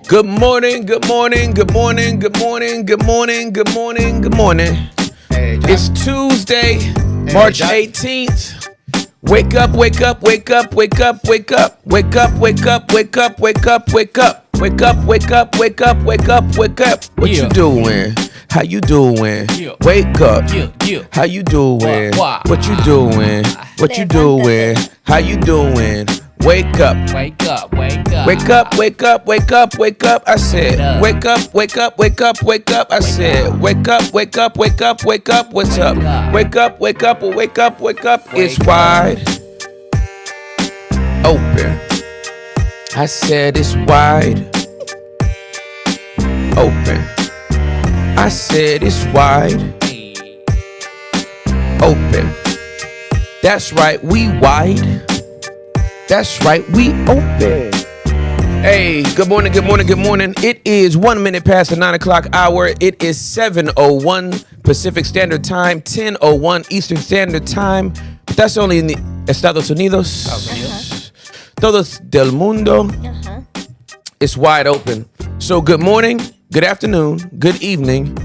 Good morning, good morning, good morning, good morning, good morning, good morning, good morning. Hey, it's Tuesday, March 18th. Wake up, wake up, wake up, wake up, wake up, wake up, wake up, wake up, wake up, wake up, wake up, wake up, wake up, wake up, wake up. What you doing? How you doing? Wake up. How you doing? What you doing? What you doing? How you doing? Wake up. Wake up, wake up. Wake up, wake up, wake up, wake up. I said, wake up, wake up, wake up, wake up. I said, wake up, wake up, wake up, wake up. What's up? Wake up, wake up, wake up, wake up. It's wide open. I said it's wide open. I said it's wide open. That's right, we wide. That's right, we open. Hey, good morning, good morning, good morning. It is 1 minute past the 9 o'clock hour. It is 7:01 Pacific Standard Time, 10:01 Eastern Standard Time. But that's only in the Estados Unidos. Todos del mundo. It's wide open. So good morning, good afternoon, good evening,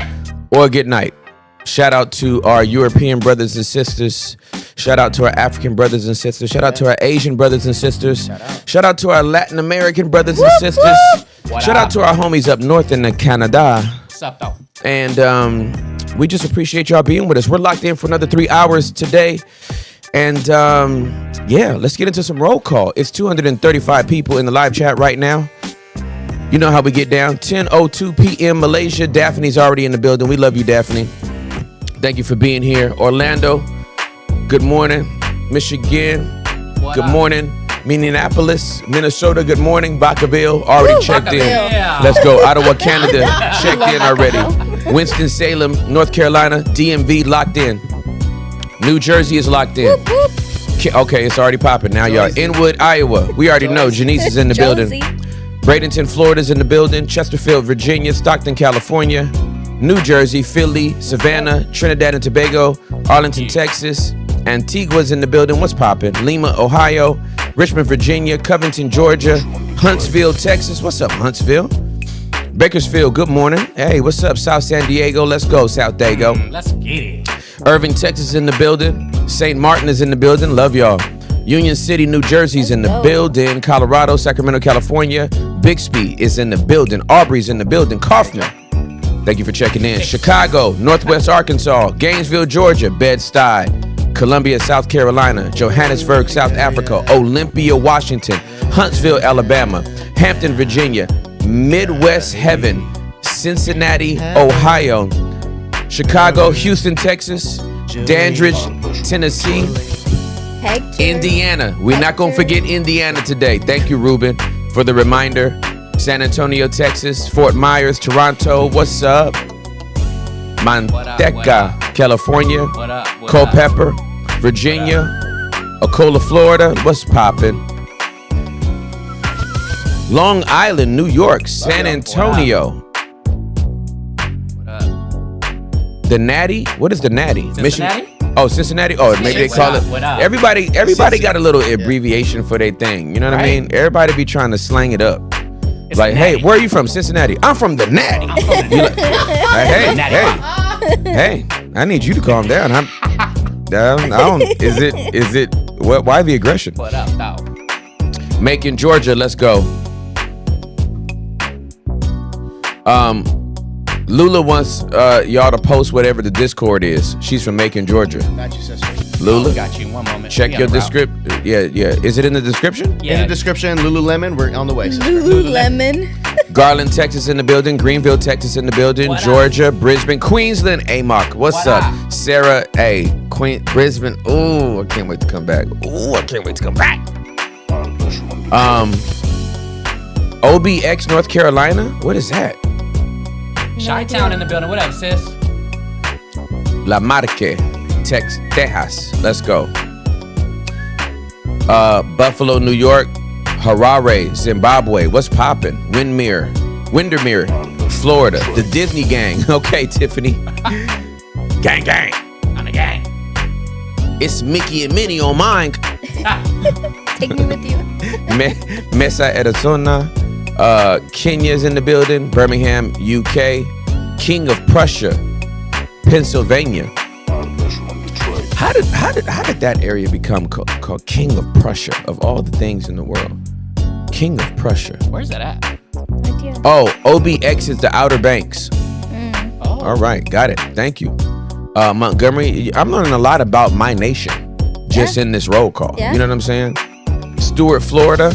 or good night. Shout out to our European brothers and sisters. Shout out to our African brothers and sisters. Shout out to our Asian brothers and sisters. Shout out to our Latin American brothers and sisters. Shout out to our homies up north in Canada. What's up, though? And we just appreciate y'all being with us. We're locked in for another 3 hours today. And yeah, let's get into some roll call. It's 235 people in the live chat right now. You know how we get down. 10:02 p.m. Malaysia. Daphne's already in the building. We love you, Daphne. Thank you for being here. Orlando, good morning. Michigan, good morning. Minneapolis, Minnesota, good morning. Vacaville, already checked in. Yeah. Let's go. Ottawa, Canada, checked in already. Winston-Salem, North Carolina, DMV, locked in. New Jersey is locked in. Okay, it's already popping now, y'all. Inwood, Iowa, we already know. Janice is in the building. Bradenton, Florida's in the building. Chesterfield, Virginia. Stockton, California. New Jersey, Philly, Savannah, Trinidad and Tobago, Arlington, Texas. Antigua's in the building. What's poppin'? Lima, Ohio. Richmond, Virginia. Covington, Georgia. Huntsville, Texas. What's up, Huntsville? Bakersfield, good morning. Hey, what's up, South San Diego? Let's go, South Dago. Let's get it. Irving, Texas in the building. St. Martin is in the building. Love y'all. Union City, New Jersey's in the building. Colorado, Sacramento, California. Bixby is in the building. Aubrey's in the building. Kaufman, thank you for checking in. Chicago, Northwest Arkansas. Gainesville, Georgia. Bed-Stuy. Columbia, South Carolina. Johannesburg, South Africa. Olympia, Washington. Huntsville, Alabama. Hampton, Virginia. Midwest Heaven. Cincinnati, Ohio. Chicago, Houston, Texas. Dandridge, Tennessee. Indiana. We're not going to forget Indiana today. Thank you, Ruben, for the reminder. San Antonio, Texas. Fort Myers, Toronto. What's up? Manteca, California. Culpeper, Virginia. Ocala, Florida. What's poppin'? Long Island, New York. San Antonio. The Natty? What is the Natty? Cincinnati? Oh, Cincinnati? Oh, maybe they call it. Everybody got a little abbreviation for their thing. You know what I mean? Everybody be trying to slang it up. It's like, hey, where are you from? Cincinnati. I'm from the Natty. Hey, I need you to calm down. I don't. Is it? What? Why the aggression? What up, though? Macon, Georgia. Let's go. Lula wants y'all to post whatever the Discord is. She's from Macon, Georgia. Got you, sister. Lula, Got you. 1 moment. check your description. Yeah. Is it in the description? Yeah. In the description, Lululemon, we're on the way, sister. Lululemon. Garland, Texas in the building. Greenville, Texas in the building. What Georgia, Brisbane, Queensland. Amok, what's What up? up? Sarah, Brisbane. Ooh, I can't wait to come back. OBX, North Carolina. What is that? Chi-Town in the building. What up, sis? La Marque, Texas. Let's go. Buffalo, New York. Harare, Zimbabwe. What's poppin'? Windermere, Florida. The Disney gang. Okay, Tiffany. Gang. On the gang. It's Mickey and Minnie on mine. Take me with you. Mesa, Arizona. Kenya's in the building. Birmingham, UK. King of Prussia, Pennsylvania. How did that area become called King of Prussia of all the things in the world? King of Prussia. Where's that at? Oh, OBX is the Outer Banks. Oh. All right, got it. Thank you. Montgomery, I'm learning a lot about my nation just in this roll call. Yeah. You know what I'm saying? Stuart, Florida.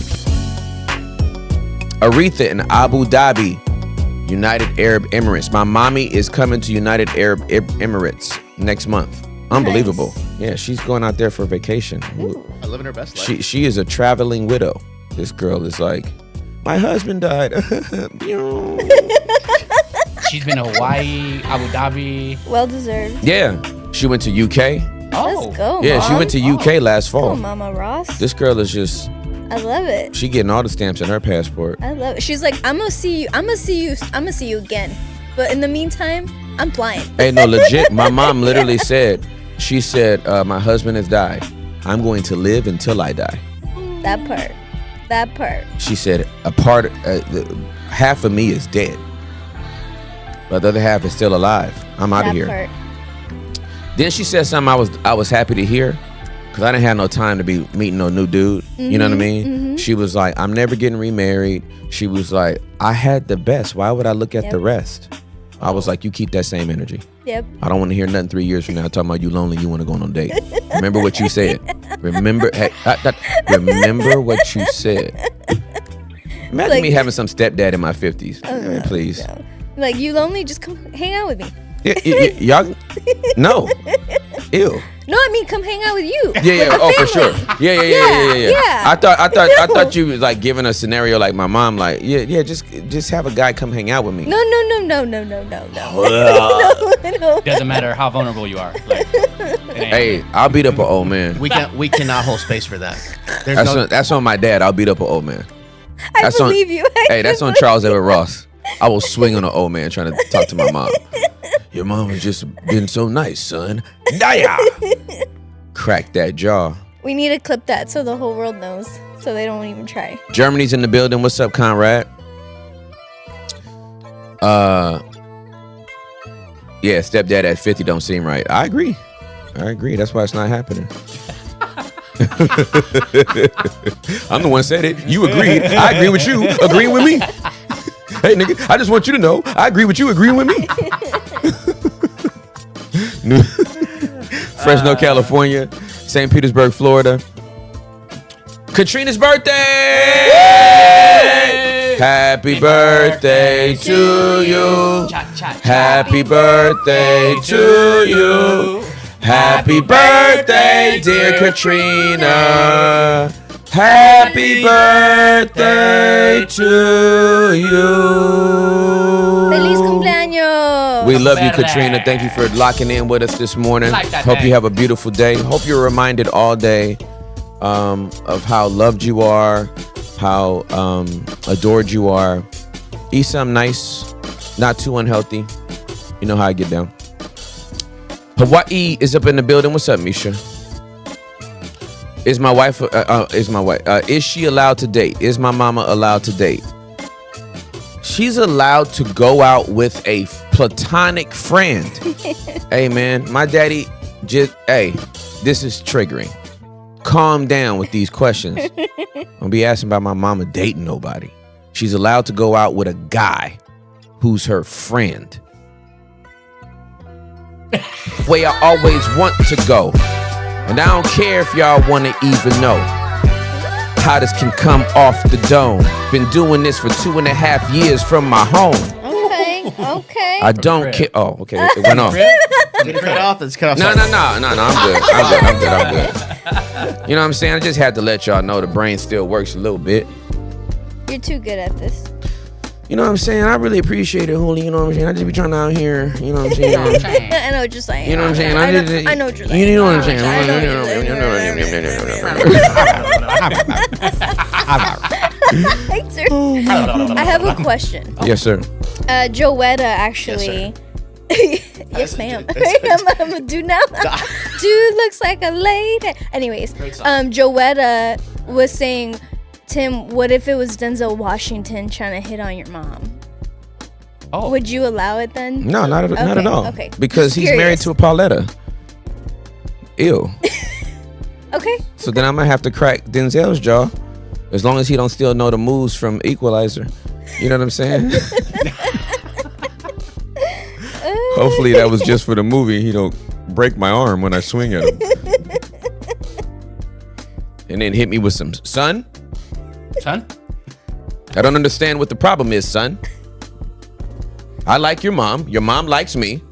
Aretha in Abu Dhabi, United Arab Emirates. My mommy is coming to United Arab Emirates next month. Unbelievable. Nice. Yeah, she's going out there for vacation. I'm living her best life. She is a traveling widow. This girl is like, my husband died. She's been to Hawaii, Abu Dhabi. Well deserved. Yeah, she went to UK. Oh. Let's go, Yeah, Mom. she went to UK last fall. Go, Mama Ross. This girl is just, I love it. she getting all the stamps in her passport. I love it. She's like, I'm gonna see you again. But in the meantime, I'm flying. Hey, no, legit. My mom literally said, she said, my husband has died. I'm going to live until I die. That part. She said, half of me is dead, but the other half is still alive. I'm out of here. Part. Then she said something I was happy to hear, because I didn't have no time to be meeting no new dude. You know what I mean? She was like, I'm never getting remarried. She was like, I had the best. Why would I look at the rest? I was like, you keep that same energy. Yep. I don't want to hear nothing 3 years from now talking about you lonely, you want to go on a date. Remember what you said. Remember what you said. Imagine Like- me having some stepdad in my 50s. no, please. no. Like, you lonely? Just come hang out with me. Y'all, no. Ew. No, I mean, come hang out with you. Yeah. With Oh, the for sure. family. Yeah. I No. thought you was like giving a scenario like my mom, like, just have a guy come hang out with me. No. No. Doesn't matter how vulnerable you are. Like, it ain't- Hey, I'll beat up an old man. We cannot hold space for that. There's That's on my dad. I'll beat up an old man. I That's on- believe you. Hey, that's on Charles Everett Ross. I will swing on an old man trying to talk to my mom. Your mom has just been so nice, son. Daya! Crack that jaw. We need to clip that so the whole world knows, so they don't even try. Germany's in the building. What's up, Conrad? Yeah, stepdad at 50 don't seem right. I agree. That's why it's not happening. I'm the one said it. You agreed. I agree with you. Agreeing with me. Hey, nigga, I just want you to know I agree with you agreeing with me. Fresno, California. St. Petersburg, Florida. Katrina's birthday! Happy birthday to you. Happy birthday to you. Happy birthday, dear Katrina. Happy birthday to you. Feliz cumpleaños. We love you, Katrina. Thank you for locking in with us this morning. Like that Hope you name. have a beautiful day. Hope you're reminded all day of how loved you are, how adored you are. Eat something nice, not too unhealthy. You know how I get down. Hawaii is up in the building. What's up, Misha? Is my wife? Is she allowed to date? Is my mama allowed to date? She's allowed to go out with a platonic friend. Hey, man, my daddy this is triggering. Calm down with these questions. Don't be asking about my mama dating nobody. She's allowed to go out with a guy who's her friend. Way I always want to go. And I don't care if y'all want to even know how this can come off the dome. Been doing this for 2.5 years from my home. Okay. I don't care. Oh, okay. It went off. Did it cut off? It's cut off. No. I'm good. You know what I'm saying? I just had to let y'all know the brain still works a little bit. You're too good at this. You know what I'm saying? I really appreciate it, Holy. You know what I'm saying? I just be trying out here. You know what I'm saying? I know what you're saying. You know what I'm saying? I know what you're saying. You know what I'm saying? I know what you're saying. I have a question. Yes, sir. Joetta actually. Yes, ma'am. I'm a dude now. Dude looks like a lady. Anyways, Joetta was saying Tim, what if it was Denzel Washington trying to hit on your mom? Oh. Would you allow it then? No, not at all. Okay. Because Just he's curious. married to a Pauletta. Ew. Okay. So then I'm gonna have to crack Denzel's jaw, as long as he don't still know the moves from Equalizer. You know what I'm saying? Hopefully that was just for the movie. He don't break my arm when I swing at him. And then hit me with some son. Son? I don't understand what the problem is, son. I like your mom. Your mom likes me.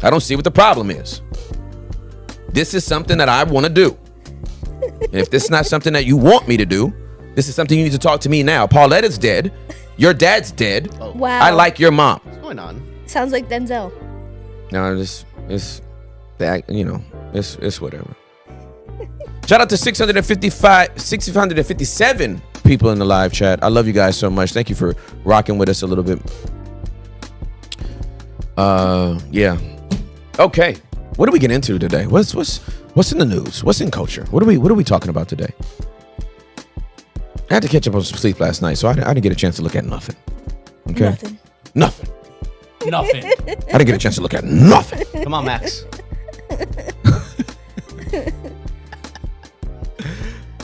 I don't see what the problem is. This is something that I want to do. And if this is not something that you want me to do, this is something you need to talk to me now. Pauletta's dead. Your dad's dead. Oh. Wow. I like your mom. What's going on? Sounds like Denzel. No, it's that, you know, it's whatever. Shout out to 657 people in the live chat. I love you guys so much. Thank you for rocking with us a little bit. Yeah. Okay. What do we get into today? What's in the news? What's in culture? What are we talking about today? I had to catch up on some sleep last night, so I didn't get a chance to look at nothing. Okay. Nothing. Nothing. I didn't get a chance to look at nothing. Come on, Max.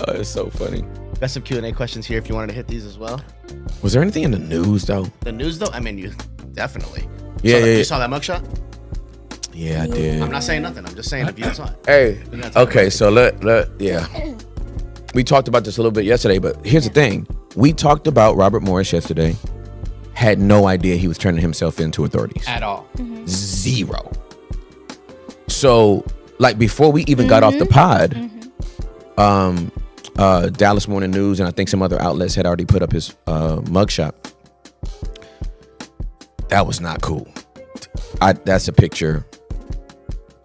Oh, it's so funny. Got some Q&A questions here if you wanted to hit these as well. Was there anything in the news though? The news, though? I mean, you definitely. Yeah, You saw that mugshot? Yeah, I did. I'm not saying nothing. I'm just saying if you saw it. Hey, We gotta talk okay, about so yeah. We talked about this a little bit yesterday, but here's the thing. We talked about Robert Morris yesterday. Had no idea he was turning himself into authorities. At all. Zero. So, like, before we even got off the pod, Dallas Morning News and I think some other outlets had already put up his mugshot. That was not cool. That's a picture.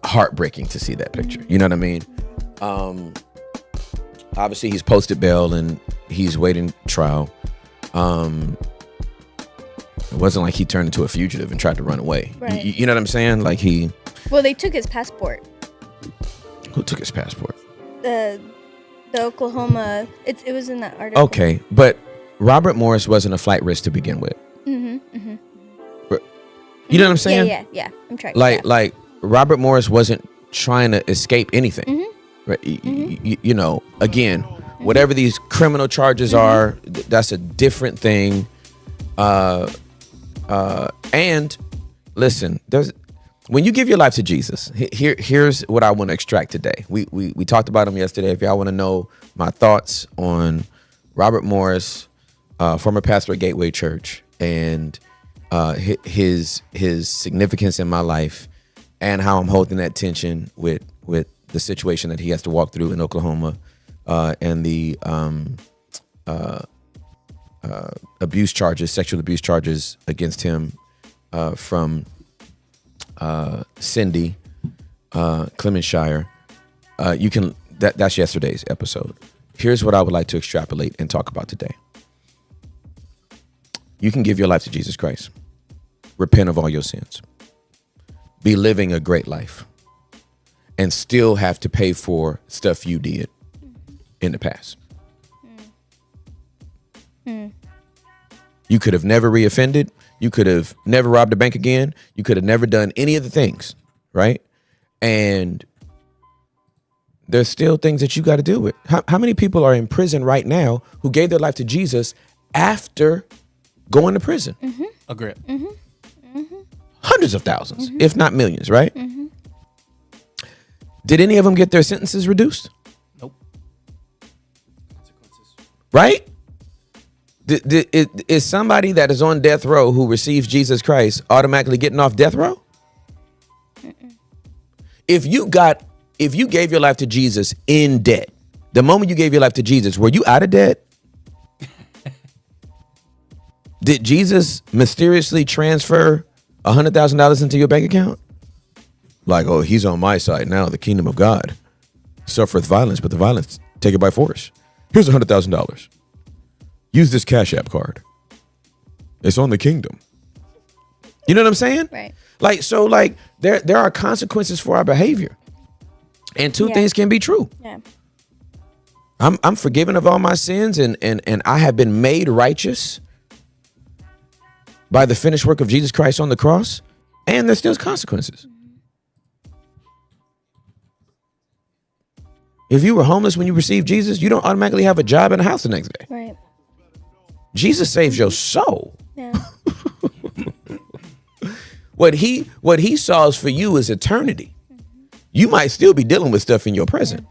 Heartbreaking to see that picture. You know what I mean? Obviously, he's posted bail and he's waiting trial. It wasn't like he turned into a fugitive and tried to run away. Right. You know what I'm saying? Like Well, they took his passport. Who took his passport? The Oklahoma. It was in that article. Okay, but Robert Morris wasn't a flight risk to begin with. You know what I'm saying? Yeah. I'm trying. Like Robert Morris wasn't trying to escape anything. Right? You know, again, whatever these criminal charges are, that's a different thing. And listen, when you give your life to Jesus, here's what I want to extract today. We talked about him yesterday. If y'all want to know my thoughts on Robert Morris, former pastor at Gateway Church, and his significance in my life, and how I'm holding that tension with the situation that he has to walk through in Oklahoma, and the abuse charges, sexual abuse charges against him from Cindy Clemenshire. That's yesterday's episode. Here's what I would like to extrapolate and talk about today. You can give your life to Jesus Christ, repent of all your sins, be living a great life, and still have to pay for stuff you did in the past. You could have never reoffended. You could have never robbed a bank again. You could have never done any of the things, right? And there's still things that you got to deal with. How many people are in prison right now who gave their life to Jesus after going to prison? A grip. Hundreds of thousands, if not millions, right? Did any of them get their sentences reduced? Nope. Right? Is somebody that is on death row who receives Jesus Christ automatically getting off death row? If you gave your life to Jesus in debt, the moment you gave your life to Jesus, were you out of debt? Did Jesus mysteriously transfer $100,000 into your bank account? Like, oh, he's on my side now. The kingdom of God suffereth violence, but the violence take it by force. Here's $100,000. Use this Cash App card. It's on the kingdom. You know what I'm saying? Right. Like, there are consequences for our behavior. And two things can be true. Yeah. I'm forgiven of all my sins, and I have been made righteous by the finished work of Jesus Christ on the cross, and there's still consequences. If you were homeless when you received Jesus, you don't automatically have a job and a house the next day. Right. Jesus saves your soul. Yeah. What he solves for you is eternity. You might still be dealing with stuff in your present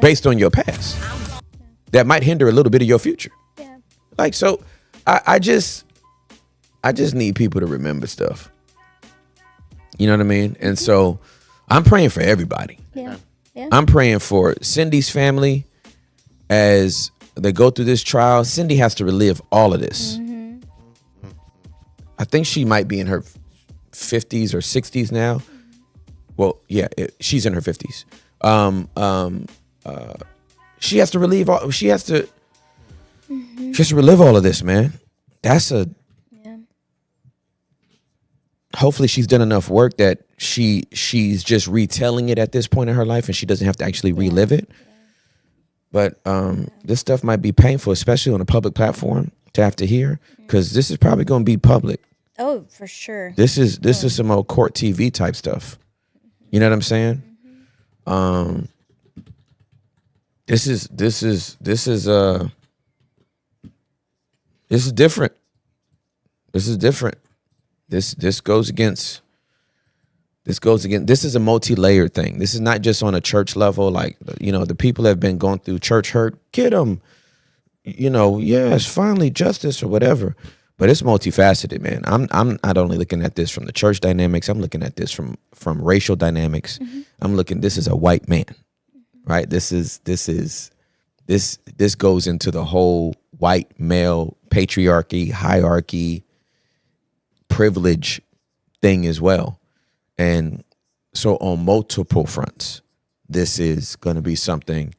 based on your past that might hinder a little bit of your future. Yeah. Like, so I just need people to remember stuff. You know what I mean? And so I'm praying for everybody. Yeah. Yeah. I'm praying for Cindy's family as they go through this trial. Cindy has to relive all of this. Mm-hmm. I think she might be in her 50s or 60s now. Well, yeah, she's in her 50s. She has to relive all. She has to relive all of this, man. That's a. Yeah. Hopefully, she's done enough work that she's just retelling it at this point in her life, and she doesn't have to actually relive it. But this stuff might be painful, especially on a public platform, to have to hear, because this is probably going to be public. Oh, for sure. This is some old court TV type stuff. You know what I'm saying? This is different. This is different. This goes against. This is a multi-layered thing. This is not just on a church level. Like, you know, the people that have been going through church hurt, get them. You know, yes, finally justice or whatever. But it's multifaceted, man. I'm not only looking at this from the church dynamics. I'm looking at this from racial dynamics. This is a white man, right? This goes into the whole white male patriarchy, hierarchy, privilege thing as well. And so on multiple fronts, this is going to be something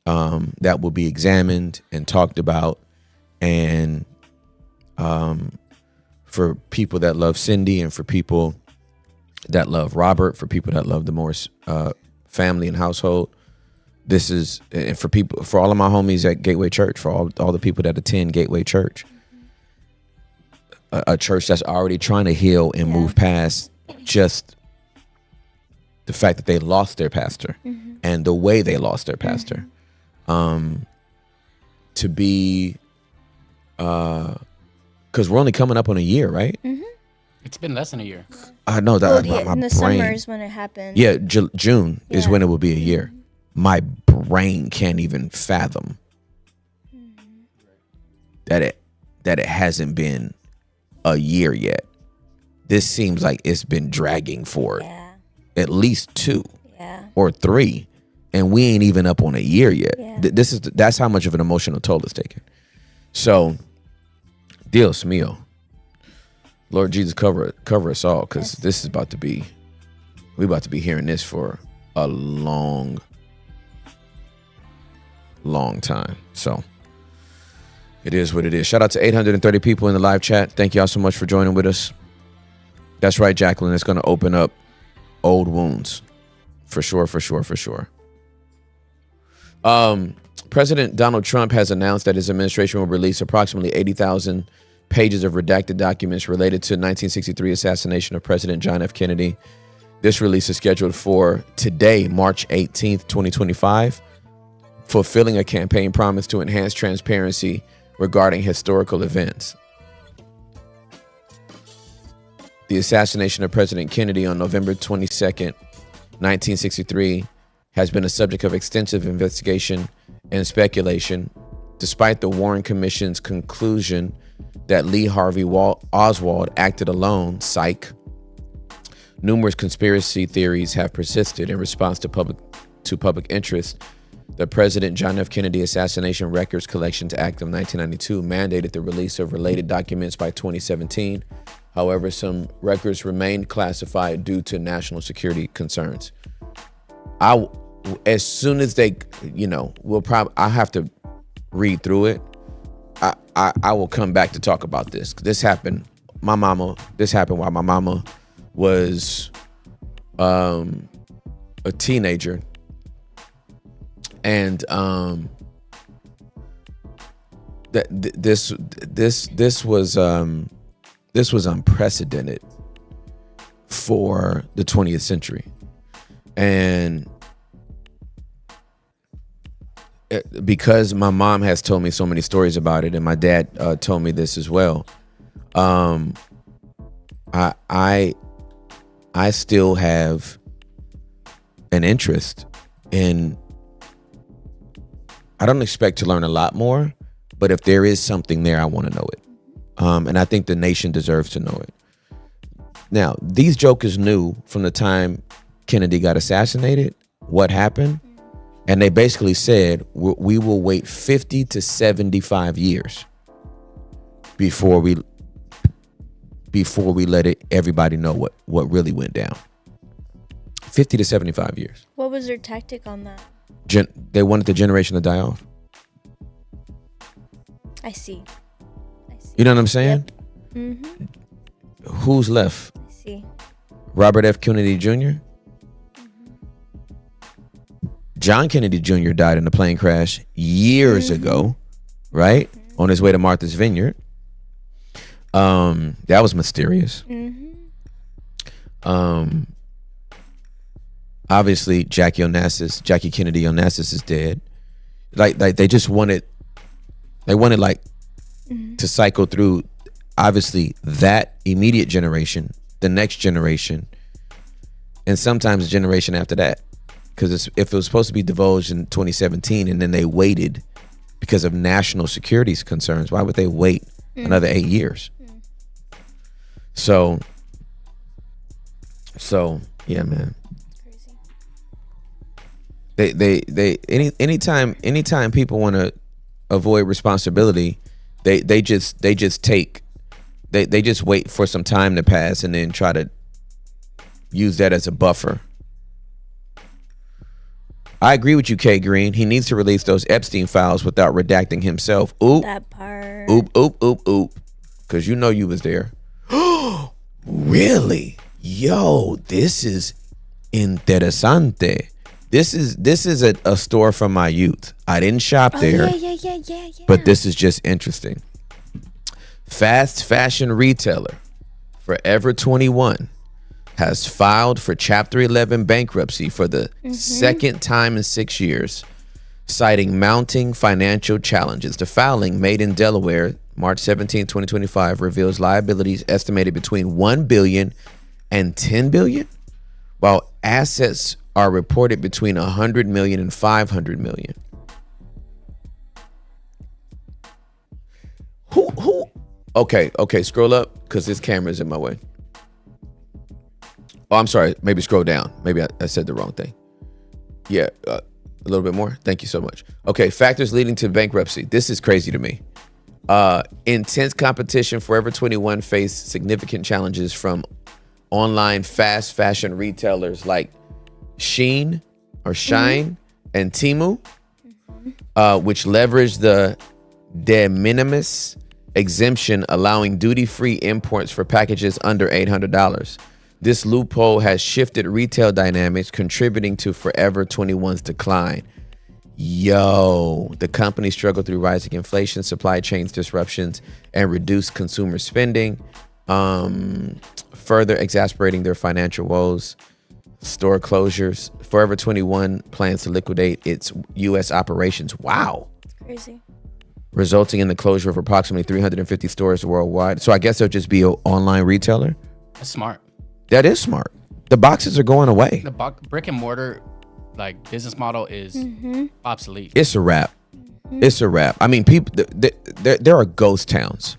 that will be examined and talked about. And for people that love Cindy, and for people that love Robert, for people that love the Morris family and household, this is, and for all of my homies at Gateway Church, for all the people that attend Gateway Church, a church that's already trying to heal and move past just the fact that they lost their pastor and the way they lost their pastor, to be, because we're only coming up on a year, right? It's been less than a year. I know that. Well, my in the brain, summer is when it happened. yeah, June is Yeah. when it will be a year. My brain can't even fathom that it hasn't been a year yet. This seems like it's been dragging for at least 2 or 3, and we ain't even up on a year yet. Yeah. That's how much of an emotional toll it's taken. So, Dios mío, Lord Jesus, cover us all, because this is about to be, we about to be hearing this for a long time. So it is what it is. Shout out to 830 people in the live chat. Thank y'all so much for joining with us. That's right, Jacqueline. It's going to open up old wounds. For sure. President Donald Trump has announced that his administration will release approximately 80,000 pages of redacted documents related to 1963 assassination of President John F. Kennedy. This release is scheduled for today, March 18th, 2025, fulfilling a campaign promise to enhance transparency regarding historical events. The assassination of President Kennedy on November 22nd, 1963, has been a subject of extensive investigation and speculation, despite the Warren Commission's conclusion that Lee Harvey Oswald acted alone. Psych. Numerous conspiracy theories have persisted in response to public interest. The President John F. Kennedy Assassination Records Collections Act of 1992 mandated the release of related documents by 2017. However, some records remained classified due to national security concerns. As soon as they, I'll have to read through it. I will come back to talk about this. This happened while my mama was a teenager. And this was unprecedented for the 20th century. And because my mom has told me so many stories about it, and my dad told me this as well, I still have an interest in. I don't expect to learn a lot more, but if there is something there, I want to know it, and I think the nation deserves to know it. Now, these jokers knew from the time Kennedy got assassinated what happened, and they basically said we will wait 50 to 75 years before we let everybody know what really went down. 50 to 75 years. What was their tactic on that? They wanted the generation to die off. I see. You know what I'm saying? Yep. Mm-hmm. Who's left? I see. Robert F. Kennedy Jr. Mm-hmm. John Kennedy Jr. died in a plane crash years ago, right? Mm-hmm. On his way to Martha's Vineyard. That was mysterious. Mm-hmm. Obviously, Jackie Kennedy Onassis is dead. Like they just wanted to cycle through, obviously, that immediate generation, the next generation, and sometimes the generation after that. Because if it was supposed to be divulged in 2017 and then they waited because of national security concerns, why would they wait another 8 years? So yeah, man. Anytime people want to avoid responsibility, they just wait for some time to pass and then try to use that as a buffer. I agree with you, K Green. He needs to release those Epstein files without redacting himself. Oop. That part. Oop. Because you know you was there. Really? Yo, this is interesante. This is a store from my youth. I didn't shop there. Yeah. But this is just interesting. Fast fashion retailer Forever 21 has filed for Chapter 11 bankruptcy for the second time in 6 years, citing mounting financial challenges. The filing, made in Delaware, March 17, 2025, reveals liabilities estimated between $1 billion and $10 billion, while assets are reported between $100 million and $500 million. Who? Okay, scroll up because this camera is in my way. Oh, I'm sorry. Maybe scroll down. Maybe I said the wrong thing. Yeah, a little bit more. Thank you so much. Okay, factors leading to bankruptcy. This is crazy to me. Intense competition. Forever 21 faced significant challenges from online fast fashion retailers like Shine and Temu, which leveraged the de minimis exemption, allowing duty-free imports for packages under $800. This loophole has shifted retail dynamics, contributing to Forever 21's decline. Yo, the company struggled through rising inflation, supply chain disruptions, and reduced consumer spending, further exacerbating their financial woes. Store closures. Forever 21 plans to liquidate its U.S. operations. Wow. It's crazy. Resulting in the closure of approximately 350 stores worldwide. So I guess they'll just be an online retailer. That's smart. That is smart. The boxes are going away. The brick and mortar business model is obsolete. It's a wrap. It's a wrap. I mean, people, there are ghost towns.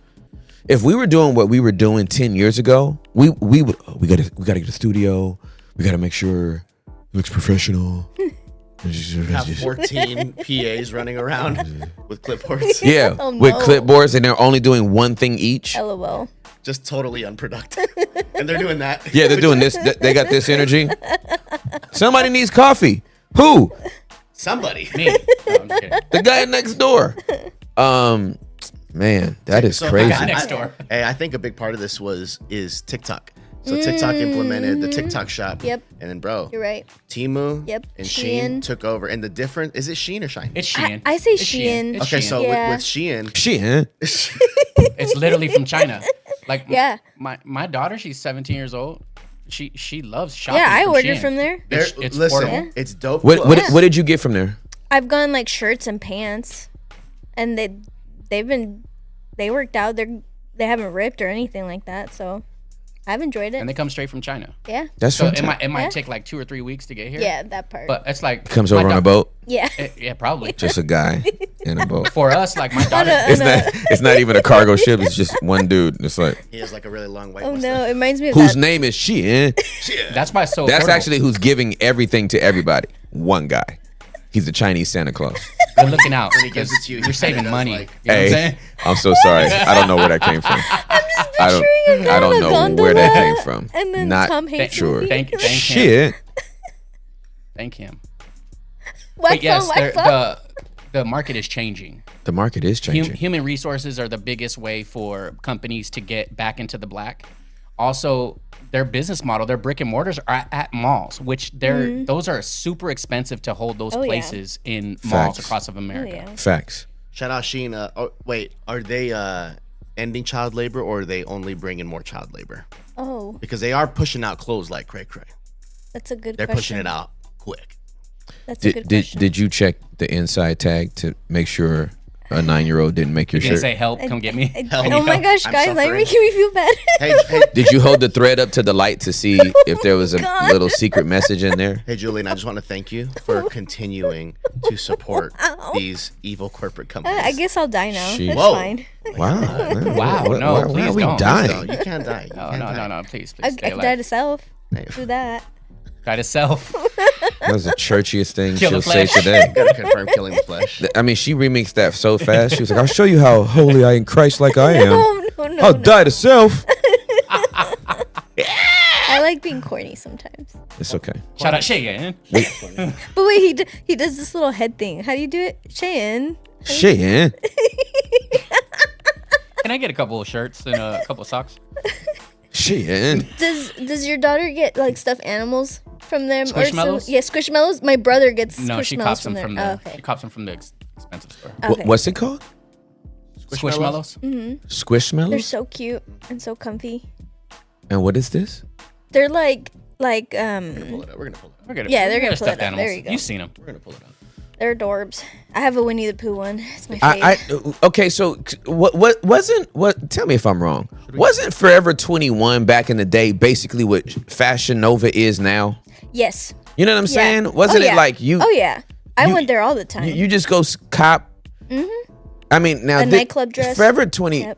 If we were doing what we were doing 10 years ago, we gotta get a studio. We gotta make sure it looks professional. Have 14 PAs running around with clipboards. Yeah, Oh, no. with clipboards, and they're only doing one thing each. LOL. Just totally unproductive. And they're doing that. Yeah, they're doing this. They got this energy. Somebody needs coffee. Who? Somebody. Me. No, I'm just kidding. The guy next door. Man, that is So, crazy. Next door. I think a big part of this is TikTok. So TikTok implemented the TikTok shop. Yep. And then, bro, You're right. Temu Yep. and Shein. Shein took over. And the difference, is it Shein or Shein? It's Shein. I say It's Shein. It's Okay, Shein. so Yeah. with Shein, Shit. It's literally from China. Like Yeah. my daughter, she's 17 years old. She loves shopping. Yeah, I from ordered Shein. from there. It's listen, affordable. it's dope. What clothes. what did you get from there? I've gone like shirts and pants, and they worked out. They haven't ripped or anything like that. So I've enjoyed it. And they come straight from China. Yeah. That's So fantastic. it might Yeah. take like 2 or 3 weeks to get here. Yeah, that part. But it's like Comes my over on da- a boat. yeah. Yeah, probably. Just a guy in a boat. For us, like my daughter. It's not even a cargo ship. It's just one dude. It's like He has like a really long white Oh mustache. no, it reminds me of whose that. name is she? That's why it's so. That's affordable. actually who's giving everything to everybody. One guy. He's a Chinese Santa Claus. You're looking out. he gives it to you, he You're saving kinda does, money. like- You know what I'm Hey, saying? I'm so sorry. I don't know where that came from. I don't know where that came from. And then Not Tom Hanks sure. movie. Thank him. Shit. Thank him. Wax But yes, on, wax off. the market is changing. The market is changing. Human resources are the biggest way for companies to get back into the black. Also, their business model, their brick and mortars are at malls, which those are super expensive to hold those Oh, yeah. places in malls Facts. across of America. Yeah. Facts. Shout out Shein. Wait, are they ending child labor or are they only bringing more child labor? Oh, Because they are pushing out clothes like cray cray. that's a good They're question. pushing it out quick. That's a good Did question. did you check the inside tag to make sure a 9-year-old didn't make your You didn't shirt? say help, come get me. Help. Oh my gosh, I'm guys, like suffering. making me feel bad. Hey, Did you hold the thread up to the light to see if there was a God. little secret message in there? hey, Julian, I just want to thank you for continuing to support these evil corporate companies. I guess I'll die now. She- That's Whoa. fine. Wow. man. Wow, Why- no, why please are we don't. dying? No, you can't die. You No, can't no, die. no, no, please, I stay can die alive. to self. Do that. Die to self. That was the churchiest thing Kill she'll the say flesh. today. Gotta confirm killing the flesh. I mean, she remixed that so fast. She was like, "I'll show you how holy I in Christ like I am. No. I'll die to self." I like being corny sometimes. It's okay. Shout out Cheyenne. But wait, he does this little head thing. How do you do it? Cheyenne. Shit, yeah. Can I get a couple of shirts and a couple of socks? Shit, yeah. Does your daughter get like stuffed animals from them? Squishmallows? Yeah, Squishmallows. My brother gets No, she Squishmallows cops from them there. from the. Oh, okay. She cops them from the expensive store. Okay. What's it called? Squishmallows. They're Squishmallows? so cute and so comfy. And what is this? They're like Pull it up. We're gonna pull it up. We're gonna, Yeah, they're we're gonna pull it stuffed up. animals. There you go. You've seen them. We're gonna pull it up. they're adorbs. I have a Winnie the Pooh one. It's my favorite. Okay, so what tell me if I'm wrong. Wasn't Forever 21 back in the day basically what Fashion Nova is now? Yes. You know what I'm Yeah. saying? Wasn't Oh, yeah. it like you Oh yeah. I you- went there all the time. you just go cop. I mean, now A nightclub dress. Forever Yep.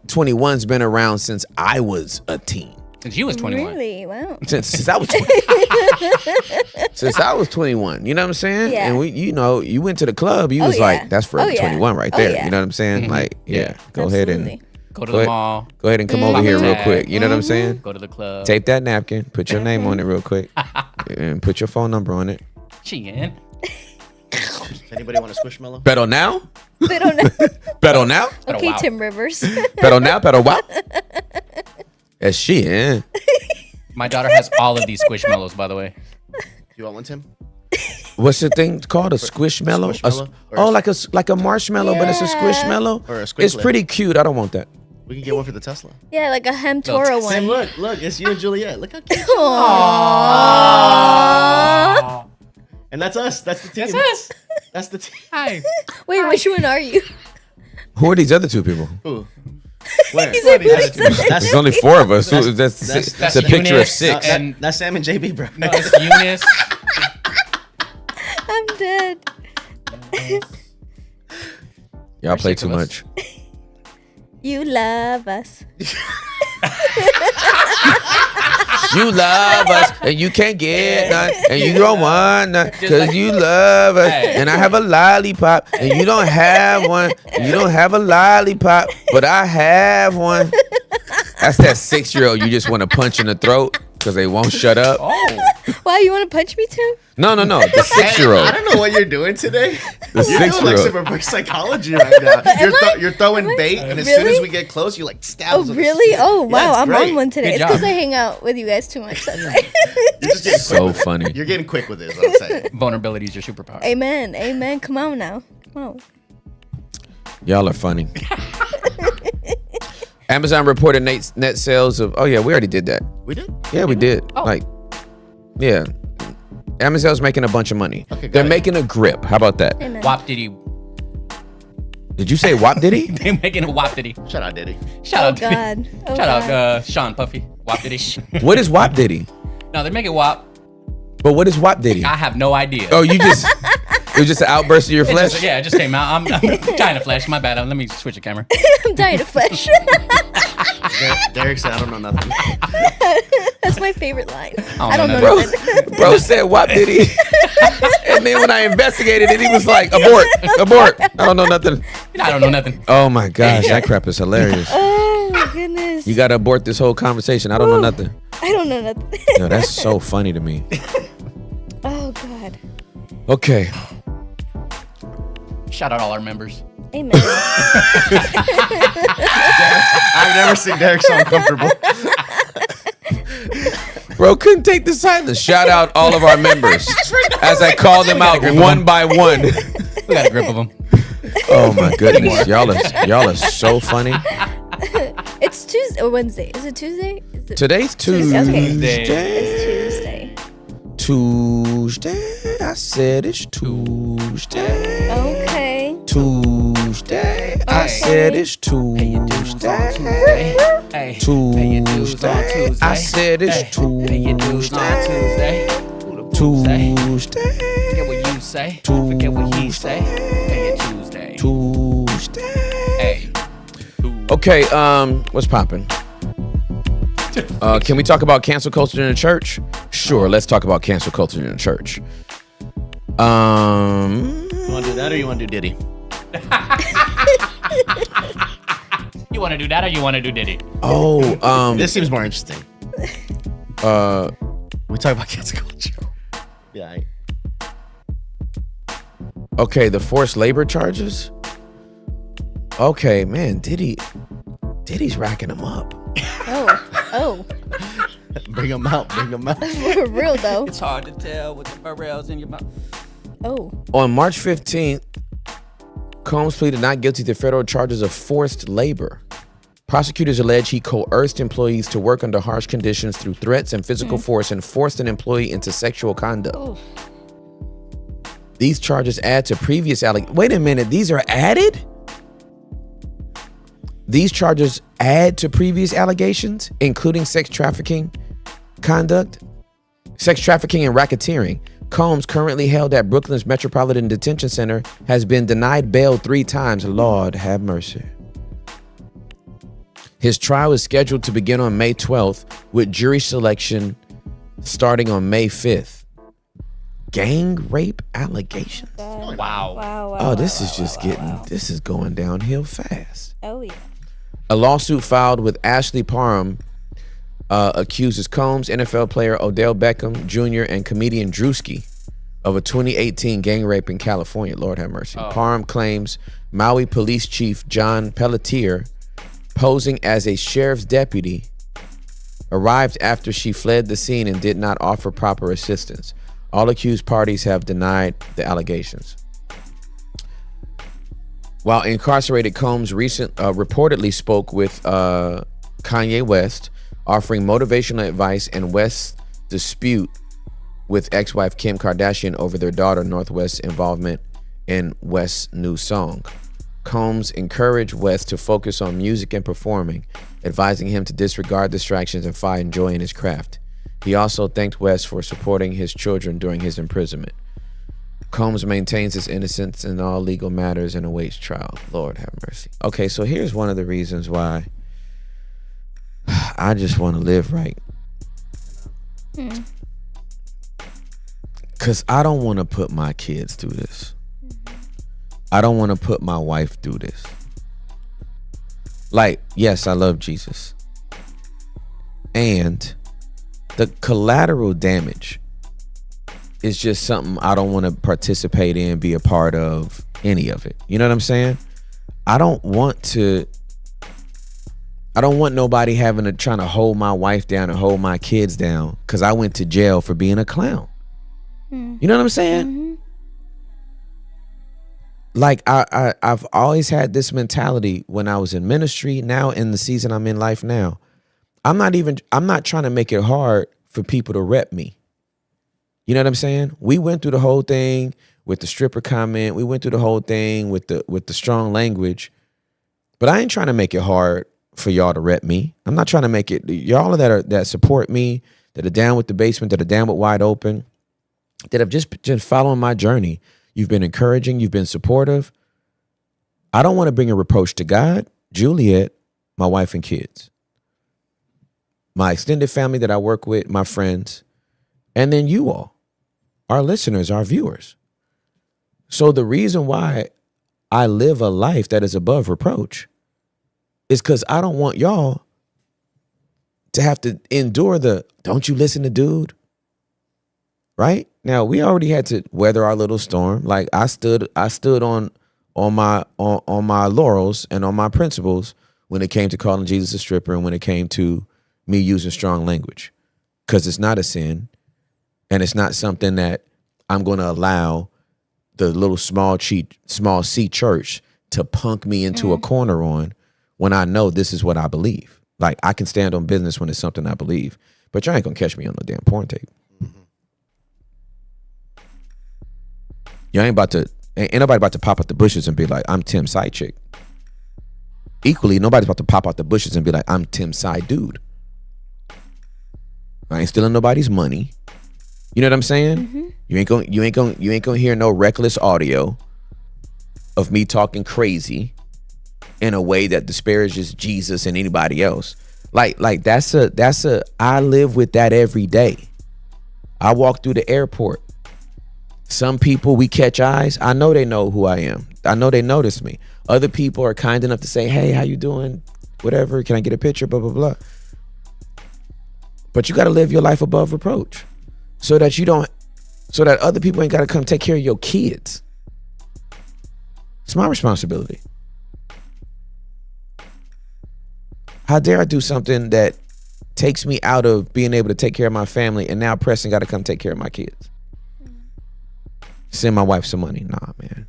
21's been around since I was a teen. Since you was 21. Really? Wow. Since I was 20. Since I was 21, you know what I'm saying? Yeah. And you went to the club, you Oh, was yeah. like, that's Forever Oh, yeah. 21 right Oh, there. yeah. You know what I'm saying? Like, yeah, go ahead Absolutely. and Go to Go the ahead. mall. go ahead and come over here real Tag. quick. You know what I'm saying? Go to the club. Tape that napkin, put your name on it real quick, and put your phone number on it. Cheyenne. Does anybody want a squishmallow? Better now? They don't know. Better now? Okay, wow. Tim Rivers. Better now? Better wow? That's she, eh? My daughter has all of these squishmallows, by the way. You want one, Tim? What's the thing called? A squishmallow? Squishmallow? Oh, like a marshmallow, but it's a Yeah. squishmallow? Or a It's squinkler. pretty cute. I don't want that. We can get one for the Tesla. Yeah, like a Hemtora Tim, one. look, it's you and Juliet. Look how cute. Aww. And that's us. That's the team. That's us. That's the team. Hi. Wait, which one are you? Who are these other two people? Ooh. Where? He's like, That's- There's only 4 of us. That's that's a picture of Eunice. 6. And- that's Sam and JB, bro. No, it's Eunice. I'm dead. Y'all play sick too of us. much. You love us. You love us, and you can't get none, and you don't want none, because you love us. Hey. And I have a lollipop, and you don't have one. You don't have a lollipop, but I have one. That's that 6-year-old you just want to punch in the throat because they won't shut up. Oh. Wow, you want to punch me too? No. The Hey, I 6-year-old. don't know what you're doing today. The You're doing like 6-year-old. some reverse psychology right now. You're throwing bait, and as soon as Really? we get close, you like stab Oh, us with a really? stick. Oh, wow. it's I'm great. on one today. Good It's because job. I hang out with you guys too much. That's why. You're just getting So quick. funny. You're getting quick with it. Is what I'm saying. Vulnerability is your superpower. Amen. Amen. Come on now. Come on. Y'all are funny. Amazon reported net sales of. Oh yeah, we already did that. We did. Yeah, we did. Oh. Like, yeah. Amazon's making a bunch of money. Okay, got They're it. making a grip. How about that? Amen. Wop Diddy. Did you say Wop Diddy? They're making a Wop Diddy. Shout out, Diddy. Shout Oh, out Diddy. God. Oh, Shout God. out Sean Puffy. Wop Diddy. What is Wop Diddy? No, they're making Wop. But what is Wop Diddy? I have no idea. Oh, you just. It was just an outburst of your It flesh? just, yeah, it just came out. I'm dying of flesh. My bad. Let me switch the camera. I'm dying of flesh. Derek said, "I don't know nothing." That's my favorite line. I I don't don't know know that. nothing. Bro said Wop Diddy. And then when I investigated it, he was like, abort. I don't know nothing. I don't know nothing. Oh my gosh, that crap is hilarious. Oh, my goodness. You got to abort this whole conversation. I don't know nothing. I don't know nothing. Yo, that's so funny to me. Oh, God. Okay. Shout out all our members. Amen. I've never seen Derek so uncomfortable. Bro, couldn't take the silence. Shout out all of our members as I call them out one by one. We got a grip of them. Oh my goodness. Y'all are so funny. It's Tuesday or Wednesday. Is it Tuesday? Is it Today's Tuesday. Tuesday. It's Tuesday. Tuesday. I said it's Tuesday. Okay. Tuesday. I said it's Tuesday. Hey, Tuesday. I said it's Pay your dues on Tuesday. Tuesday. Tuesday. Forget what you say. Forget what he say. Pay your Tuesday. Tuesday. Hey. Okay, what's poppin'? Can we talk about cancel culture in the church? Sure, let's talk about cancel culture in the church. You want to do that or you want to do Diddy? You want to do that or you want to do Diddy? This seems more interesting. uh, We talk about cancel culture. Yeah. okay, the forced labor charges. Okay, man, Diddy's racking them up. Oh. Bring them out. Bring them out. For real, though. It's hard to tell with the barrels in your mouth. Oh. On March 15th, Combs pleaded not guilty to federal charges of forced labor. Prosecutors allege he coerced employees to work under harsh conditions through threats and physical force and forced an employee into sexual conduct. Oh. These charges add to previous allegations. Wait a minute, these are added? These charges add to previous allegations, including sex trafficking conduct, sex trafficking and racketeering. Combs, currently held at Brooklyn's Metropolitan Detention Center, has been denied bail 3 times. Lord have mercy. His trial is scheduled to begin on May 12th, with jury selection starting on May 5th. Gang rape allegations. God. Wow. Wow. Oh, this is just this is going downhill fast. Oh, yeah. A lawsuit filed with Ashley Parham accuses Combs, NFL player Odell Beckham Jr., and comedian Drewski of a 2018 gang rape in California. Lord have mercy. Parham claims Maui Police Chief John Pelletier, posing as a sheriff's deputy, arrived after she fled the scene and did not offer proper assistance. All accused parties have denied the allegations. While incarcerated, Combs reportedly spoke with Kanye West, offering motivational advice and West's dispute with ex-wife Kim Kardashian over their daughter Northwest's involvement in West's new song. Combs encouraged West to focus on music and performing, advising him to disregard distractions and find joy in his craft. He also thanked West for supporting his children during his imprisonment. Combs maintains his innocence in all legal matters and awaits trial. Lord have mercy. Okay, so here's one of the reasons why I just want to live right. Because I don't want to put my kids through this. I don't want to put my wife through this. Like, yes, I love Jesus. And the collateral damage it's just something I don't want to participate in, be a part of any of it. You know what I'm saying? I don't want nobody trying to hold my wife down and hold my kids down because I went to jail for being a clown. You know what I'm saying? Mm-hmm. Like I've always had this mentality when I was in ministry. Now in the season I'm in life now, I'm not trying to make it hard for people to rep me. You know what I'm saying? We went through the whole thing with the stripper comment. We went through the whole thing with the strong language. But I ain't trying to make it hard for y'all to rep me. I'm not trying to make it. Y'all that support me, that are down with the basement, that are down with wide open, that have just following my journey. You've been encouraging. You've been supportive. I don't want to bring a reproach to God, Juliet, my wife and kids, my extended family that I work with, my friends, and then you all, our listeners, our viewers. So the reason why I live a life that is above reproach is because I don't want y'all to have to endure don't you listen to dude? Right? Now we already had to weather our little storm. Like I stood on my laurels and on my principles when it came to calling Jesus a stripper and when it came to me using strong language. Because it's not a sin and it's not something that I'm going to allow the little small C church to punk me into a corner on when I know this is what I believe. Like I can stand on business when it's something I believe, but you ain't gonna catch me on no damn porn tape. You ain't nobody about to pop out the bushes and be like, I'm Tim's side chick. Equally, nobody's about to pop out the bushes and be like, I'm Tim's side dude. I ain't stealing nobody's money. You know what I'm saying? Mm-hmm. You ain't gonna hear no reckless audio of me talking crazy in a way that disparages Jesus and anybody else. Like I live with that every day. I walk through the airport. Some people, we catch eyes. I know they know who I am. I know they notice me. Other people are kind enough to say, hey, how you doing? Whatever. Can I get a picture? Blah, blah, blah. But you got to live your life above reproach so that other people ain't got to come take care of your kids. It's my responsibility. How dare I do something that takes me out of being able to take care of my family and now Preston got to come take care of my kids? Send my wife some money. Nah, man.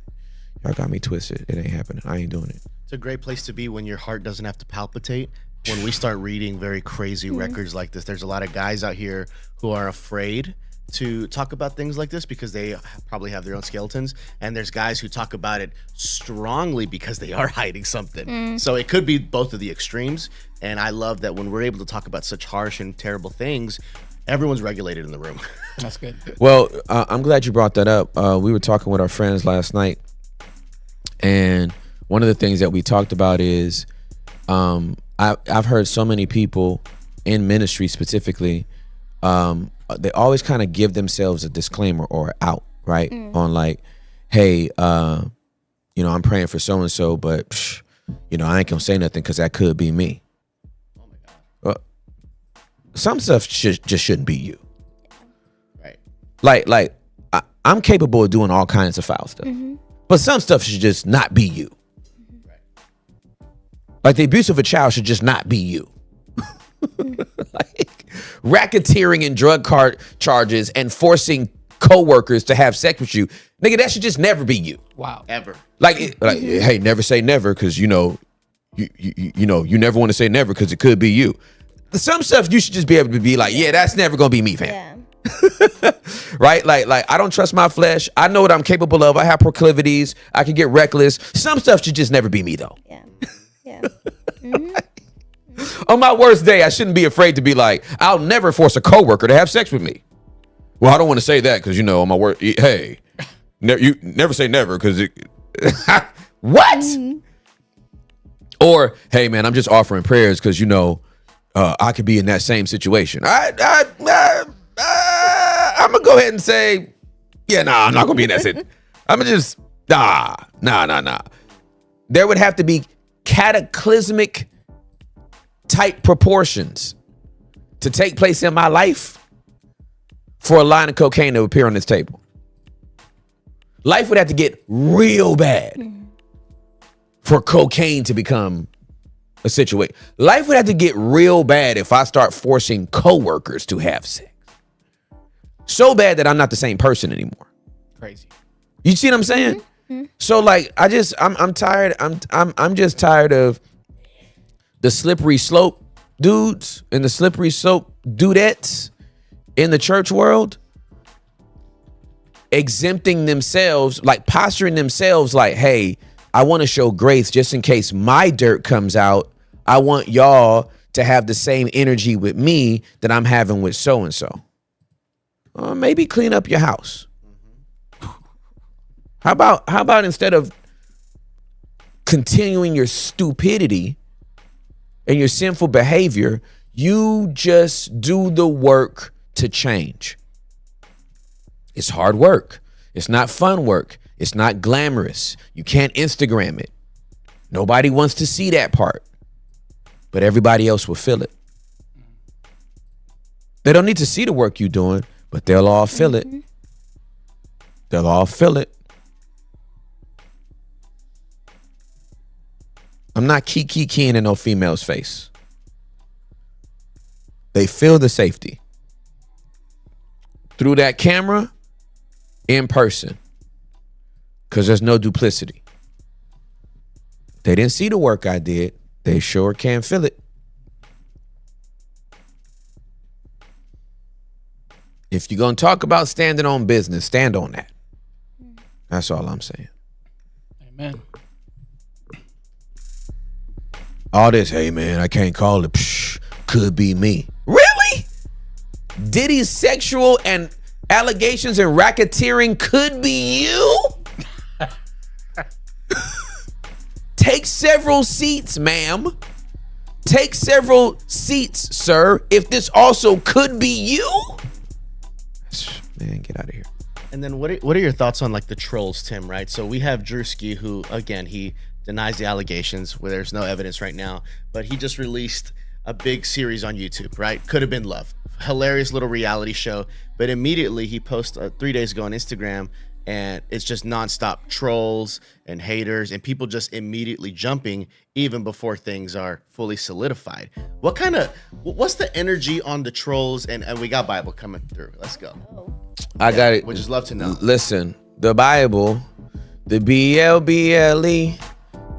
Y'all got me twisted. It ain't happening. I ain't doing it. It's a great place to be when your heart doesn't have to palpitate. When we start reading very crazy records like this, there's a lot of guys out here who are afraid to talk about things like this because they probably have their own skeletons. And there's guys who talk about it strongly because they are hiding something. So it could be both of the extremes. And I love that when we're able to talk about such harsh and terrible things, everyone's regulated in the room. That's good. Well, I'm glad you brought that up. We were talking with our friends last night. And one of the things that we talked about is I've heard so many people in ministry specifically, they always kind of give themselves a disclaimer or out, right? On like, hey, I'm praying for so-and-so, but, I ain't gonna say nothing because that could be me. Oh my God. Well, some stuff just shouldn't be you. Right. Like I'm capable of doing all kinds of foul stuff, but some stuff should just not be you. Like the abuse of a child should just not be you. Like racketeering and drug card charges and forcing coworkers to have sex with you, nigga, that should just never be you. Wow. Ever. Hey, never say never because you never want to say never because it could be you. Some stuff you should just be able to be like, yeah, that's never gonna be me, fam. Yeah. Right? Like I don't trust my flesh. I know what I'm capable of. I have proclivities. I can get reckless. Some stuff should just never be me though. Yeah. Yeah. On my worst day, I shouldn't be afraid to be like, I'll never force a coworker to have sex with me. Well, I don't want to say that because on my worst, hey, you never say never because it. What? Or hey, man, I'm just offering prayers because I could be in that same situation. I'm gonna go ahead and say, yeah, nah, I'm not gonna be in that situation. I'm gonna just nah. There would have to be cataclysmic type proportions to take place in my life for a line of cocaine to appear on this table. Life would have to get real bad for cocaine to become a situation. Life would have to get real bad if I start forcing coworkers to have sex. So bad that I'm not the same person anymore. Crazy. You see what I'm saying? So like, I'm tired. I'm just tired of the slippery slope dudes and the slippery slope dudettes in the church world exempting themselves, like posturing themselves like, hey, I want to show grace just in case my dirt comes out. I want y'all to have the same energy with me that I'm having with so-and-so. Maybe clean up your house. How about instead of continuing your stupidity and your sinful behavior, you just do the work to change. It's hard work. It's not fun work. It's not glamorous. You can't Instagram it. Nobody wants to see that part, but everybody else will feel it. They don't need to see the work you're doing, but they'll all feel it. They'll all feel it. I'm not keying in no female's face. They feel the safety. Through that camera, in person. Because there's no duplicity. They didn't see the work I did. They sure can feel it. If you're going to talk about standing on business, stand on that. That's all I'm saying. Amen. All this, hey man, I can't call it, could be me. Really? Diddy's sexual and allegations and racketeering could be you? Take several seats, ma'am. Take several seats, sir, if this also could be you. Man, get out of here. And then what are your thoughts on like the trolls, Tim, right? So we have Drewski, who, again, he denies the allegations where there's no evidence right now, but he just released a big series on YouTube, right? Could have been love. Hilarious little reality show. But immediately he posted 3 days ago on Instagram, and it's just nonstop trolls and haters and people just immediately jumping even before things are fully solidified. What's the energy on the trolls? And we got Bible coming through. Let's go. I got it. Would just love to know. Listen, the Bible, the BLBLE,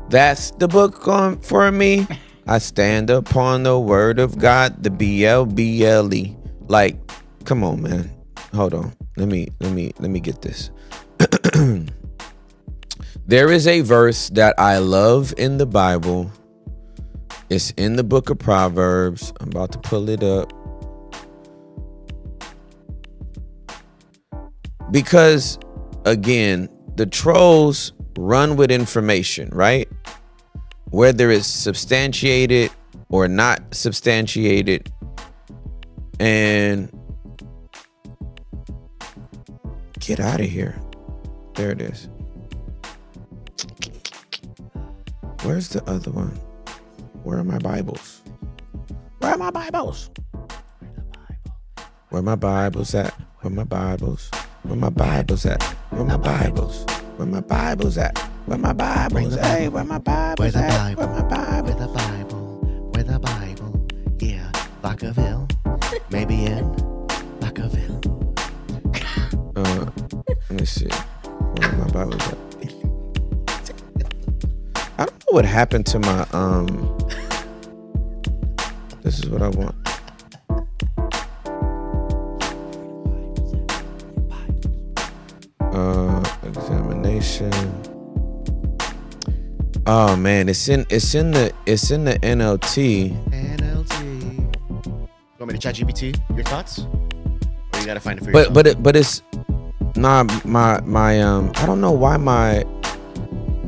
that's the book for me. I stand upon the word of God, the BLBLE. Like, come on, man. Hold on. Let me get this. There is a verse that I love in the Bible. It's in the book of Proverbs. I'm about to pull it up. Because, again, the trolls run with information, right? Whether it's substantiated or not substantiated. And get out of here. There it is. Where's the other one? Where are my Bibles? Where are my Bibles? Where my Bibles at? Where my Bibles? Where my Bibles at? Where my Bibles? Where my Bibles at? Where my Bibles? Hey, where my Bibles at? Where my Bible? Where the Bible? Where the Bible? Yeah, Vacaville. Maybe in Vacaville. Let me see. Where my Bibles at? I don't know what happened to my This is what I want. Examination. Oh man, it's in the NLT. NLT. Want me to chat GPT? Your thoughts? Or you gotta find it for yourself? But it's nah, my I don't know why my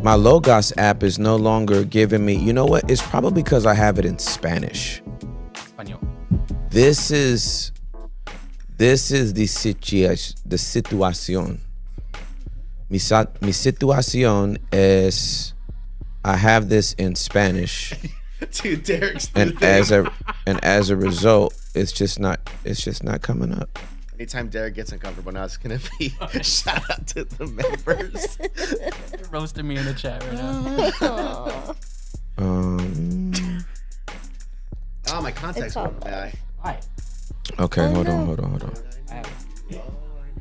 Logos app is no longer giving me. You know what? It's probably because I have it in Spanish. Español. This is the situación. Mi situación es I have this in Spanish. Dude, Derek's and as a result, it's just not coming up. Anytime Derek gets uncomfortable, now it's gonna be shout out to the members. You're roasting me in the chat right now. Oh, my contacts went in my eye. Why? Okay, hold on.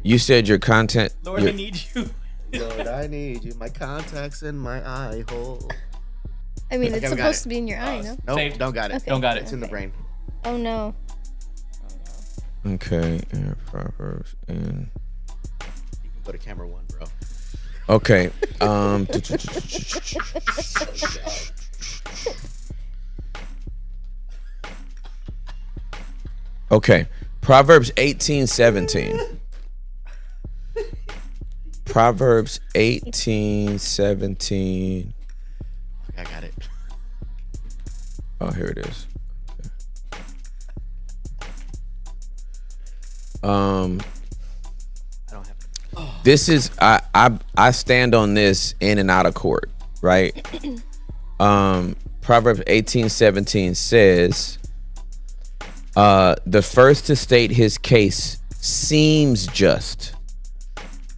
You said your content. Lord, I need you. Lord, I need you. My contacts in my eye hole. I mean, it's Okay, we got supposed it. to be in your eye, no? Nope, Saved. don't got it. Okay. Don't got it. It's in the brain. Oh no. Okay, and Proverbs and. You can go to camera 1, bro. Okay. Okay. Proverbs 18:17. Proverbs 18:17. Okay, I got it. Oh, here it is. I don't have it. This is I stand on this in and out of court, right? Proverbs 18:17 says, the first to state his case seems just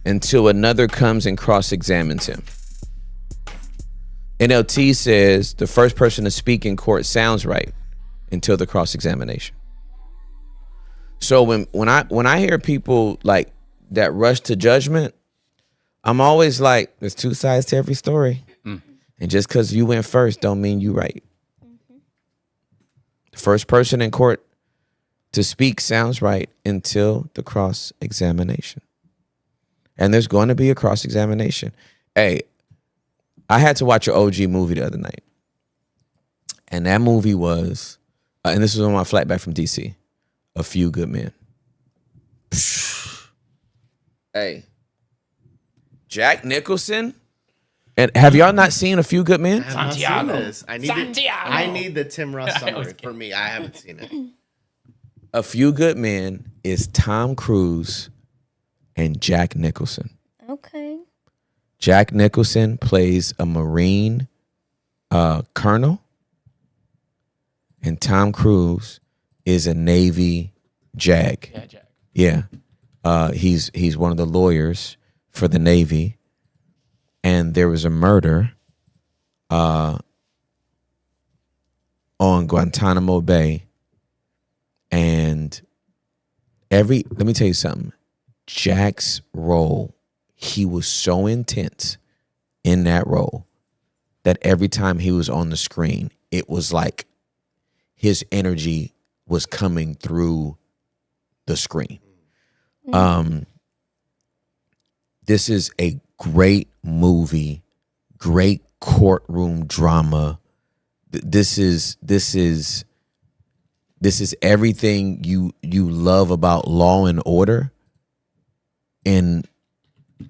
until another comes and cross-examines him. NLT says the first person to speak in court sounds right until the cross-examination. So when I hear people like that rush to judgment, I'm always like, there's two sides to every story. And just because you went first don't mean you right. The first person in court to speak sounds right until the cross-examination. And there's going to be a cross-examination. Hey, I had to watch an OG movie the other night. And that movie was, and this was on my flight back from DC, A Few Good Men. Hey, Jack Nicholson. And have y'all not seen A Few Good Men? I have not seen this. I Santiago. need the Tim Ross summary for me. I haven't seen it. A Few Good Men is Tom Cruise and Jack Nicholson. Okay. Jack Nicholson plays a Marine colonel, and Tom Cruise is a Navy JAG. Yeah, Jack. Yeah, he's one of the lawyers for the Navy, and there was a murder on Guantanamo Bay, and let me tell you something. Jack's role, he was so intense in that role that every time he was on the screen, it was like his energy was coming through the screen. This is a great movie, great courtroom drama. This is everything you love about Law and Order in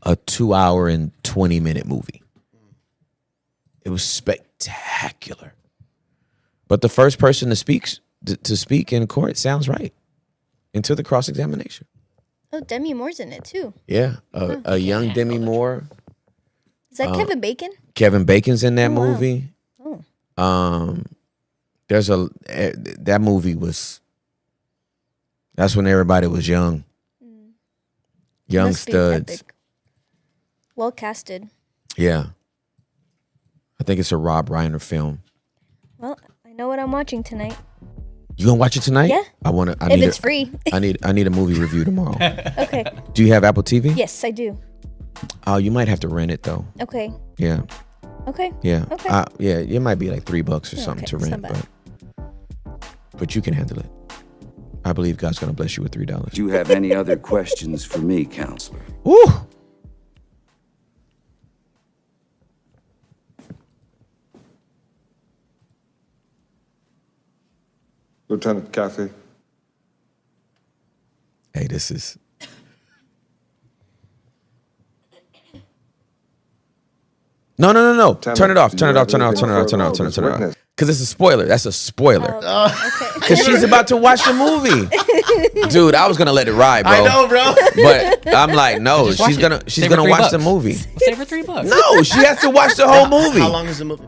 a 2-hour and 20-minute movie. It was spectacular. But the first person to speak in court sounds right until the cross-examination. Oh, Demi Moore's in it too. Yeah, a young Demi Moore. Is that Kevin Bacon? Kevin Bacon's in that Oh, wow. movie. Oh. That movie was. That's when everybody was young. Young Must be studs. epic. Well casted. Yeah. I think it's a Rob Reiner film. Well, I know what I'm watching tonight. You gonna watch it tonight? Yeah. If it's free. I need a movie review tomorrow. Okay. Do you have Apple TV? Yes, I do. Oh, you might have to rent it though. Okay. Yeah. Okay. Yeah. Okay. Yeah, it might be like $3 or something Okay, to it's rent, not bad. but you can handle it. I believe God's gonna bless you with $3. Do you have any other questions for me, counselor? Ooh. Lieutenant Kathy. Hey, this is. No. Turn it off. Turn it off. Because it's a spoiler. That's a spoiler. Okay. Because she's about to watch the movie. Dude, I was gonna let it ride, bro. I know, bro. But I'm like, no, Just watch she's it. gonna Save her watch the $3. movie. Save her $3. No, she has to watch the whole movie. How long is the movie?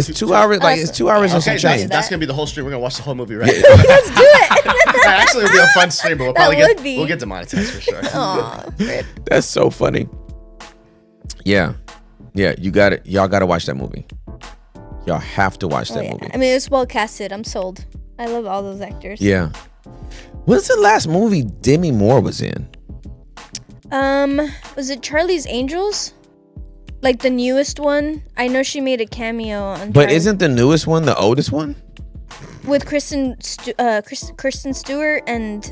It's 2 hours. Like it's 2 hours and some Okay, change. that's gonna be the whole stream. We're gonna watch the whole movie, right? Let's do it. That actually would be a fun stream, but That would be. we'll get demonetized for sure. Aw, rip. That's so funny. Yeah, you got it. Y'all got to watch that movie. Y'all have to watch that movie. I mean, it's well casted. I'm sold. I love all those actors. Yeah. What's the last movie Demi Moore was in? Was it Charlie's Angels? Like the newest one? I know she made a cameo on. But isn't the newest one the oldest one? with Kristen Stewart and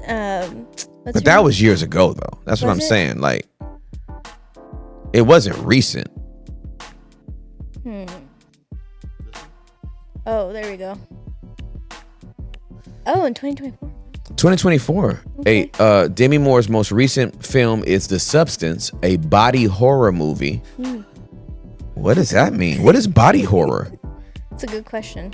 but that was years ago though. That's what I'm saying. Like, it wasn't recent. Oh, there we go. Oh, in 2024. 2024. Okay. Demi Moore's most recent film is The Substance, a body horror movie. What does that mean? What is body horror? That's a good question.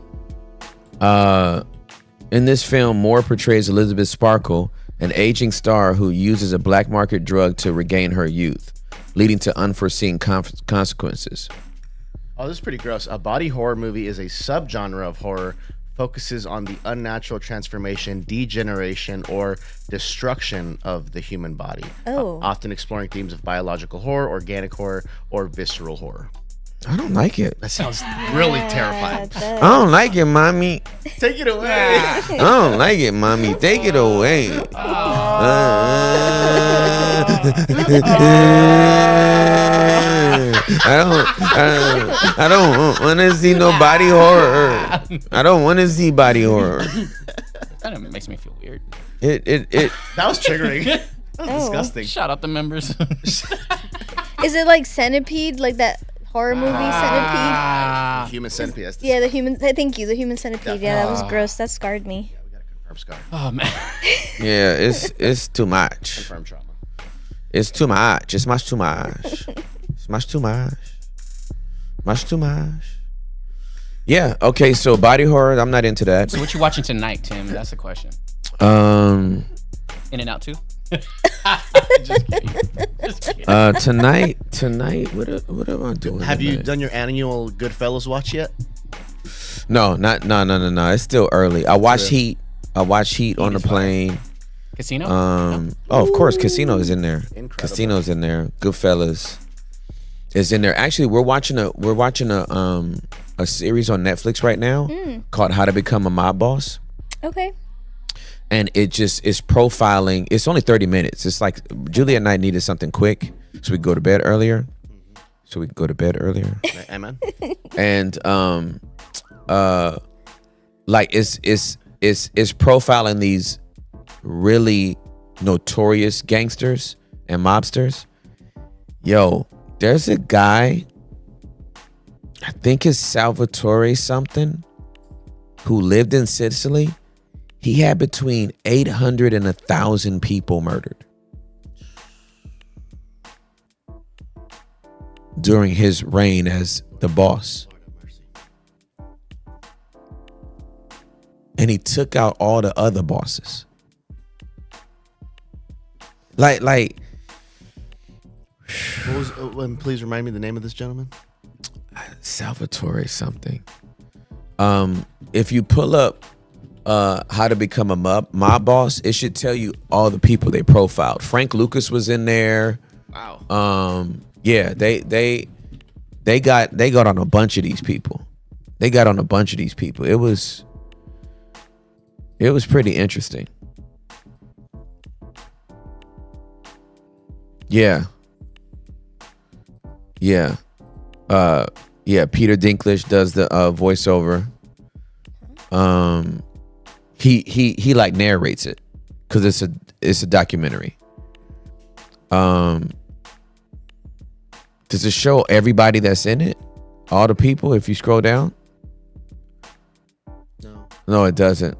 In this film, Moore portrays Elizabeth Sparkle, an aging star who uses a black market drug to regain her youth, leading to unforeseen consequences. Oh, this is pretty gross. A body horror movie is a subgenre of horror, focuses on the unnatural transformation, degeneration, or destruction of the human body. Oh. Often exploring themes of biological horror, organic horror, or visceral horror. I don't like it. That sounds really terrifying. I don't like it, mommy. Take it away. I don't like it, mommy. Take it away. I don't want to see no body horror. I don't want to see body horror. That makes me feel weird. It. That was triggering. That was disgusting. Shout out the members. Is it like Centipede, like that horror movie Centipede? Human centipede. That's Yeah, the human. Thank you, the human centipede. Yeah, that was gross. That scarred me. we got to confirm scar. Oh man. Yeah, it's too much. Confirm trauma. It's too much. It's much too much. It's much too much. Much too much. Yeah. Okay. So body horror. I'm not into that. So what you watching tonight, Tim? That's the question. Um. In and Out too. Just kidding. Just kidding. Tonight. What am I doing? Have you tonight? done your annual Goodfellas watch yet? No. No. It's still early. I watched Heat. I watched Heat on the plane. Casino. Oh, of course, Casino is in there. Incredible. Casino's in there. Goodfellas is in there. Actually, we're watching a series on Netflix right now called How to Become a Mob Boss. Okay. And it just is profiling. It's only 30 minutes. It's like Julia and I needed something quick, so we go to bed earlier. Amen. And like it's profiling these really notorious gangsters and mobsters. Yo, there's a guy, I think it's Salvatore something, who lived in Sicily. He had between 800 and 1,000 people murdered during his reign as the boss. And he took out all the other bosses. Like What was, please remind me the name of this gentleman. Salvatore something. If you pull up How to Become a Mob Boss, it should tell you all the people they profiled. Frank Lucas was in there. Wow. Yeah, they got on a bunch of these people. It was pretty interesting. Yeah. Peter Dinklage does the voiceover. He like narrates it because it's a documentary. Does it show everybody that's in it? All the people if you scroll down? No, it doesn't.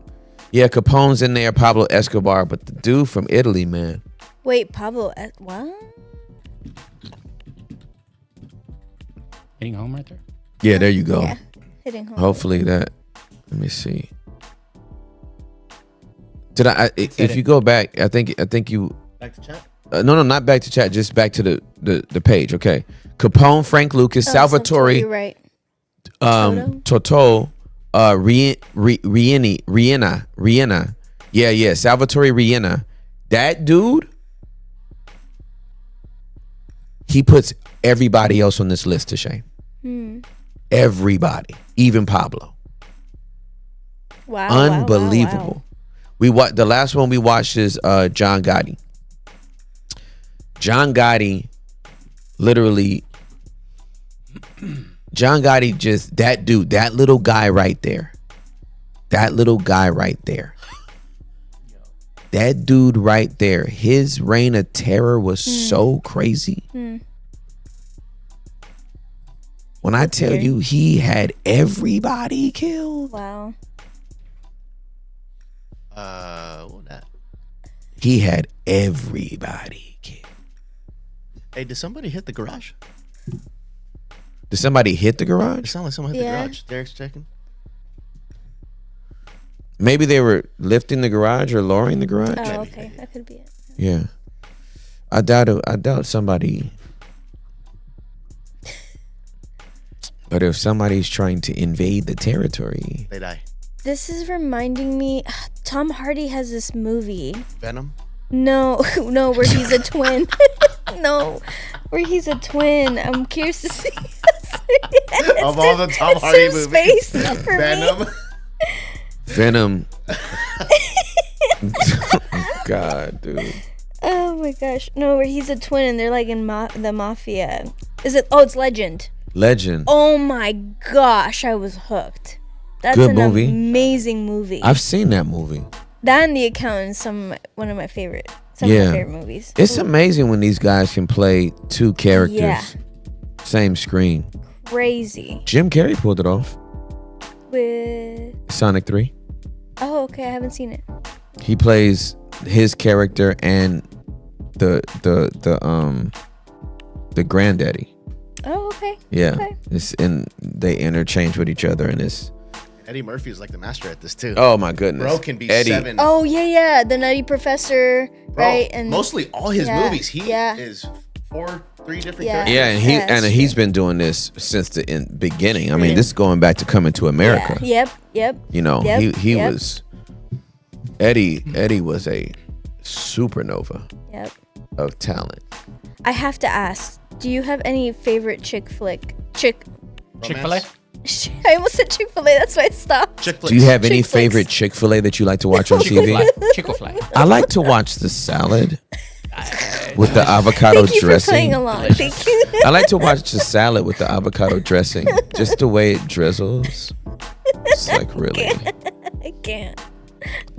Yeah, Capone's in there, Pablo Escobar, but the dude from Italy, man. Wait, Pablo, what? Hitting home right there. Yeah, there you go. Yeah, hitting home. Hopefully that. Let me see. Did if you go back, I think you. Back to chat. No, not back to chat. Just back to the page. Okay. Capone, Frank Lucas, Salvatore. You're right. Toto, Rihanna. Yeah, Salvatore Rihanna. That dude, he puts everybody else on this list to shame. Everybody, even Pablo. Wow. Unbelievable. The last one we watched is John Gotti. John Gotti, literally. John Gotti, just that dude, that little guy right there. That little guy right there. That dude right there. His reign of terror was so crazy. When I tell you he had everybody killed. Wow. What that? He had everybody killed. Hey, did somebody hit the garage? Did somebody hit the It garage? sounded like someone hit Yeah. the garage. Derek's checking. Maybe they were lifting the garage or lowering the garage. Oh, okay. That could be it. Yeah. I doubt somebody. But if somebody's trying to invade the territory, They die. This is reminding me. Tom Hardy has this movie. Venom. No, where he's a twin. No, where he's a twin. I'm curious to see. Of all the Tom Hardy movies, space for Venom. Venom. God, dude. Oh my gosh, no, where he's a twin and they're like in the mafia. Is it? Oh, it's Legend. Legend. Oh my gosh, I was hooked. That's Good an movie. amazing movie. I've seen that movie. That and The Accountant's one of my favorite. Some Yeah. of my favorite movies. It's Ooh, amazing when these guys can play two characters, Yeah. same screen. crazy. Jim Carrey pulled it off. With Sonic 3. oh, okay, I haven't seen it. He plays his character and the granddaddy. Oh, okay. Yeah. Okay. And they interchange with each other, and it's Eddie Murphy is like the master at this too. oh my goodness. Bro can be Eddie. 7. Oh yeah, the Nutty Professor, Bro, right? And mostly all his yeah, movies, he yeah. is 3 different Yeah. characters. Yeah, and Yeah, that's he's true. been doing this since the beginning. I mean, this is going back to Coming to America. Yeah. Yep. You know, Yep, he yep. was Eddie was a supernova Yep. of talent. I have to ask, do you have any favorite Chick-fil-A? Chick-fil-A? I almost said Chick-fil-A. That's why I stopped. Chick Do you have any Chick flicks. favorite Chick-fil-A that you like to watch on TV? Chick-fil-A. I like to watch the salad with the avocado Thank you for dressing. playing along. Thank you. I like to watch the salad with the avocado dressing. Just the way it drizzles. It's like really. I can't.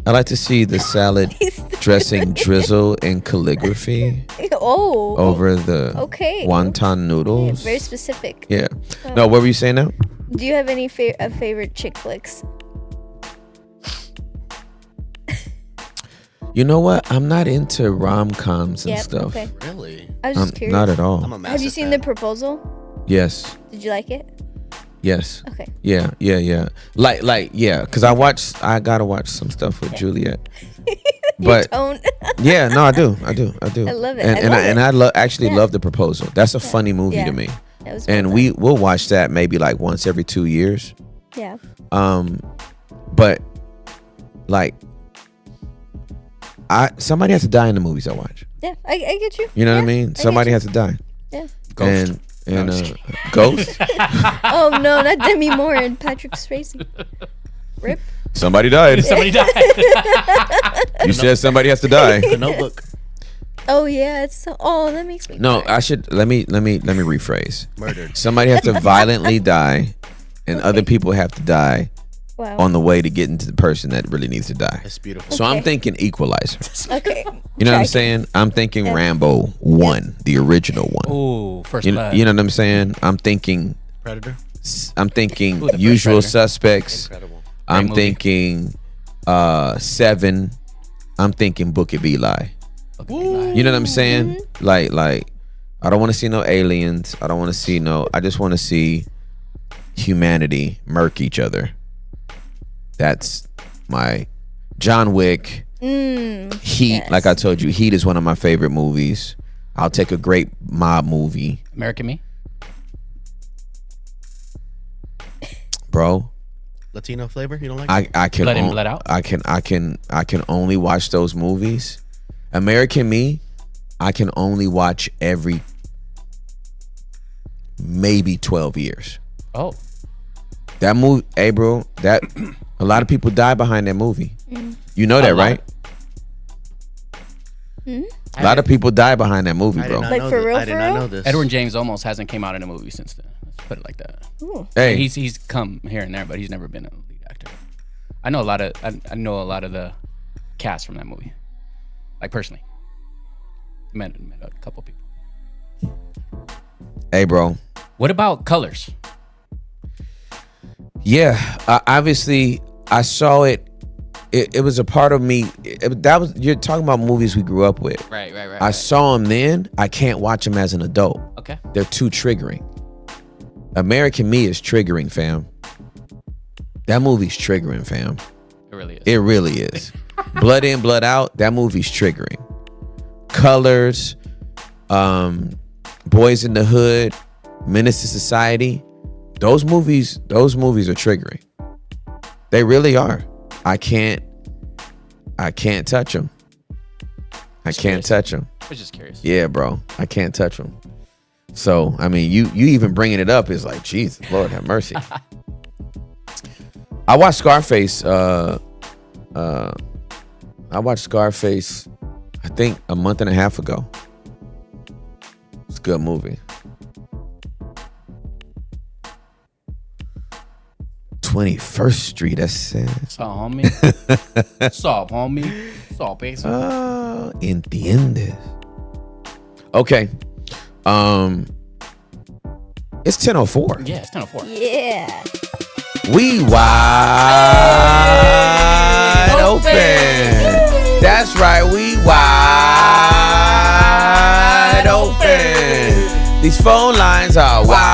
I like to see the salad dressing drizzle in calligraphy Oh. over the Okay. wonton noodles. Very specific. Yeah. No, what were you saying now? Do you have any favorite chick flicks? You know what? I'm not into rom-coms and Yep. stuff. Okay. Really? I was just curious. Not at I'm all. a massive Have you seen fan. The Proposal? Yes. Did you like it? Yes. Okay. Yeah. Like, yeah. Because I gotta watch some stuff with Juliet. But Don't. yeah, no, I do. I love it. And I actually Yeah. love The Proposal. That's a funny movie Yeah. to me. That was And well done. we'll watch that maybe like once every 2 years. Yeah. But like, somebody has to die in the movies I watch. Yeah. I get you. You know what I Yeah, mean? get Somebody you. has to die. Yeah. Ghost. And Ghost. Oh no, not Demi Moore and Patrick Swayze. Rip. Somebody died. Somebody died. You said somebody has to die. The Notebook. Oh yeah, it's so. Oh, that makes me. No, cry. I should let me rephrase. Murdered. Somebody has to violently die, and other people have to die Wow. on the way to getting to the person that really needs to die. That's beautiful. So I'm Okay. thinking Equalizer. Okay. You know what I'm Track. saying? I'm thinking Rambo 1, the original one. Ooh, first You blood. know what I'm saying? I'm thinking Predator. Ooh, the Usual Predator. Suspects. Incredible. I'm movie. thinking 7. I'm thinking Book of Eli. You know what I'm saying? Like I don't want to see no aliens. I don't want to see I just want to see humanity murk each other. That's my John Wick. Heat, yes. like I told you, Heat is one of my favorite movies. I'll take a great mob movie. American Me. bro. Latino flavor? You don't like? I can Blood in, blood out? I can only watch those movies. American Me, I can only watch every maybe 12 years. Oh, That movie, hey bro, that a lot of people die behind that movie. You know that, A lot. right? A lot of people die behind that movie, I did bro. not Like, know for thi- real, I did for not real? know this. Edward James almost hasn't came out in a movie since then. Let's put it like that. Ooh. Hey, He's come here and there, but he's never been a lead actor. I know a lot of the cast from that movie, like personally. Met a couple people. hey, bro. What about Colors? Yeah, obviously, I saw it. It was a part of me. You're talking about movies we grew up with. Right. I saw them then. I can't watch them as an adult. Okay. They're too triggering. American Me is triggering, fam. That movie's triggering, fam. It really is. It really is. Blood In, Blood Out. That movie's triggering. Colors, Boys in the Hood, Menace to Society. Those movies are triggering. They really are. I can't touch them. I can't touch them. I was just curious. Yeah, bro. I can't touch them. So, I mean, you even bringing it up is like, Jesus, Lord have mercy. I watched Scarface. I watched Scarface, I think a month and a half ago. It's a good movie. 21st Street, that's sad. Saw homie. Saw homie. Saw basic. Entiendes. Okay. It's 10:04. Yeah, it's 10:04. Yeah. We wide open. That's right, we wide open. These phone lines are wide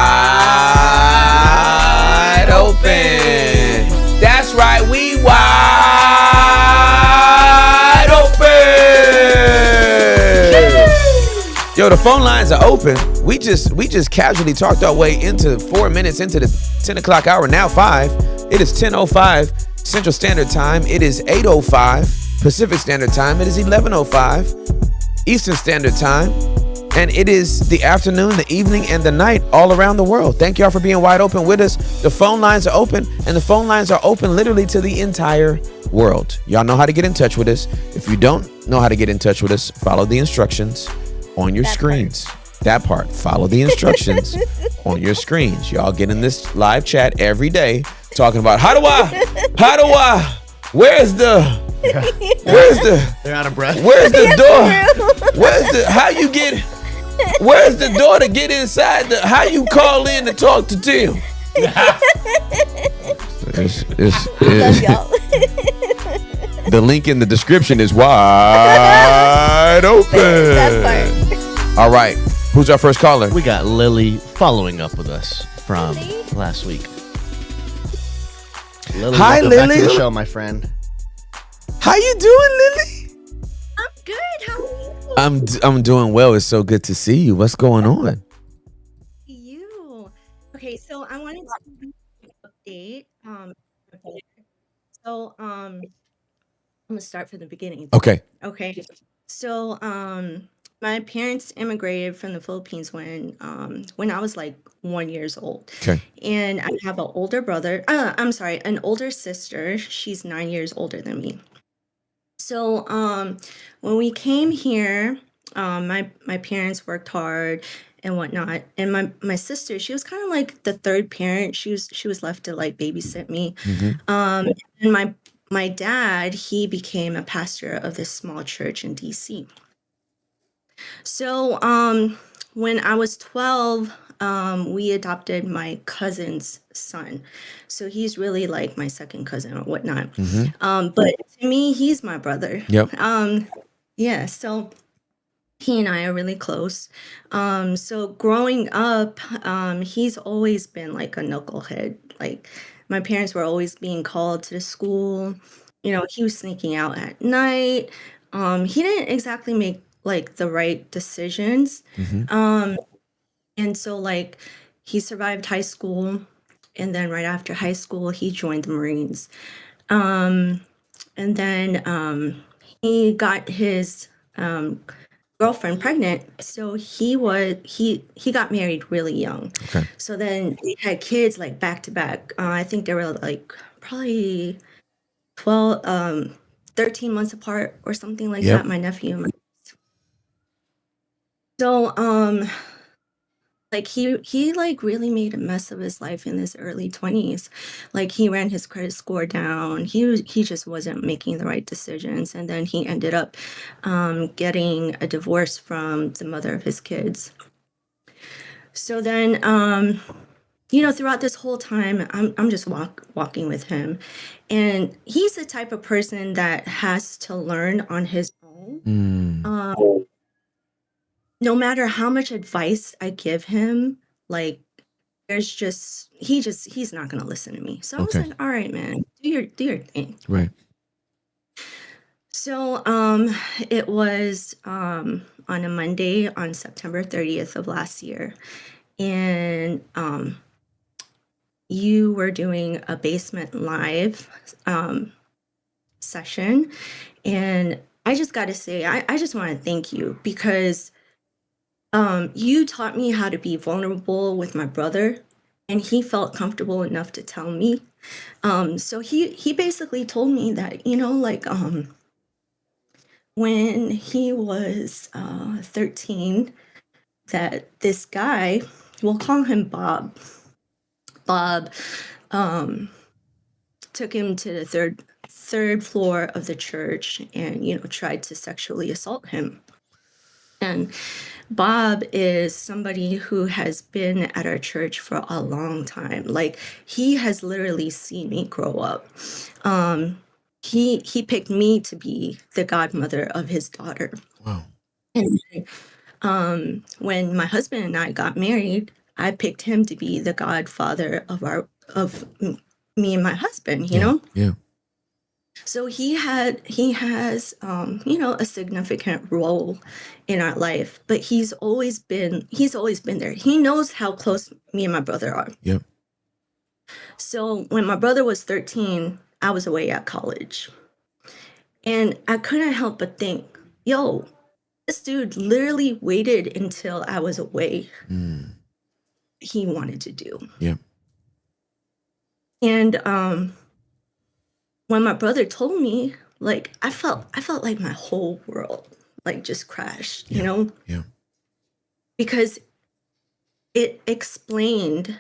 open. That's right, we wide open. Yo, the phone lines are open. We just casually talked our way into 4 minutes into the 10 o'clock hour, now 5. It is 10:05 Central Standard Time. It is 8:05 Pacific Standard Time. It is 11:05 Eastern Standard Time. And it is the afternoon, the evening, and the night all around the world. Thank y'all for being wide open with us. The phone lines are open, and the phone lines are open literally to the entire world. Y'all know how to get in touch with us. If you don't know how to get in touch with us, follow the instructions on your screens. That part. Follow the instructions on your screens. Y'all get in this live chat every day talking about where's the They're out of breath. where's the door? Where's the door to get inside how you call in to talk to Tim? Love y'all. The link in the description is wide open. That part. All right. Who's our first caller? We got Lily following up with us from Lily? last week. Lily, Hi, welcome back to Lily. the show, my friend. How you doing, Lily? I'm good. How are you? I'm doing well. It's so good to see you. What's going on? You. Okay, so I wanted to update. I'm gonna start from the beginning. Okay. Okay. So my parents immigrated from the Philippines when I was like 1 year old. Okay. And I have an older brother. An older sister. She's 9 years older than me. So when we came here, my parents worked hard and whatnot. And my sister, she was kind of like the third parent. She was left to like babysit me. And my dad, he became a pastor of this small church in DC. So when I was 12, we adopted my cousin's son. So he's really like my second cousin or whatnot. But to me, he's my brother. Yep. Yeah, so he and I are really close. So growing up, he's always been like a knucklehead. Like my parents were always being called to the school. You know, he was sneaking out at night. He didn't exactly make like the right decisions. And so like he survived high school. And then right after high school, he joined the Marines. And then he got his girlfriend pregnant, so he got married really young. Okay. So then they had kids like back to back. I think they were like probably 13 months apart or something like Yep. that, my nephew and my so like he like really made a mess of his life in his early 20s. Like he ran his credit score down. He just wasn't making the right decisions, and then he ended up getting a divorce from the mother of his kids. So then throughout this whole time I'm just walking with him, and he's the type of person that has to learn on his own. No matter how much advice I give him, like he's not gonna listen to me. So I was Okay. like, all right, man, do your thing. Right. So it was on a Monday on September 30th of last year. And you were doing a basement live session. And I just gotta say, I just want to thank you, because you taught me how to be vulnerable with my brother, and he felt comfortable enough to tell me. So he basically told me that, like when he was 13, that this guy, we'll call him Bob. Bob took him to the third floor of the church and tried to sexually assault him. And Bob is somebody who has been at our church for a long time. Like, he has literally seen me grow up. He picked me to be the godmother of his daughter. Wow. And when my husband and I got married, I picked him to be the godfather of me and my husband. Yeah. So he has a significant role in our life, but he's always been there. He knows how close me and my brother are. Yep. So when my brother was 13, I was away at college, and I couldn't help but think, yo, this dude literally waited until I was away. He wanted to do. Yep. And when my brother told me, like, I felt like my whole world like just crashed, Yeah. because it explained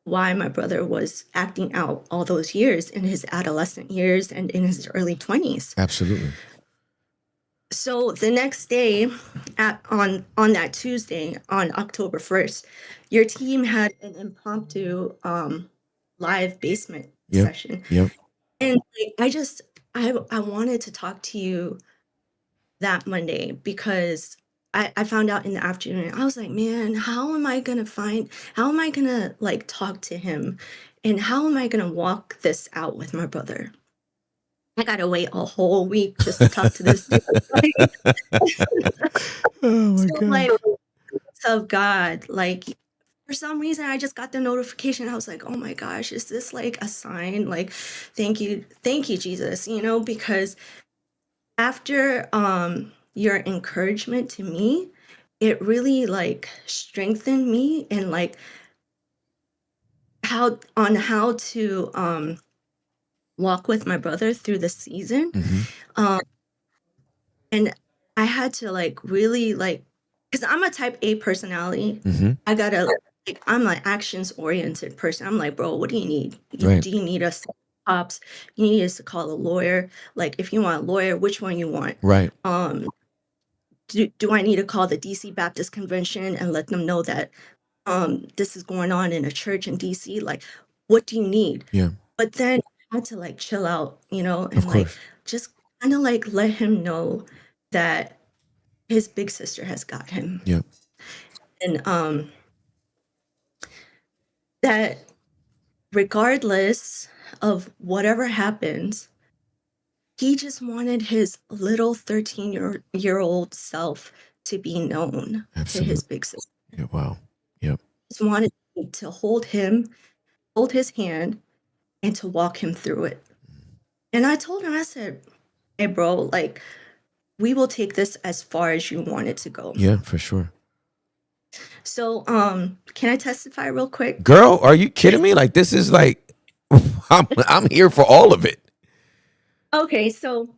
why my brother was acting out all those years in his adolescent years and in his early 20s. Absolutely. So the next day, on that Tuesday, on October 1st, your team had an impromptu live basement session. Yep. And like, I wanted to talk to you that Monday, because I found out in the afternoon. I was like, man, how am I gonna like talk to him, and how am I gonna walk this out with my brother? I gotta wait a whole week just to talk to this dude. Oh my So like, of God, like, for some reason I just got the notification. I was like, oh my gosh, is this like a sign? Like, thank you, Jesus, because after your encouragement to me, it really like strengthened me in like how to walk with my brother through the season. Um and I had to like really like, because I'm a type A personality. I gotta like, I'm an actions oriented person. I'm like, bro, what do you need? Right. Do you need us to call cops? You need us to call a lawyer? Like, if you want a lawyer, which one you want? Right. Do I need to call the DC Baptist Convention and let them know that this is going on in a church in DC? Like, what do you need? Yeah. But then I had to like chill out, and Of like course. just kind of like let him know that his big sister has got him. Yep. And that regardless of whatever happens, he just wanted his little 13-year-old self to be known to his big sister. Yeah. Wow. Yep. Just wanted me to hold him hold his hand and to walk him through it. And I told him, I said, hey, bro, like, we will take this as far as you want it to go. Yeah, for sure. So, can I testify real quick? Girl, are you kidding me? Like, this is like, I'm here for all of it. Okay, so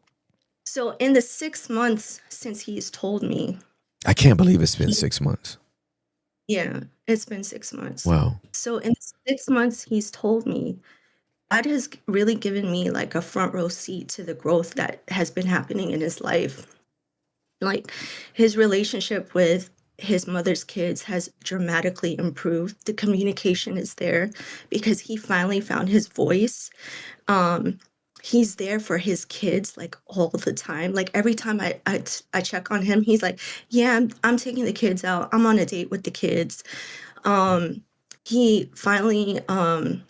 in the 6 months since he's told me, I can't believe it's been 6 months. yeah, it's been 6 months. Wow. So in the 6 months he's told me, God has really given me like a front row seat to the growth that has been happening in his life. Like his relationship with his mother's kids has dramatically improved. The communication is there because he finally found his voice. He's there for his kids like all the time. Like every time I check on him, he's like, yeah, I'm taking the kids out. I'm on a date with the kids. He finally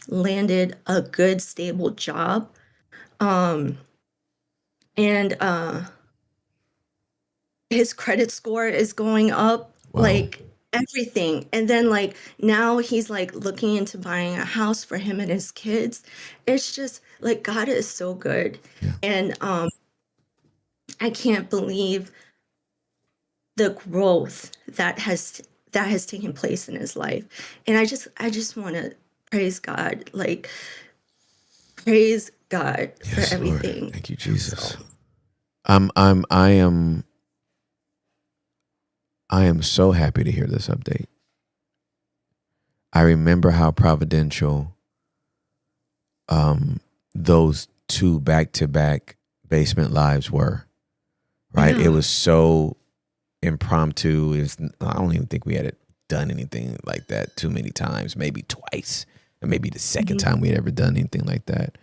landed a good stable job. And his credit score is going up. Wow. Like everything. And then like now he's like looking into buying a house for him and his kids. It's just like God is so good. Yeah. And I can't believe the growth that has taken place in his life. And I just want to praise God, like praise God for Yes, Lord. everything. Thank you, Jesus. So, I am so happy to hear this update. I remember how providential those 2 back-to-back basement lives were. Right? Yeah. It was so impromptu. I don't even think we had done anything like that too many times, maybe twice, and maybe the second time we had ever done anything like that.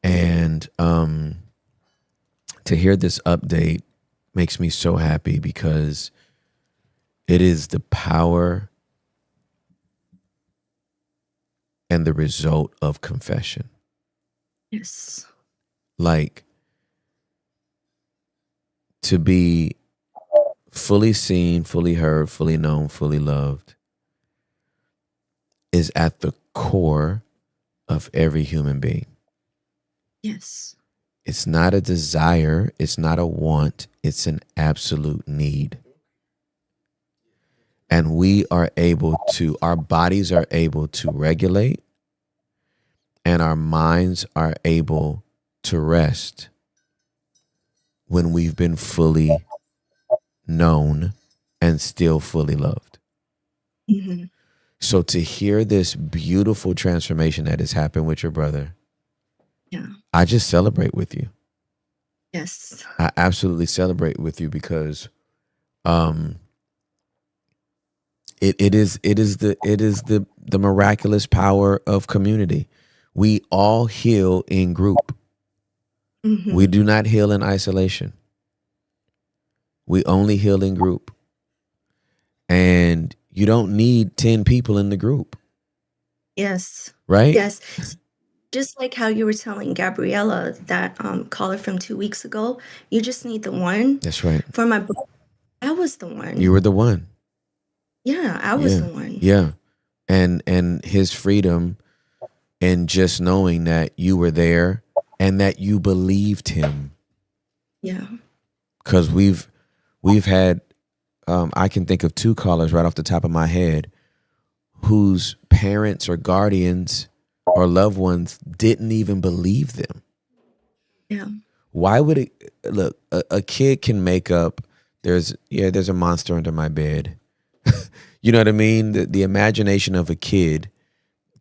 And to hear this update makes me so happy because it is the power and the result of confession. yes. Like, to be fully seen, fully heard, fully known, fully loved is at the core of every human being. Yes. It's not a desire. It's not a want. It's an absolute need. And our bodies are able to regulate, and our minds are able to rest when we've been fully known and still fully loved. Mm-hmm. So to hear this beautiful transformation that has happened with your brother, Yeah. I just celebrate with you. Yes. I absolutely celebrate with you because it is the miraculous power of community. We all heal in group. Mm-hmm. We do not heal in isolation. We only heal in group. And you don't need 10 people in the group, Yes. right? Yes. Just like how you were telling Gabriella, that caller from 2 weeks ago, you just need the one. That's right. For my brother, I was the one. You were the one. Yeah, I was the one. Yeah. And his freedom and just knowing that you were there and that you believed him. Yeah. Because we've had, I can think of 2 callers right off the top of my head whose parents or guardians or loved ones didn't even believe them. Yeah. Why would it look? A kid can make up. There's a monster under my bed. You know what I mean? The imagination of a kid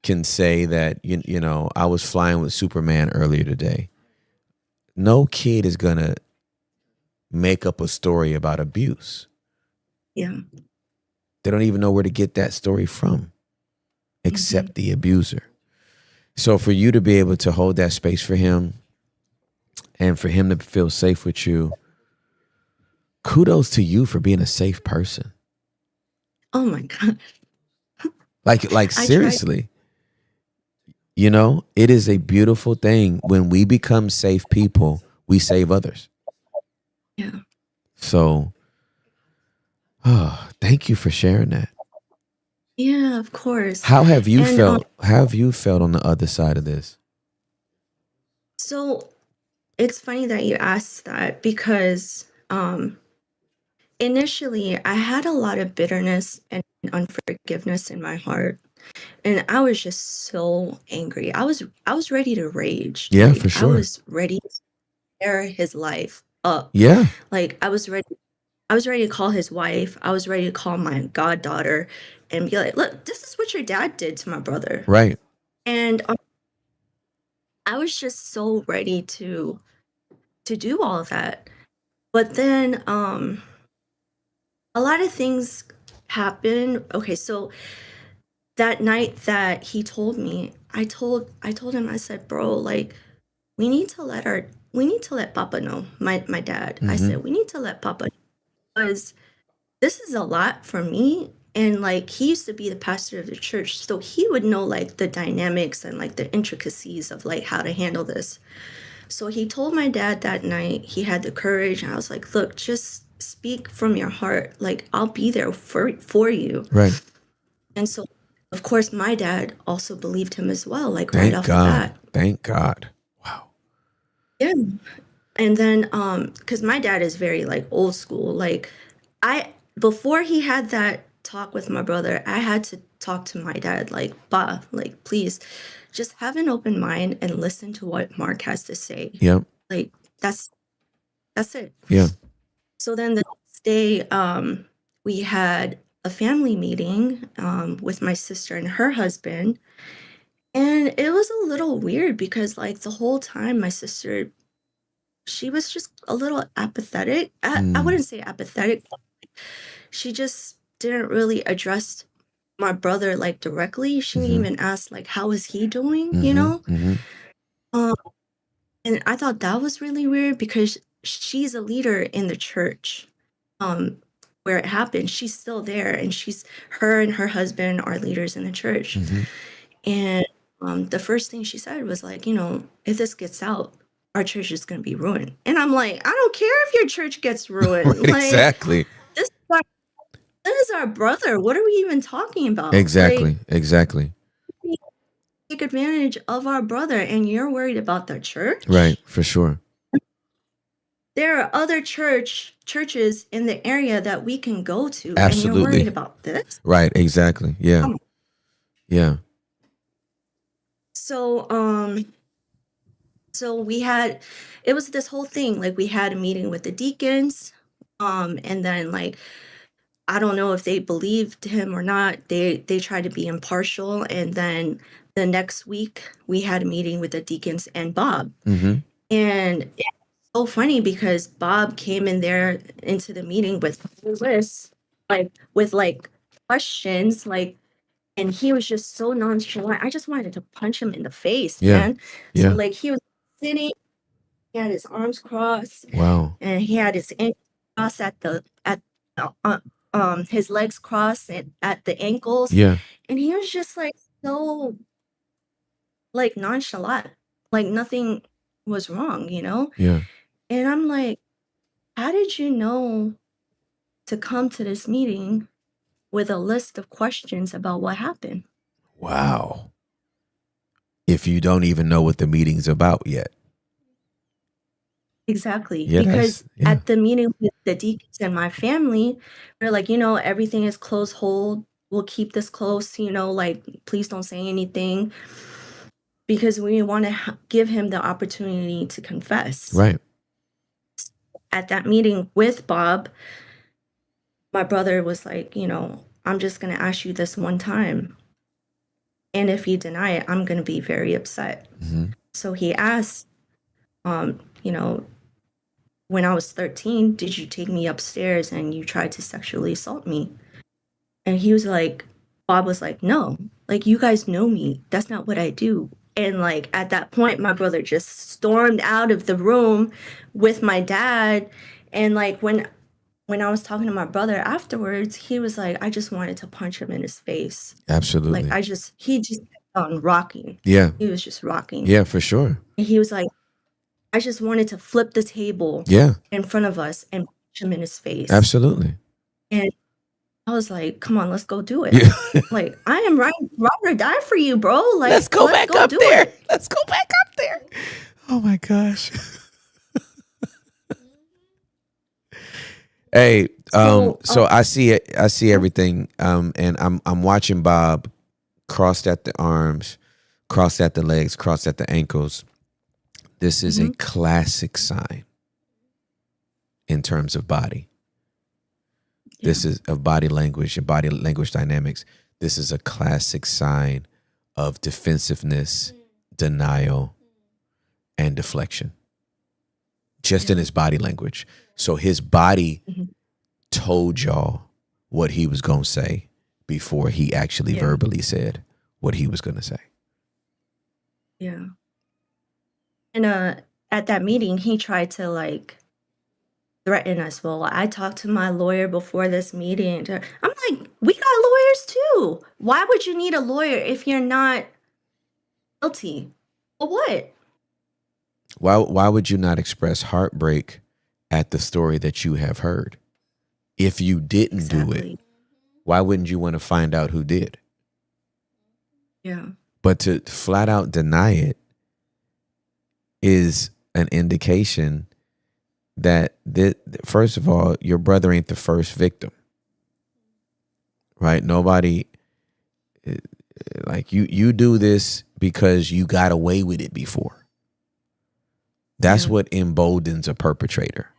can say that you know I was flying with Superman earlier today. No kid is gonna make up a story about abuse. Yeah. They don't even know where to get that story from, except the abuser. So for you to be able to hold that space for him and for him to feel safe with you, kudos to you for being a safe person. Oh my God. Like seriously. You know, it is a beautiful thing. When we become safe people, we save others. Yeah. So, thank you for sharing that. Yeah, of course. How have you And felt? How have you felt on the other side of this? so it's funny that you asked that because initially I had a lot of bitterness and unforgiveness in my heart. And I was just so angry. I was ready to rage. Yeah, Like for I sure. was ready to tear his life up. Yeah. Like I was ready to call his wife. I was ready to call my goddaughter and be like, "Look, this is what your dad did to my brother." Right. And I was just so ready to do all of that. But then a lot of things happened. Okay, so that night that he told me, I told him, I said, "Bro, like we need to let Papa know." My dad. I said, "We need to let Papa know because this is a lot for me." And like he used to be the pastor of the church, so he would know like the dynamics and like the intricacies of like how to handle this. So he told my dad that night. He had the courage, and I was like, "Look, just speak from your heart. Like I'll be there for you." Right. And so, of course, my dad also believed him as well, like right Thank off the God. bat. Thank God. Wow. Yeah. And then, because my dad is very like old school. Like, before he had that talk with my brother, I had to talk to my dad, like, "Bah, like, please, just have an open mind and listen to what Mark has to say." Yep. Like, that's it. Yeah. So then the next day, we had a family meeting with my sister and her husband. And it was a little weird because, like, the whole time, my sister, she was just a little apathetic. I Mm. wouldn't say apathetic. She just didn't really address my brother like directly. She didn't Mhm. even ask like, "How is he doing?" Mhm. Mhm. Um, and I thought that was really weird because she's a leader in the church. Um, where it happened, she's still there, and her and her husband are leaders in the church. Mhm. And the first thing she said was like, "If this gets out, our church is going to be ruined." And I'm like, "I don't care if your church gets ruined. Right, Like, exactly. this is our, this is our brother. What are we even talking about? Like, Exactly. Exactly. we take advantage of our brother, and you're worried about the church? Right. For sure. There are other churches in the area that we can go to, and you're Absolutely. worried about this?" Right. Exactly. Yeah. Um, Yeah. So, so it was this whole thing. Like we had a meeting with the deacons, and then like I don't know if they believed him or not. They tried to be impartial, and then the next week we had a meeting with the deacons and Bob. Mhm. And it's so funny because Bob came in there into the meeting with a list, like with like questions, like, and he was just so nonchalant. I just wanted to punch him in the face, Yeah. man. So Yeah. like he was sitting, he had his arms crossed, Wow. and he had his ankles crossed his legs crossed at the ankles, Yeah. and he was just like so like nonchalant, like nothing was wrong. Yeah. And I'm like, how did you know to come to this meeting with a list of questions about what happened? Wow. If you don't even know what the meeting's about yet. Exactly. Yeah. Because Yeah. at the meeting with the deacons and my family, they're like, everything is close hold. We'll keep this close, like, please don't say anything because we want to give him the opportunity to confess. Right. At that meeting with Bob, my brother was like, "I'm just going to ask you this one time. And if you deny it, I'm going to be very upset." Mhm. So he asked, um, you know, when I was 13, did you take me upstairs and you tried to sexually assault me? And he was like, Bob was like, "No, like you guys know me. That's not what I do." And like at that point, my brother just stormed out of the room with my dad. And like when I was talking to my brother afterwards, he was like, "I just wanted to punch him in his face." Absolutely. Like he just kept on rocking. Yeah. He was just rocking. Yeah, for sure. And he was like, "I just wanted to flip the table Yeah. in front of us and punch him in his face." Absolutely. And I was like, come on, let's go do it. Yeah. Like, I am ride or die for you, bro. Like, Let's go back up do there. it. Let's go back up there. Oh my gosh. Hey, so I see it. I see everything. And I'm watching Bob crossed at the arms, crossed at the legs, crossed at the ankles. This is a classic sign in terms of body. This is of body language and body language dynamics. This is a classic sign of defensiveness, denial, and deflection. Just in his body language. So his body told y'all what he was going to say before he actually verbally said what he was going to say. Yeah. And at that meeting, he tried to like threaten us. Well, I talked to my lawyer before this meeting. I'm like, we got lawyers too. Why would you need a lawyer if you're not guilty? Well, what? Why would you not express heartbreak at the story that you have heard? If you didn't do it, why wouldn't you want to find out who did? Yeah. But to flat out deny it is an indication that, first of all, your brother ain't the first victim. Right? Nobody, like you do this because you got away with it before. That's what emboldens a perpetrator,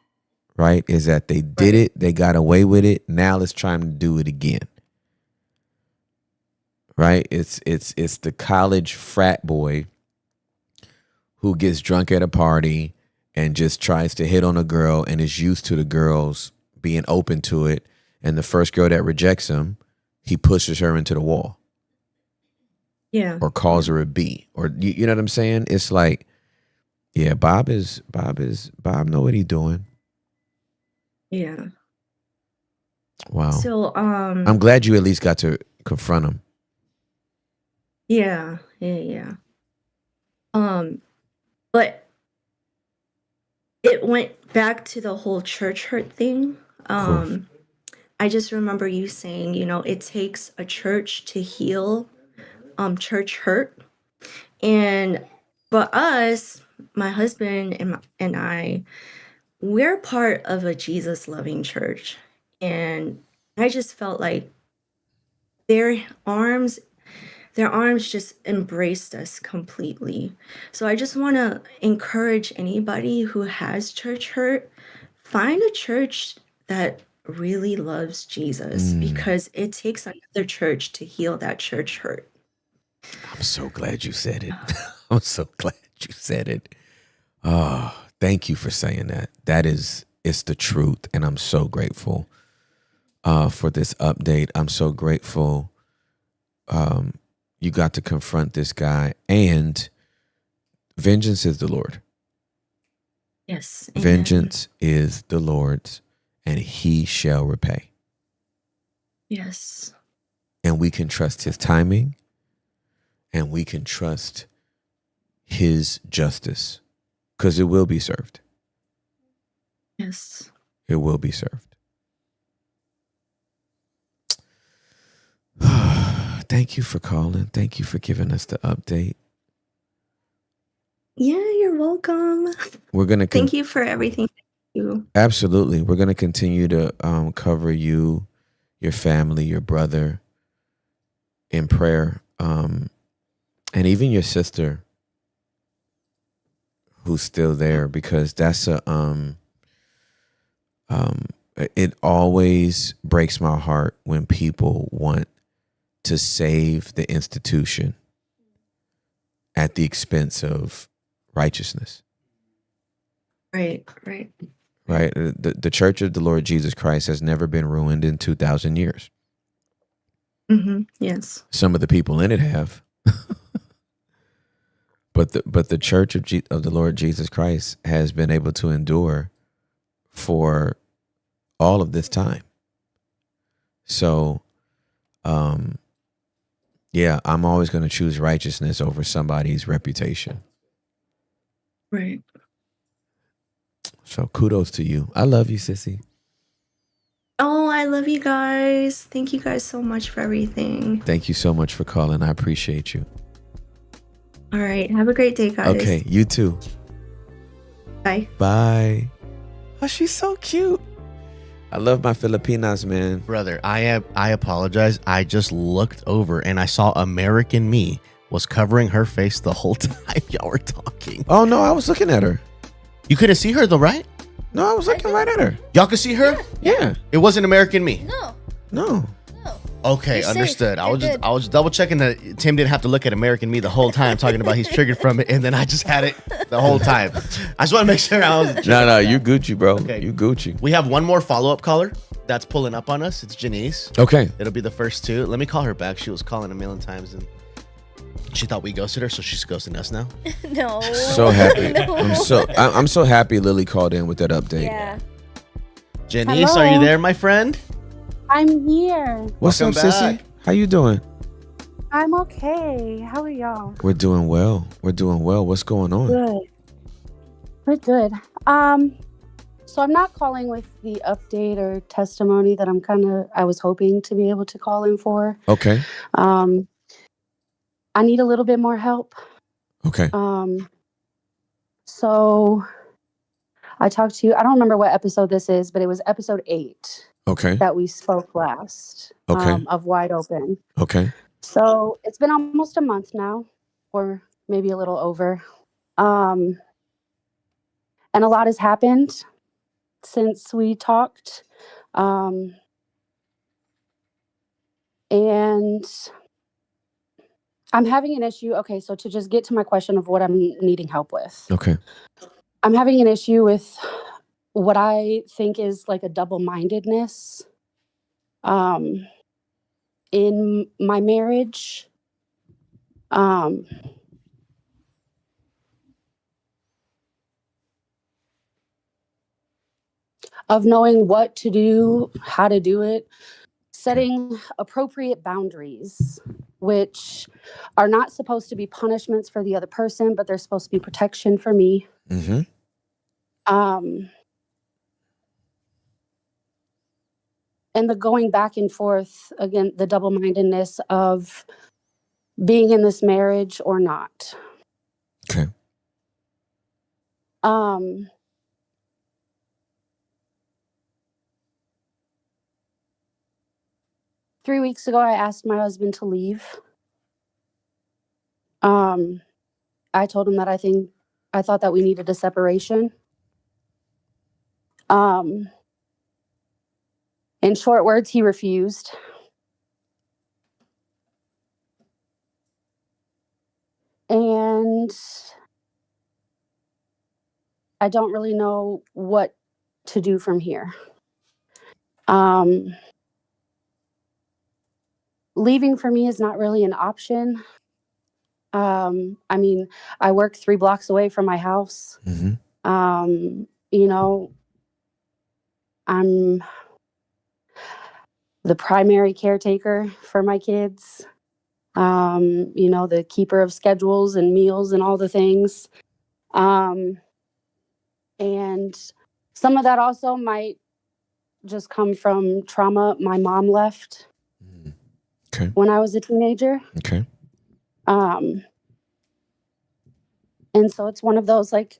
right? Is that they did it, they got away with it. Now let's try to do it again. Right? It's the college frat boy who gets drunk at a party and just tries to hit on a girl and is used to the girls being open to it. And the first girl that rejects him, he pushes her into the wall. Yeah. Or calls her a B. Or you know what I'm saying? It's like, yeah, Bob know what he's doing. Yeah. Wow. So I'm glad you at least got to confront him. Yeah. But it went back to the whole church hurt thing. I just remember you saying, it takes a church to heal church hurt. And but us, my husband and I, we're part of a Jesus loving church. And I just felt like their arms just embraced us completely. So I just want to encourage anybody who has church hurt, find a church that really loves Jesus, because it takes another church to heal that church hurt. I'm so glad you said it. I'm so glad you said it. Oh, thank you for saying that. It's the truth. And I'm so grateful for this update. I'm so grateful you got to confront this guy, and vengeance is the Lord. Yes. Amen. Vengeance is the Lord's, and he shall repay. Yes. And we can trust his timing, and we can trust his justice, because it will be served. Yes. It will be served. Thank you for calling. Thank you for giving us the update. Yeah, you're welcome. We're gonna thank you for everything. Thank you. Absolutely. We're gonna continue to cover you, your family, your brother in prayer, and even your sister who's still there, because that's it always breaks my heart when people want to save the institution at the expense of righteousness. Right. The Church of the Lord Jesus Christ has never been ruined in 2,000 years. Yes. Some of the people in it have. But the Church of the Lord Jesus Christ has been able to endure for all of this time. So, yeah, I'm always going to choose righteousness over somebody's reputation. Right. So kudos to you. I love you, sissy. Oh, I love you guys. Thank you guys so much for everything. Thank you so much for calling. I appreciate you. All right. Have a great day, guys. Okay, you too. Bye. Bye. Oh, she's so cute. I love my Filipinas, man. Brother, I apologize. I just looked over and I saw American Me was covering her face the whole time y'all were talking. Oh, no, I was looking at her. You couldn't see her though, right? No, I was looking right at her. Y'all could see her? Yeah. It wasn't American Me. No, No. no. Okay, You're safe. understood. I You're was good. just double checking that Tim didn't have to look at American Me the whole time talking about he's triggered from it, and then I just had it the whole time. I just want to make sure I was. No, you Gucci, bro. Okay. You Gucci. We have one more follow-up caller that's pulling up on us. It's Janice. Okay. It'll be the first two. Let me call her back. She was calling a million times and she thought we ghosted her, so she's ghosting us now. No. So happy. No. I'm so happy Lily called in with that update. Yeah. Janice, Hello. are you there, my friend? I'm here. What's Welcome up, sissy? back. How you doing? I'm okay. How are y'all? We're doing well. What's going on? Good. We're good. So I'm not calling with the update or testimony that I was hoping to be able to call in for. Okay. I need a little bit more help. Okay. So I talked to you. I don't remember what episode this is, but it was episode 8 Okay. that we spoke last. Okay. Of Wide Open. Okay. So it's been almost a month now, or maybe a little over. And a lot has happened since we talked. And I'm having an issue. Okay, so to just get to my question of what I'm needing help with. Okay. I'm having an issue with what I think is like a double-mindedness in my marriage. Of knowing what to do, how to do it, setting appropriate boundaries, which are not supposed to be punishments for the other person, but they're supposed to be protection for me. Mm-hmm. And the going back and forth, again, the double-mindedness of being in this marriage or not. Okay. 3 weeks ago, I asked my husband to leave. I told him that I thought that we needed a separation. In short words, he refused. And I don't really know what to do from here. Leaving for me is not really an option. I mean, I work 3 blocks away from my house. Mm-hmm. You know, I'm the primary caretaker for my kids. You know, the keeper of schedules and meals and all the things. And some of that also might just come from trauma my mom left Okay. when I was a teenager. Okay. And so it's one of those, like,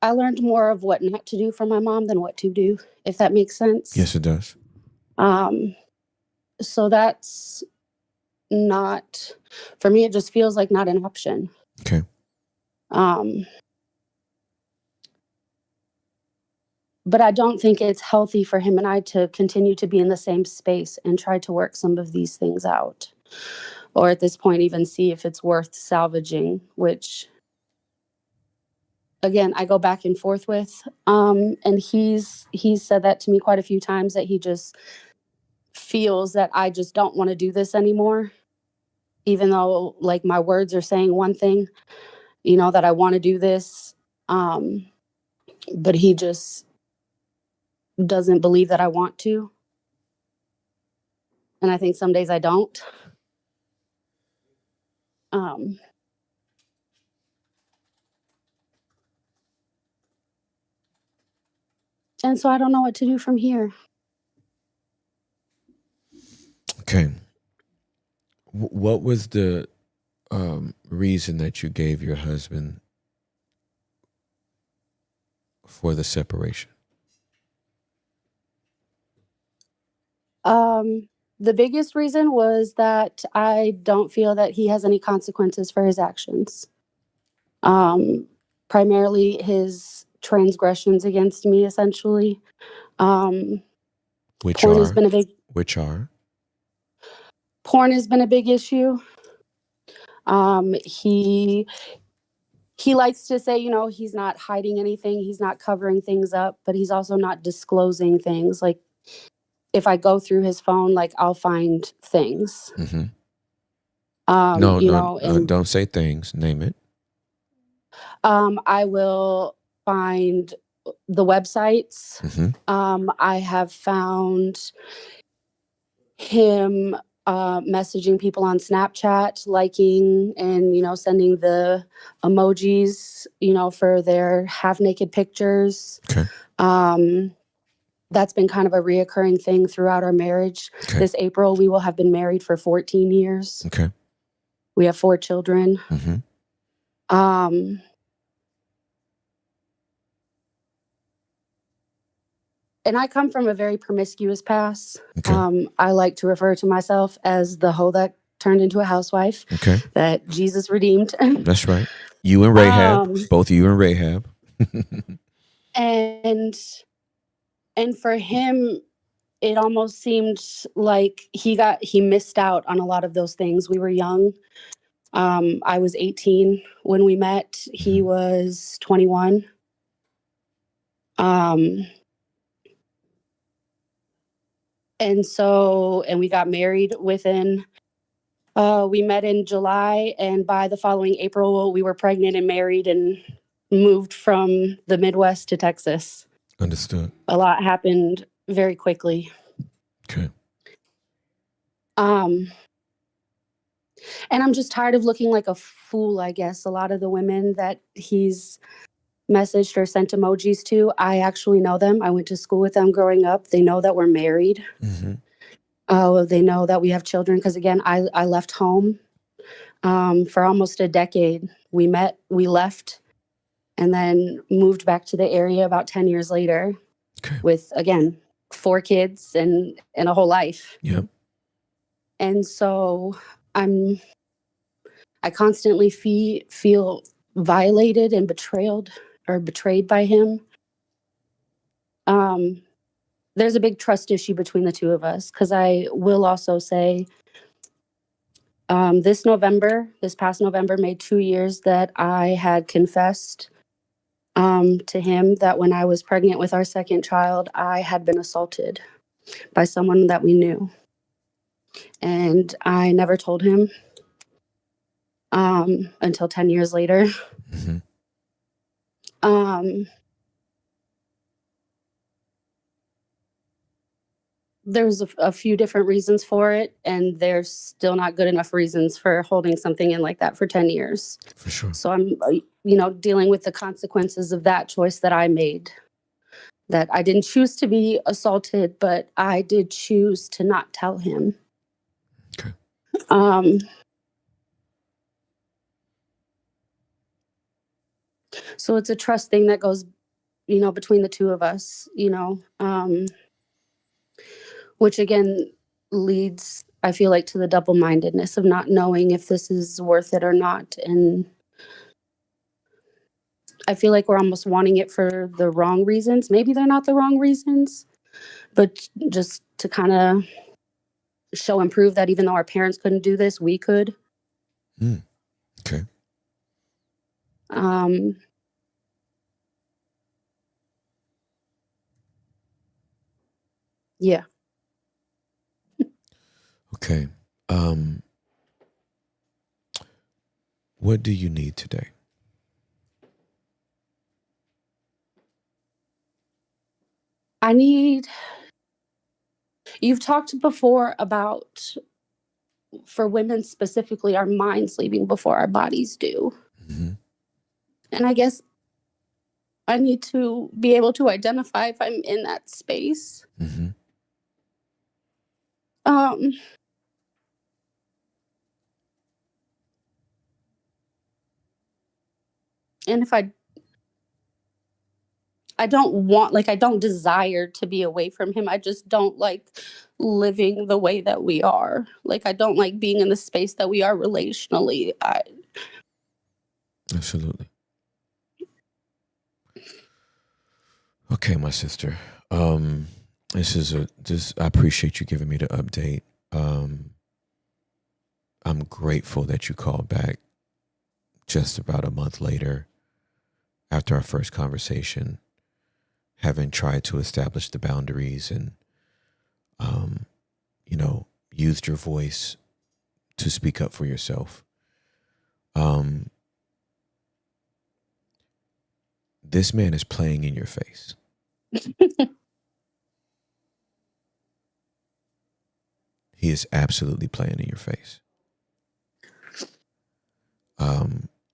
I learned more of what not to do for my mom than what to do, if that makes sense. Yes, it does. So that's not, for me, it just feels like not an option. Okay. But I don't think it's healthy for him and I to continue to be in the same space and try to work some of these things out. Or at this point, even see if it's worth salvaging, which, again, I go back and forth with. And he's said that to me quite a few times, that he just feels that I just don't want to do this anymore. Even though, like, my words are saying one thing, you know, that I want to do this. But he just doesn't believe that I want to. And I think some days I don't. And so I don't know what to do from here. What was the reason that you gave your husband for the separation? The biggest reason was that I don't feel that he has any consequences for his actions. Primarily his transgressions against me, essentially. Which porn has are? been a big Which are? porn has been a big issue. He likes to say, he's not hiding anything, he's not covering things up, but he's also not disclosing things. Like, if I go through his phone, like, I'll find things. Mm-hmm. And don't say things. Name it. I will find the websites. Mm-hmm. I have found him messaging people on Snapchat, liking and, sending the emojis, for their half-naked pictures. Okay. That's been kind of a reoccurring thing throughout our marriage. Okay. This April, we will have been married for 14 years. Okay. We have 4 children. Mm-hmm. And I come from a very promiscuous past. Okay. I like to refer to myself as the hoe that turned into a housewife. Okay. That Jesus redeemed. That's right. You and Rahab, both you and Rahab. and for him, it almost seemed like he missed out on a lot of those things. We were young. I was 18 when we met. He was 21. And we got married within, we met in July, and by the following April, we were pregnant and married and moved from the Midwest to Texas. Understood. A lot happened very quickly. Okay. And I'm just tired of looking like a fool, I guess. A lot of the women that he's messaged or sent emojis to, I actually know them. I went to school with them growing up. They know that we're married. Mm-hmm. They know that we have children because, again, I left home for almost a decade. We met, we left, and then moved back to the area about 10 years later. Okay. With, again, 4 kids and a whole life. Yep. And so I constantly feel violated and betrayed by him. There's a big trust issue between the two of us, because I will also say this past November made 2 years that I had confessed to him that when I was pregnant with our second child, I had been assaulted by someone that we knew. And I never told him until 10 years later. Mm-hmm. There's a few different reasons for it, and there's still not good enough reasons for holding something in like that for 10 years. For sure. So I'm, dealing with the consequences of that choice that I made. That I didn't choose to be assaulted, but I did choose to not tell him. Okay. So it's a trust thing that goes, between the two of us, which again leads, I feel like, to the double-mindedness of not knowing if this is worth it or not. And I feel like we're almost wanting it for the wrong reasons. Maybe they're not the wrong reasons, but just to kind of show and prove that even though our parents couldn't do this, we could. Okay. Yeah. Okay. What do you need today? You've talked before about, for women specifically, our minds leaving before our bodies do. Mm-hmm. And I guess I need to be able to identify if I'm in that space. Mm-hmm. And if I don't want, like, I don't desire to be away from him. I just don't like living the way that we are. Like, I don't like being in the space that we are relationally. Absolutely. Okay, my sister. I appreciate you giving me the update. I'm grateful that you called back just about a month later after our first conversation, having tried to establish the boundaries and, used your voice to speak up for yourself. This man is playing in your face. He is absolutely playing in your face.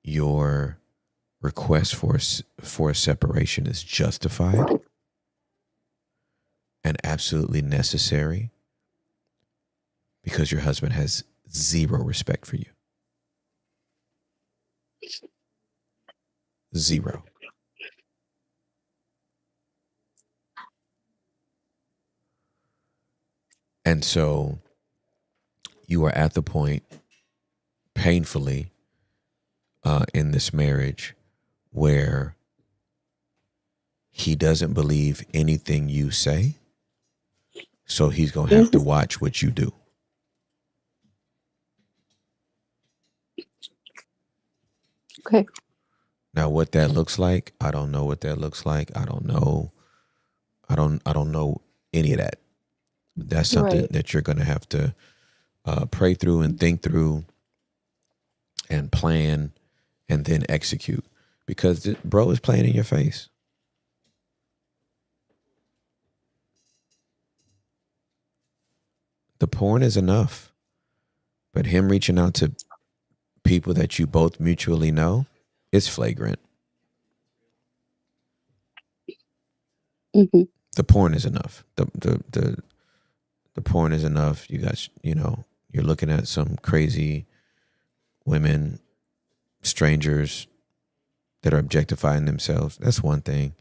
Your request for a separation is justified and absolutely necessary because your husband has zero respect for you. Zero. And so you are at the point, painfully, in this marriage where he doesn't believe anything you say, so he's going to have to watch what you do. Okay. Now, what that looks like, I don't know what that looks like. I don't know any of that. That's something Right. that you're going to have to pray through and think through and plan and then execute, because bro is playing in your face. The porn is enough, but him reaching out to people that you both mutually know is flagrant. Mm-hmm. The porn is enough. The porn is enough. You guys, you're looking at some crazy women, strangers that are objectifying themselves. That's one thing.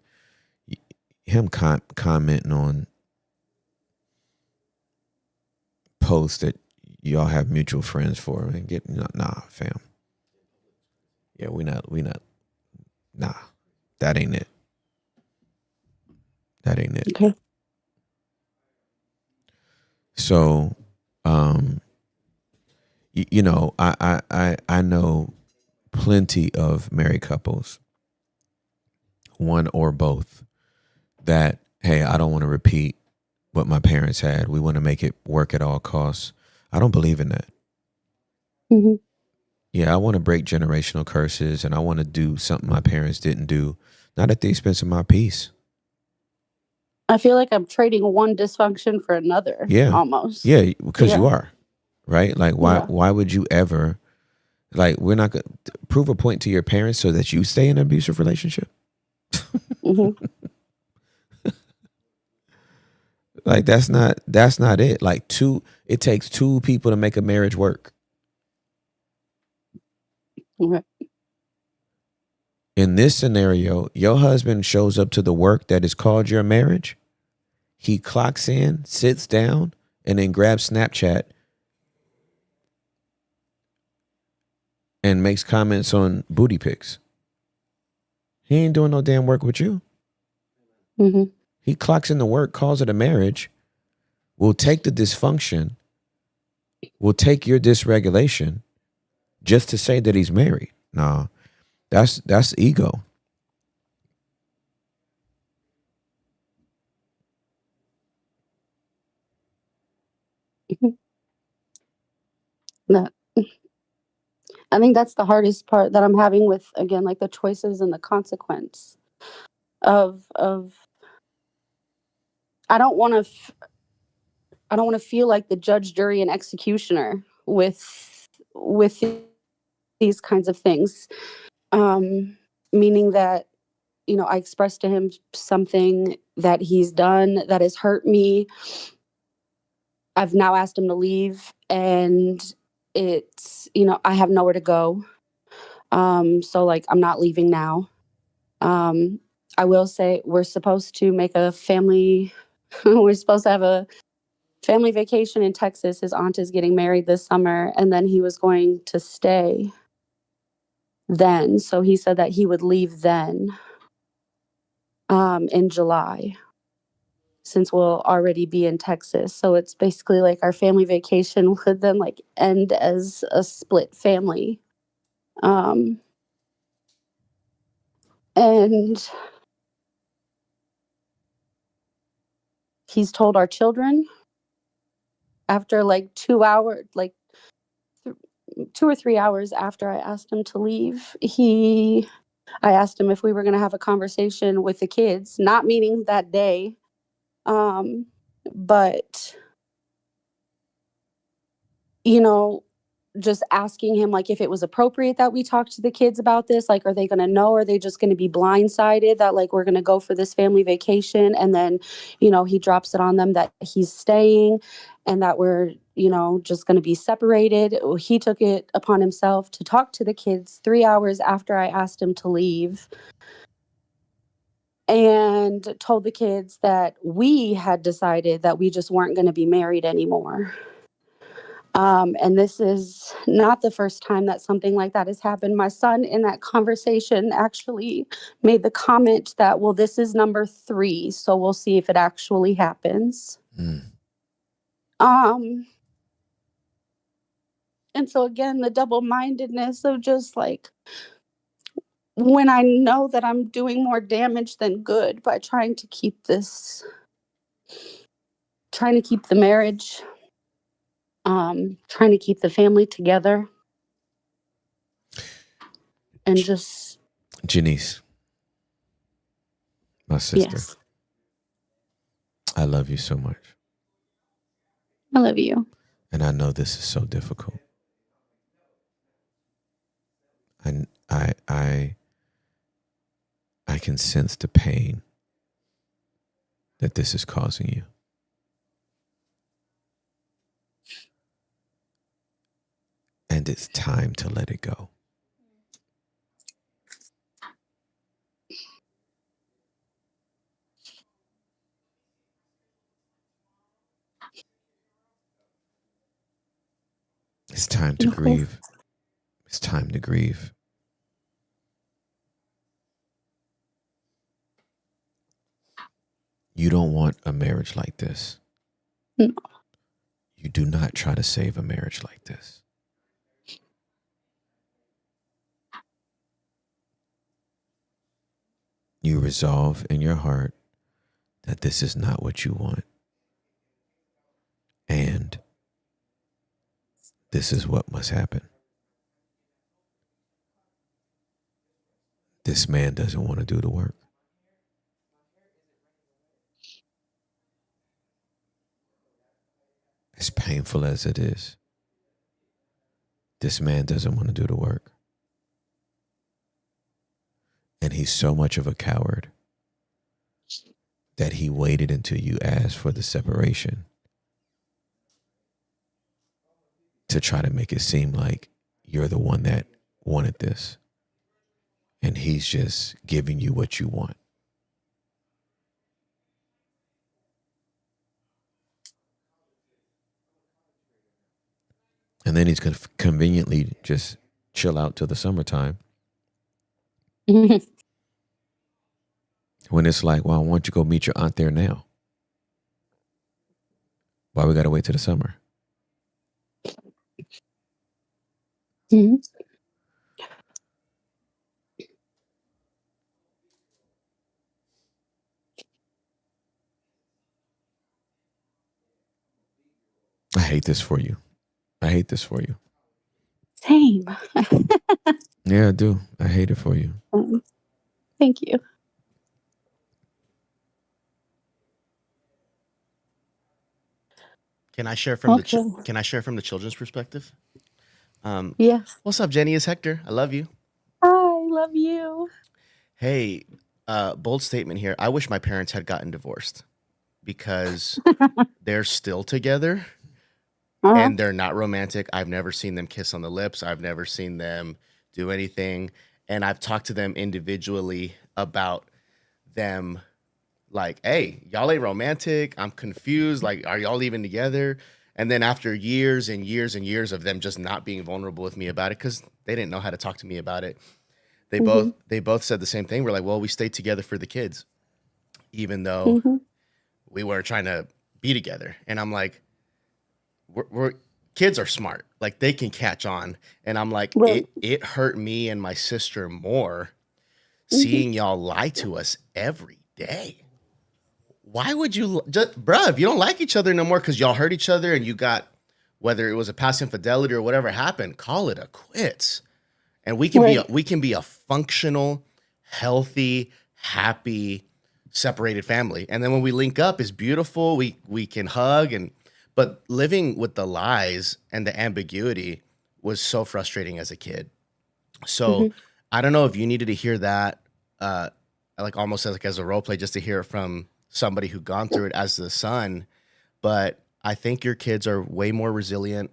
Him commenting on posts that y'all have mutual friends for, and nah, fam. Yeah, we not. Nah, that ain't it. That ain't it. Okay. So, I know plenty of married couples, one or both, that, hey, I don't want to repeat what my parents had. We want to make it work at all costs. I don't believe in that. Mm-hmm. Yeah, I want to break generational curses, and I want to do something my parents didn't do, not at the expense of my peace. I feel like I'm trading one dysfunction for another. Yeah. Almost. Yeah, because Yeah. you are, right? Like, why? Yeah. Why would you ever? Like, we're not going to prove a point to your parents so that you stay in an abusive relationship. Mm-hmm. Like, that's not it. Like, it takes two people to make a marriage work. Okay. In this scenario, your husband shows up to the work that is called your marriage. He clocks in, sits down, and then grabs Snapchat and makes comments on booty pics. He ain't doing no damn work with you. Mm-hmm. He clocks in the work, calls it a marriage, will take the dysfunction, will take your dysregulation just to say that he's married. Nah, that's ego. That, I think that's the hardest part that I'm having with, again, like the choices and the consequence of I don't want to feel like the judge, jury, and executioner with these kinds of things. Meaning that, I expressed to him something that he's done that has hurt me. I've now asked him to leave, and it's, I have nowhere to go. So like I'm not leaving now. I will say we're supposed to make a family we're supposed to have a family vacation in Texas. His aunt is getting married this summer, and then he was going to stay then. So he said that he would leave then, in July, since we'll already be in Texas. So it's basically like our family vacation would then like end as a split family. And he's told our children after like 2 hours, like 2 or 3 hours after I asked him to leave, I asked him if we were going to have a conversation with the kids, not meaning that day, but you know, just asking him like if it was appropriate that we talk to the kids about this. Like, are they going to know? Or are they just going to be blindsided that like we're going to go for this family vacation, and then, you know, he drops it on them that he's staying and that we're, you know, just going to be separated. He took it upon himself to talk to the kids 3 hours after I asked him to leave, and told the kids that we had decided that we just weren't going to be married anymore. And this is not the first time that something like that has happened. My son in that conversation actually made the comment that, well, this is number 3, so we'll see if it actually happens. And so again, the double-mindedness of just like, when I know that I'm doing more damage than good by trying to keep the marriage, trying to keep the family together, and just Janice, my sister, yes, I love you so much. I love you. And I know this is so difficult. And I can sense the pain that this is causing you. And it's time to let it go. It's time to grieve. It's time to grieve. You don't want a marriage like this. No. You do not try to save a marriage like this. You resolve in your heart that this is not what you want. And this is what must happen. This man doesn't want to do the work. As painful as it is, this man doesn't want to do the work. And he's so much of a coward that he waited until you asked for the separation to try to make it seem like you're the one that wanted this. And he's just giving you what you want. And then he's going to conveniently just chill out till the summertime. When it's like, well, why don't you go meet your aunt there now? Why we got to wait till the summer? Mhm. I hate this for you. I hate this for you. Same. Yeah, I do. I hate it for you. Thank you. Can I share from Okay. the children's perspective? Yes. What's up, Jenny? It's Hector. I love you. I love you. Hey, bold statement here. I wish my parents had gotten divorced because they're still together and they're not romantic. I've never seen them kiss on the lips. I've never seen them do anything. And I've talked to them individually about them, like, hey, y'all ain't romantic. I'm confused. Like, are y'all even together? And then after years and years and years of them just not being vulnerable with me about it, because they didn't know how to talk to me about it, they both said the same thing. We're like, well, we stayed together for the kids, even though we were trying to be together. And I'm like, we're kids are smart. Like, they can catch on. And I'm like, it hurt me and my sister more seeing y'all lie to us every day. Why would you just, bruh, if you don't like each other no more because y'all hurt each other and you got, whether it was a past infidelity or whatever happened, call it a quits. And we can be a functional, healthy, happy, separated family. And then when we link up, it's beautiful. We can hug, but living with the lies and the ambiguity was so frustrating as a kid. So I don't know if you needed to hear that, like almost as a role play, just to hear it from somebody who gone through it as the son. But I think your kids are way more resilient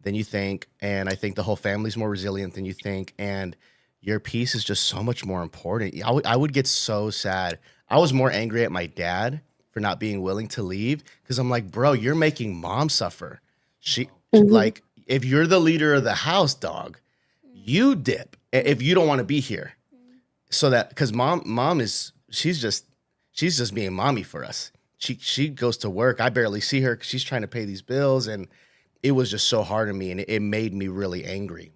than you think. And I think the whole family's more resilient than you think. And your piece is just so much more important. I would get so sad. I was more angry at my dad for not being willing to leave, because I'm like, bro, you're making mom suffer. She like, if you're the leader of the house, dog, you dip if you don't want to be here. So that, because mom is, she's just being mommy for us. She goes to work. I barely see her because she's trying to pay these bills. And it was just so hard on me, and it made me really angry.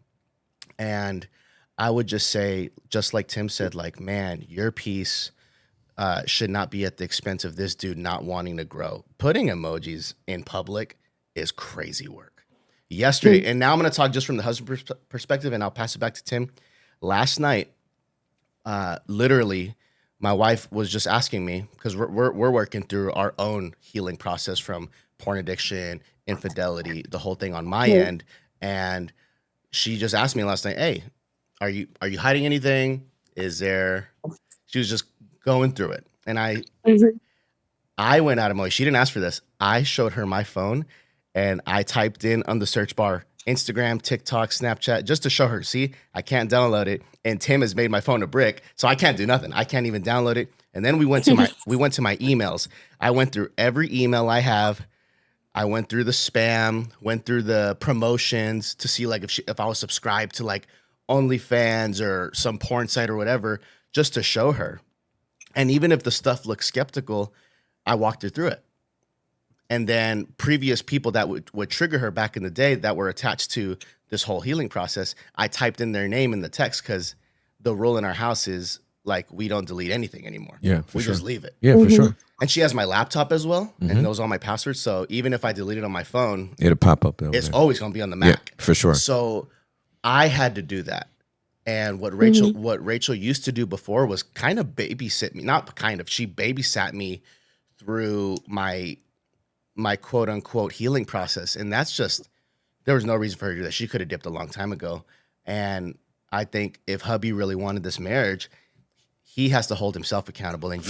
And I would just say, just like Tim said, like, man, your piece should not be at the expense of this dude not wanting to grow. Putting emojis in public is crazy work. Yesterday, and now I'm going to talk just from the husband perspective, and I'll pass it back to Tim. Last night, literally, my wife was just asking me, because we're working through our own healing process from porn addiction, infidelity, the whole thing on my end. And she just asked me last night, hey, are you hiding anything? She was just going through it. And I went out of my way. She didn't ask for this. I showed her my phone, and I typed in on the search bar, Instagram, TikTok, Snapchat, just to show her, see, I can't download it. And Tim has made my phone a brick, so I can't do nothing. I can't even download it. And then we went to my emails. I went through every email I have. I went through the spam, went through the promotions to see like if I was subscribed to like OnlyFans or some porn site or whatever, just to show her. And even if the stuff looked skeptical, I walked her through it. And then previous people that would trigger her back in the day that were attached to this whole healing process, I typed in their name in the text, because the rule in our house is like, we don't delete anything anymore. Yeah, we just leave it. Yeah, for sure. And she has my laptop as well, and knows all my passwords. So even if I delete it on my phone, it'll pop up. It's always going to be on the Mac. Yeah, for sure. So I had to do that. And what Rachel used to do before was kind of babysit me. Not kind of. She babysat me through my quote unquote healing process. And that's just, there was no reason for her to do that. She could have dipped a long time ago. And I think if hubby really wanted this marriage, he has to hold himself accountable, and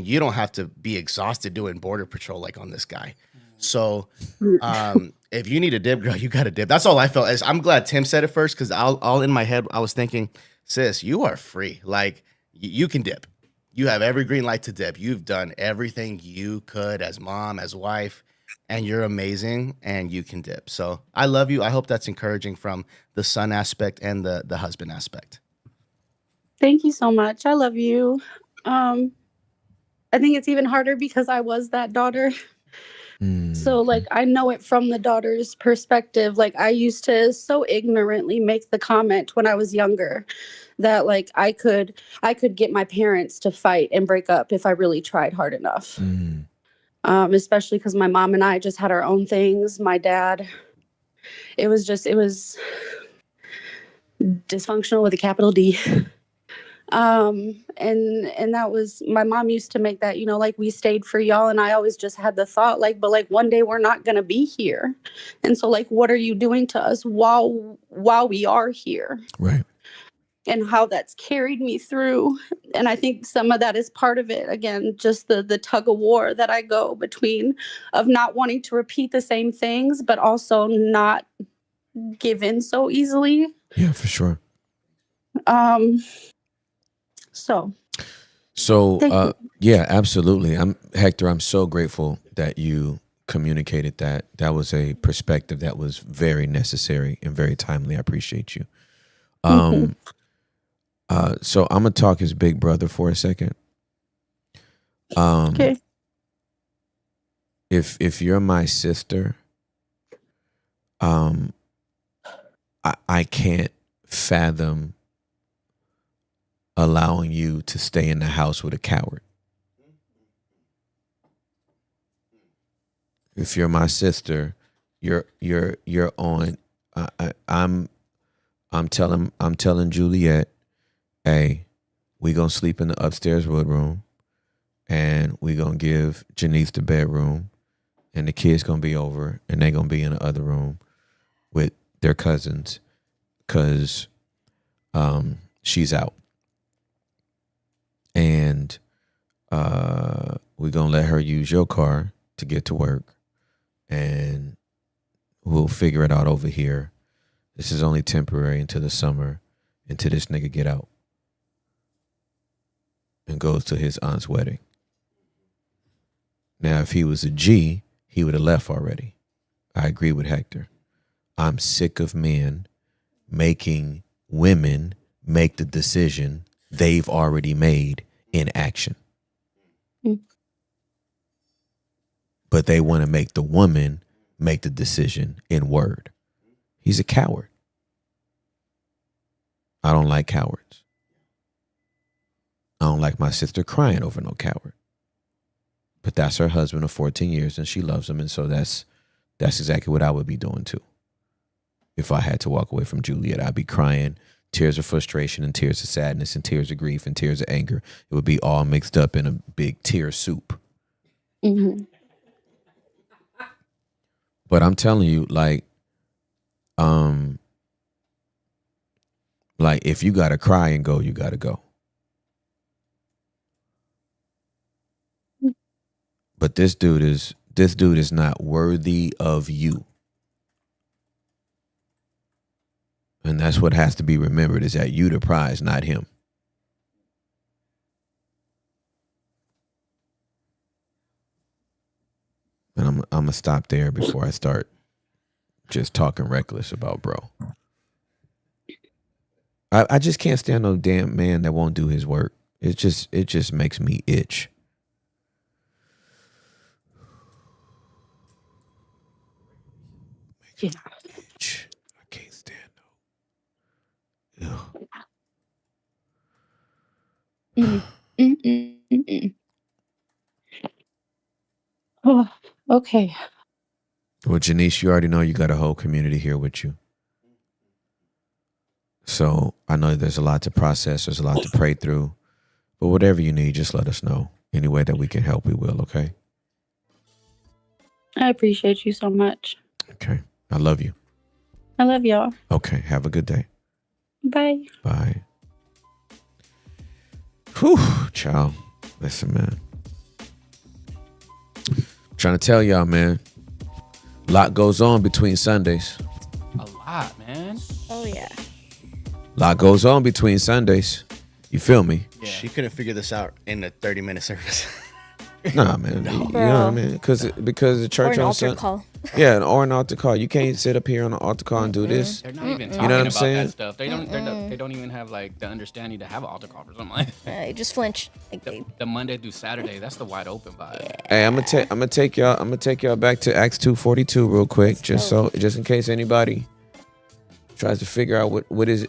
you don't have to be exhausted doing border patrol like on this guy. So if you need a dip, girl, you got to dip. That's all I felt. I'm glad Tim said it first, because all in my head I was thinking, sis, you are free. Like, you can dip. You have every green light to dip. You've done everything you could as mom, as wife, and you're amazing, and you can dip. So I love you. I hope that's encouraging from the son aspect and the husband aspect. Thank you so much. I love you. I think it's even harder because I was that daughter. So like, I know it from the daughter's perspective. Like, I used to so ignorantly make the comment when I was younger that like I could get my parents to fight and break up if I really tried hard enough. Especially because my mom and I just had our own things. My dad, it was dysfunctional with a capital D. And that was, my mom used to make that, like, we stayed for y'all. And I always just had the thought, like, but like one day we're not going to be here. And so like, what are you doing to us while we are here? Right. And how that's carried me through. And I think some of that is part of it. Again, just the tug of war that I go between, of not wanting to repeat the same things, but also not give in so easily. Yeah, for sure. So So, thank you. yeah, absolutely. Hector. I'm so grateful that you communicated that. That was a perspective that was very necessary and very timely. I appreciate you. Um, so I'm gonna talk as big brother for a second. Okay. If you're my sister, I can't fathom allowing you to stay in the house with a coward. If you're my sister, you're on. I'm telling Juliet, hey, we gonna sleep in the upstairs woodroom, and we gonna give Janice the bedroom, and the kids gonna be over, and they gonna be in the other room with their cousins, cause she's out, and we gonna let her use your car to get to work, and we'll figure it out over here. This is only temporary until the summer, until this nigga get out and goes to his aunt's wedding. Now, if he was a G, he would have left already. I agree with Hector. I'm sick of men making women make the decision they've already made in action. But they want to make the woman make the decision in word. He's a coward. I don't like cowards. I don't like my sister crying over no coward. But that's her husband of 14 years and she loves him. And so that's exactly what I would be doing too. If I had to walk away from Juliet, I'd be crying tears of frustration and tears of sadness and tears of grief and tears of anger. It would be all mixed up in a big tear soup. Mm-hmm. But I'm telling you, like if you gotta cry and go, you gotta go. But this dude is not worthy of you. And that's what has to be remembered, is that you the prize, not him. And I'm gonna stop there before I start just talking reckless about bro. I just can't stand no damn man that won't do his work. It just makes me itch. Yeah. I can't stand no. Oh, okay. Well, Janice, you already know you got a whole community here with you. So I know there's a lot to process. There's a lot to pray through. But whatever you need, just let us know. Any way that we can help, we will, okay? I appreciate you so much. Okay. I love you. I love y'all. Okay. Have a good day. Bye. Bye. Whew, child. Listen, man. I'm trying to tell y'all, man. A lot goes on between Sundays. A lot, man. Oh yeah. A lot goes on between Sundays. You feel me? Yeah. She couldn't figure this out in a 30-minute service. Nah, man. You know what I mean? Because the Or church an on altar Sunday. call. Yeah, or an altar call. You can't sit up here on an altar call and do this. They're not even know talking what I'm about saying? that stuff. They don't even have like the understanding to have an altar call for something like that. You just flinch. Like, The Monday through Saturday, that's the wide open vibe. Hey, I'm gonna take y'all back to Acts 2:42 real quick, just in case anybody tries to figure out what is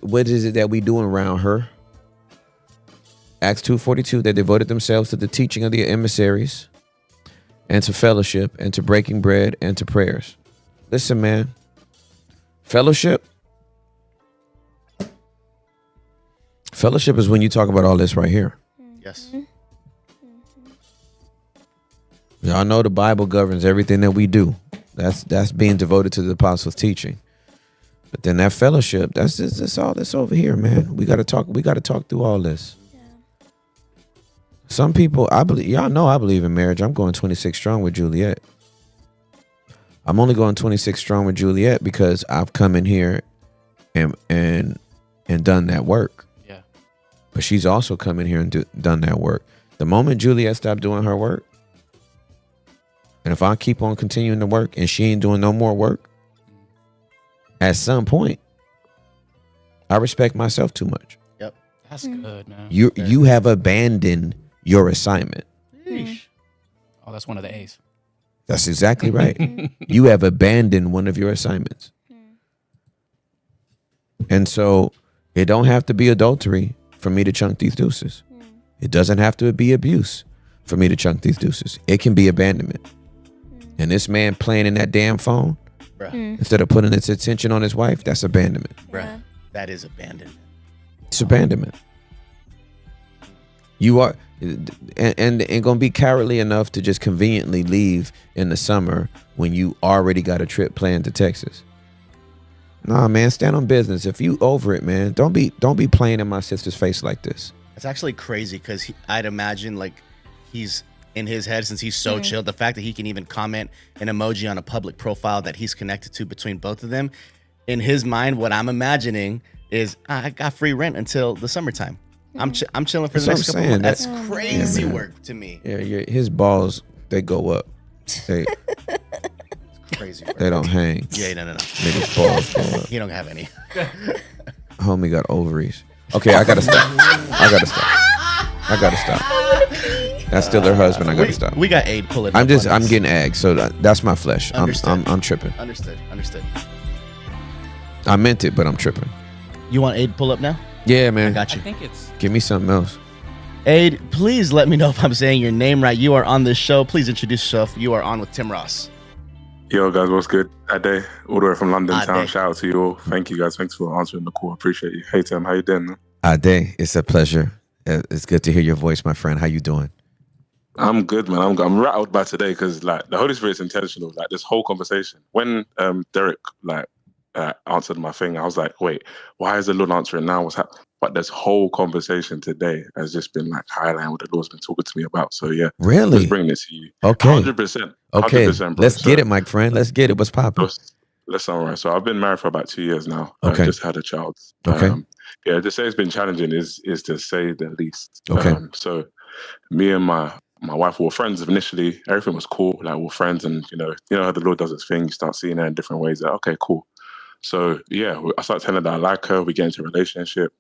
it that we doing around her. Acts 2:42, they devoted themselves to the teaching of the emissaries, and to fellowship, and to breaking bread, and to prayers. Listen, man. Fellowship is when you talk about all this right here. Yes. Y'all know the Bible governs everything that we do. That's being devoted to the apostles' teaching. But then that fellowship, that's all that's over here, man. We gotta talk through all this. Some people, I believe in marriage. I'm going 26 strong with Juliet. I'm only going 26 strong with Juliet because I've come in here and done that work. Yeah. but she's also come in here and done that work. The moment Juliet stopped doing her work, and if I keep on continuing to work and she ain't doing no more work, at some point, I respect myself too much. Yep. That's good, man. You have abandoned your assignment. Yeesh. Oh, that's one of the A's. That's exactly right. You have abandoned one of your assignments. And so it don't have to be adultery for me to chunk these deuces. It doesn't have to be abuse for me to chunk these deuces. It can be abandonment. And this man playing in that damn phone, instead of putting his attention on his wife, that's abandonment. Bruh, that is abandonment. It's abandonment. You are, and gonna be cowardly enough to just conveniently leave in the summer when you already got a trip planned to Texas. Nah, man, stand on business. If you over it, man, don't be playing in my sister's face like this. It's actually crazy because I'd imagine like he's in his head, since he's so chill, the fact that he can even comment an emoji on a public profile that he's connected to between both of them. In his mind, what I'm imagining is I got free rent until the summertime. I'm chilling for the next couple months. That's crazy work to me. Yeah, his balls, they go up. They Crazy work. they don't hang. Yeah, no. Niggas balls go up. He don't have any. Homie got ovaries. Okay, I gotta stop. That's still her husband. I gotta stop. We got Aid pulling. I'm getting agged, so that's my flesh. I'm tripping. Understood. I meant it, but I'm tripping. You want Aid pull up now? Yeah, man. I got you. I think it's Give me something else. Aid, please let me know if I'm saying your name right. You are on this show. Please introduce yourself. You are on with Tim Ross. Yo, guys, what's good? Ade, all the way from London Ade. town. Shout out to you all. Thank you, guys. Thanks for answering the call. Appreciate you. Hey, Tim, how you doing, man? Ade, it's a pleasure. It's good to hear your voice, my friend. How you doing? I'm good, man. I'm rattled by today because, like, the Holy Spirit's intentional. Like, this whole conversation. When Derek, like, answered my thing, I was like, wait, why is the Lord answering now? What's happening? But this whole conversation today has just been like highlighting what the Lord's been talking to me about. So yeah, Really? just bringing this to you. Okay. 100%. Okay. 100%, bro. Let's get it, my friend. Let's get it. What's popping? Let's summarize. So I've been married for about 2 years now. Okay. I just had a child. Okay. Yeah, to say it's been challenging is to say the least. Okay. So me and my wife were friends initially. Everything was cool. Like, we're friends, and you know how the Lord does his thing. You start seeing her in different ways. Like, okay, cool. So yeah, I start telling her that I like her. We get into a relationship.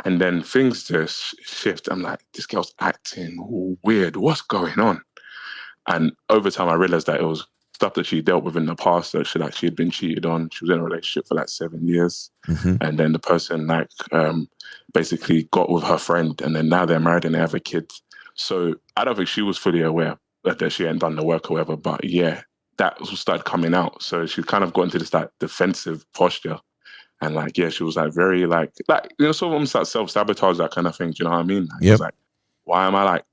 And then things just shift. I'm like, this girl's acting weird. What's going on? And over time, I realized that it was stuff that she dealt with in the past. That she had been cheated on. She was in a relationship for like 7 years. Mm-hmm. And then the person basically got with her friend. And then now they're married and they have a kid. So I don't think she was fully aware that she hadn't done the work or whatever. But yeah, that started coming out. So she kind of got into this like defensive posture. And like, yeah, she was like very like sort of almost like self-sabotage, that kind of thing. Do you know what I mean? Like, Yep. It's like, why am I like,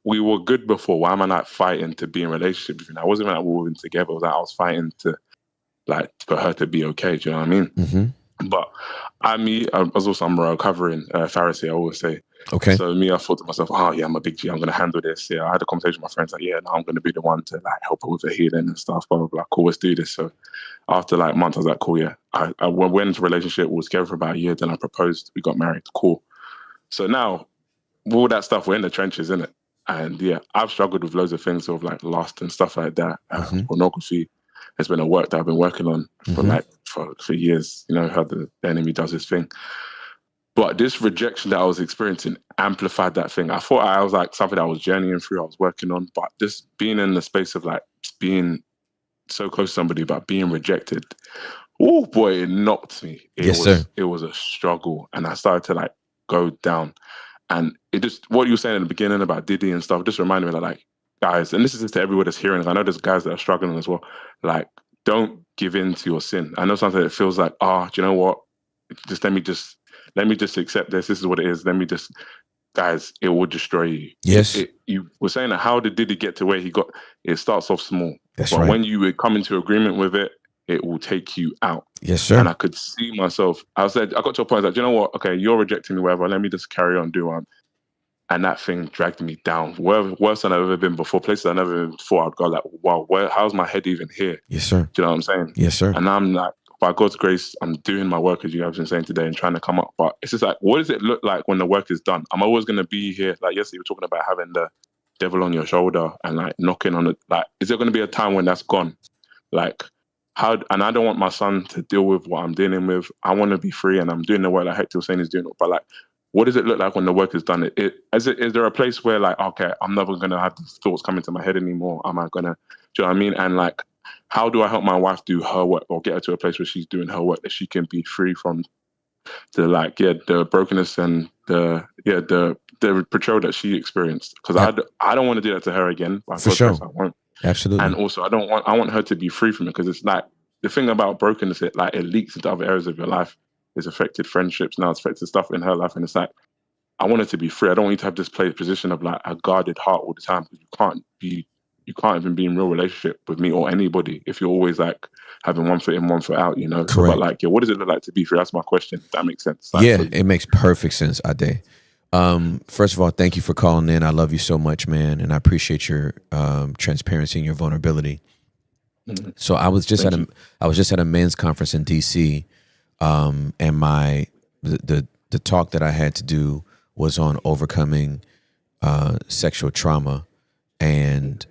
we were good before. Why am I like fighting to be in a relationship with you? I wasn't even like we were together. It was like I was fighting to like for her to be okay. Do you know what I mean? Mm-hmm. But I'm a recovering Pharisee, I always say. Okay. So I thought to myself, oh yeah, I'm a big G. I'm going to handle this. Yeah, I had a conversation with my friends like, yeah, no, I'm going to be the one to like help her with the healing and stuff. Blah blah blah. Cool, let's do this. So after like months, I was like, cool, yeah. I went into a relationship. We was together for about a year. Then I proposed. We got married. Cool. So now all that stuff, we're in the trenches, innit? And yeah, I've struggled with loads of things, sort of like lust and stuff like that. Pornography has been a work that I've been working on for years. You know how the enemy does his thing. But this rejection that I was experiencing amplified that thing. I thought I was like something I was journeying through, I was working on, but just being in the space of like being so close to somebody, but being rejected, oh boy, it knocked me. It was a struggle. And I started to like go down. And it just, what you were saying in the beginning about Diddy and stuff, just reminded me that like, guys, and this is just to everyone that's hearing, I know there's guys that are struggling as well, like, don't give in to your sin. I know sometimes it feels like, do you know what? Just let me just accept this. This is what it is. Guys, it will destroy you. Yes. You were saying that how did Diddy get to where he got? It starts off small. That's but right. when you come into agreement with it, it will take you out. Yes, sir. And I could see myself. I got to a point like, you know what? Okay, you're rejecting me, whatever. Let me just carry on doing. And that thing dragged me down. Worse than I've ever been before. Places I've never been before. I'd go like, wow, how's my head even here? Yes, sir. Do you know what I'm saying? Yes, sir. And I'm like, by God's grace, I'm doing my work, as you guys have been saying today, and trying to come up. But it's just like, what does it look like when the work is done? I'm always going to be here. Like yesterday, we were talking about having the devil on your shoulder and like knocking on it. Like, is there going to be a time when that's gone? Like, how? And I don't want my son to deal with what I'm dealing with. I want to be free, and I'm doing the work like Hector was saying he's doing. But like, what does it look like when the work is done? Is there a place where like, okay, I'm never going to have these thoughts come into my head anymore? Am I going to, do you know what I mean? And like, how do I help my wife do her work, or get her to a place where she's doing her work, that she can be free from the like, the brokenness and the betrayal that she experienced? Because I don't want to do that to her again. For sure. I won't. Absolutely. And also, I want her to be free from it, because it's like, the thing about brokenness, it leaks into other areas of your life. It's affected friendships now. It's affected stuff in her life, and it's like, I want her to be free. I don't want you to have this position of like a guarded heart all the time, because you can't even be in real relationship with me or anybody if you're always like having one foot in, one foot out, you know? So, but like, what does it look like to be free? That's my question. If that makes sense. Like, yeah, it makes perfect sense, Ade. First of all, thank you for calling in. I love you so much, man. And I appreciate your transparency and your vulnerability. Mm-hmm. So I was just at a men's conference in DC, and the talk that I had to do was on overcoming sexual trauma and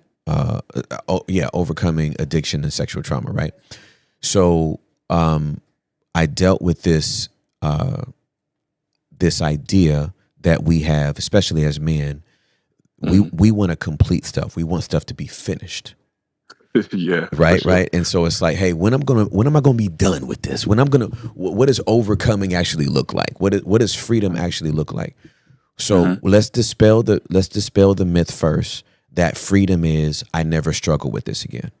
overcoming addiction and sexual trauma, right? So I dealt with this idea that we have, especially as men, we want to complete stuff. We want stuff to be finished. Yeah. Right. Sure. Right. And so it's like, hey, when am I going to be done with this? What does overcoming actually look like? What does freedom actually look like? So let's dispel the myth first, that freedom is, I never struggle with this again.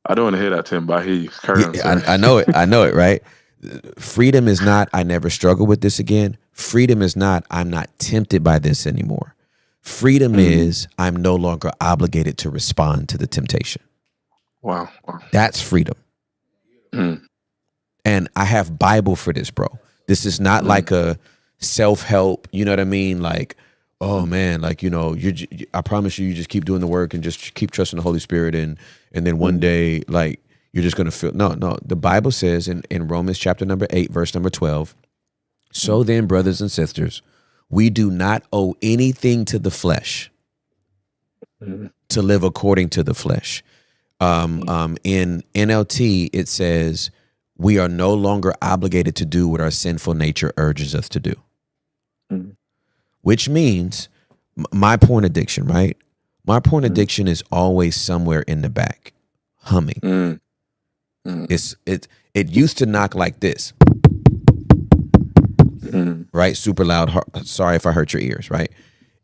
I don't want to hear that, Tim, but I hear you. Carry on, I know it. I know it. Right. Freedom is not, I never struggle with this again. Freedom is not, I'm not tempted by this anymore. Freedom is, I'm no longer obligated to respond to the temptation. Wow. That's freedom. And I have Bible for this, bro. This is not like a self-help, you know what I mean? Like, oh man, like, you know, I promise you just keep doing the work and just keep trusting the Holy Spirit, and then one day, like, you're just gonna feel. No. The Bible says in Romans chapter number 8, verse number 12, so then, brothers and sisters, we do not owe anything to the flesh to live according to the flesh. In NLT, it says, we are no longer obligated to do what our sinful nature urges us to do. Which means my porn addiction, right? My porn addiction is always somewhere in the back, humming. It used to knock like this, right? Super loud. Sorry if I hurt your ears, right?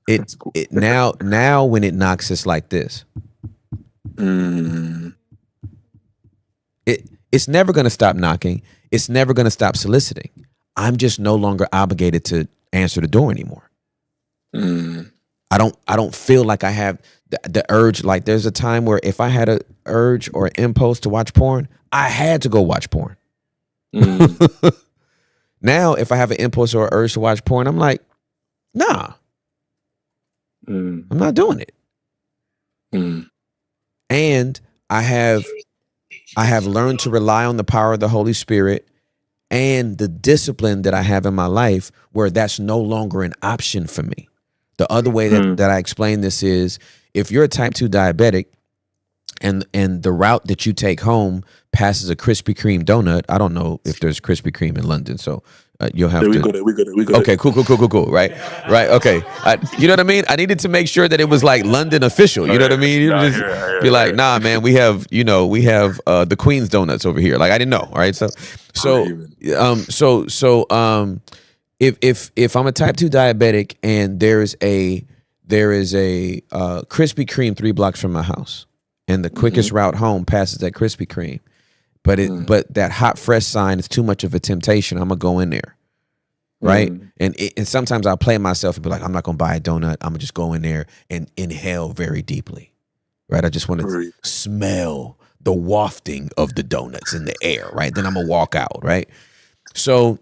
It now when it knocks, it's like this. It's never going to stop knocking. It's never going to stop soliciting. I'm just no longer obligated to answer the door anymore. I don't feel like I have the urge. Like, there's a time where if I had an urge or an impulse to watch porn, I had to go watch porn. Now, if I have an impulse or an urge to watch porn, I'm like, nah, I'm not doing it. And I have learned to rely on the power of the Holy Spirit and the discipline that I have in my life, where that's no longer an option for me. The other way that I explain this is, if you're a type 2 diabetic and the route that you take home passes a Krispy Kreme donut, I don't know if there's Krispy Kreme in London, so you'll have to. We got it. Okay, cool. Right. Okay. You know what I mean? I needed to make sure that it was like London official. You know what I mean? You just be like, nah, man, we have the Queen's donuts over here. Like, I didn't know. All right. So if I'm a type 2 diabetic and there is a Krispy Kreme 3 blocks from my house, and the quickest route home passes that Krispy Kreme, but that hot fresh sign is too much of a temptation, I'm gonna go in there, right? And sometimes I'll play myself and be like, I'm not gonna buy a donut. I'm gonna just go in there and inhale very deeply, right? I just want to smell the wafting of the donuts in the air, right? Then I'm gonna walk out, right? So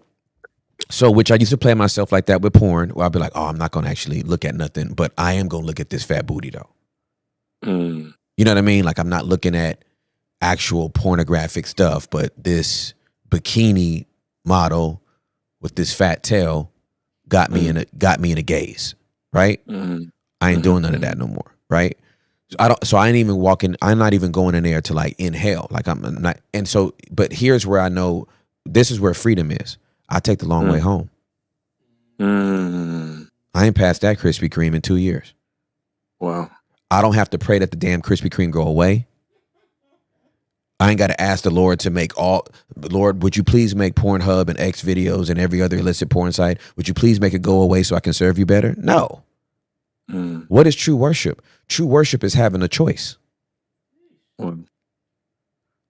which I used to play myself like that with porn, where I'd be like, oh, I'm not gonna actually look at nothing, but I am gonna look at this fat booty though. You know what I mean? Like, I'm not looking at actual pornographic stuff, but this bikini model with this fat tail got me in a gaze, right? I ain't doing none of that no more, right? So I ain't even walking. I'm not even going in there to like inhale. Like I'm not. And so, but here's where I know this is where freedom is. I take the long way home. I ain't passed that Krispy Kreme in 2 years. Wow. I don't have to pray that the damn Krispy Kreme go away. I ain't got to ask the Lord to make Lord, would you please make Pornhub and X videos and every other illicit porn site? Would you please make it go away so I can serve you better? No. What is true worship? True worship is having a choice.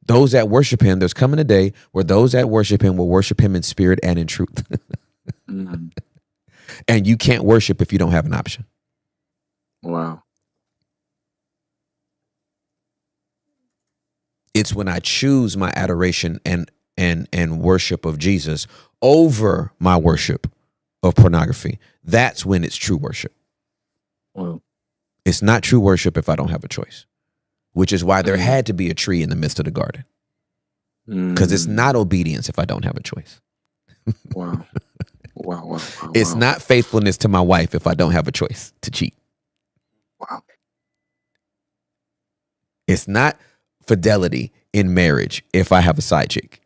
Those that worship him, there's coming a day where those that worship him will worship him in spirit and in truth. And you can't worship if you don't have an option. Wow. It's when I choose my adoration and worship of Jesus over my worship of pornography. That's when it's true worship. Wow. It's not true worship if I don't have a choice, which is why there had to be a tree in the midst of the garden. Because it's not obedience if I don't have a choice. Wow. Wow. It's not faithfulness to my wife if I don't have a choice to cheat. Wow. It's not fidelity in marriage if I have a side chick.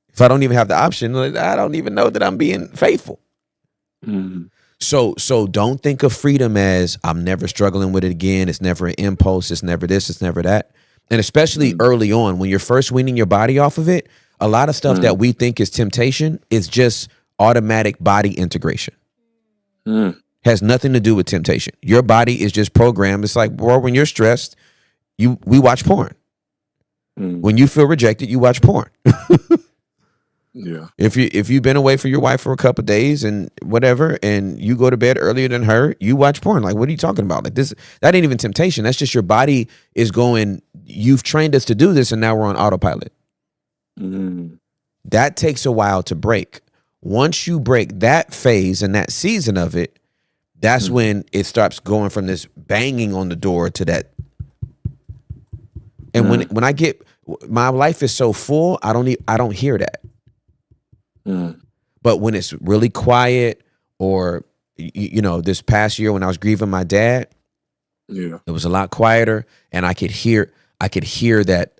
If I don't even have the option, I don't even know that I'm being faithful. So don't think of freedom as I'm never struggling with it again. It's never an impulse. It's never this. It's never that. And especially early on, when you're first weaning your body off of it, a lot of stuff that we think is temptation is just automatic body integration. Has nothing to do with temptation. Your body is just programmed. It's like, bro, when you're stressed, we watch porn. When you feel rejected, you watch porn. Yeah. If you've been away from your wife for a couple of days and whatever, and you go to bed earlier than her, you watch porn. Like, what are you talking about? Like this, that ain't even temptation. That's just your body is going, you've trained us to do this and now we're on autopilot. That takes a while to break. Once you break that phase and that season of it, that's when it starts going from this banging on the door to that. And when I get, my life is so full, I don't hear that. But when it's really quiet, or this past year when I was grieving my dad, it was a lot quieter, and I could hear that.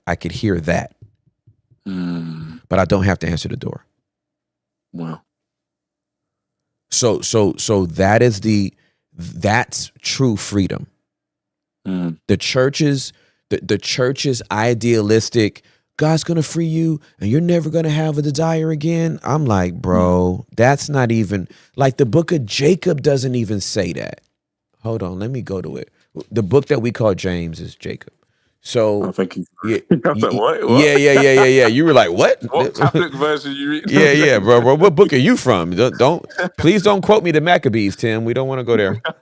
But I don't have to answer the door. Wow. So that's true freedom. The church's idealistic, God's gonna free you and you're never gonna have a desire again. I'm like, bro, that's not even, like, the book of Jacob doesn't even say that. Hold on, let me go to it. The book that we call James is Jacob. So thank you. Yeah, I was like, what? yeah. You were like, what? What Catholic version you read? Yeah, bro. What book are you from? Please don't quote me the Maccabees, Tim. We don't want to go there. All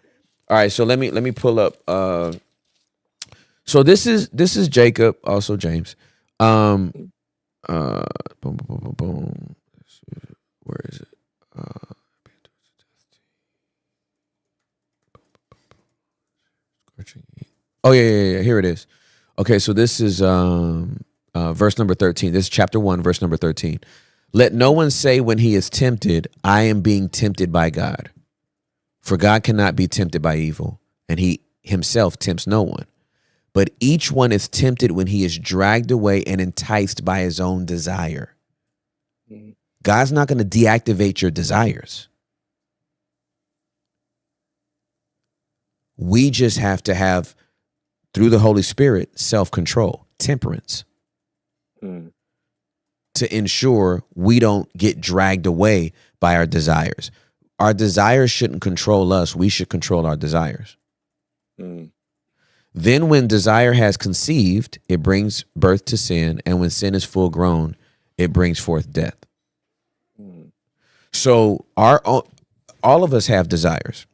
right, so let me pull up. So this is Jacob, also James. Boom. Where is it? Oh yeah. Here it is. Okay, so this is verse number 13. This is chapter 1, verse number 13. Let no one say when he is tempted, I am being tempted by God. For God cannot be tempted by evil, and he himself tempts no one. But each one is tempted when he is dragged away and enticed by his own desire. God's not going to deactivate your desires. We just have to have, through the Holy Spirit, self-control, temperance, to ensure we don't get dragged away by our desires. Our desires shouldn't control us. We should control our desires. Then when desire has conceived, it brings birth to sin. And when sin is full grown, it brings forth death. So all of us have desires.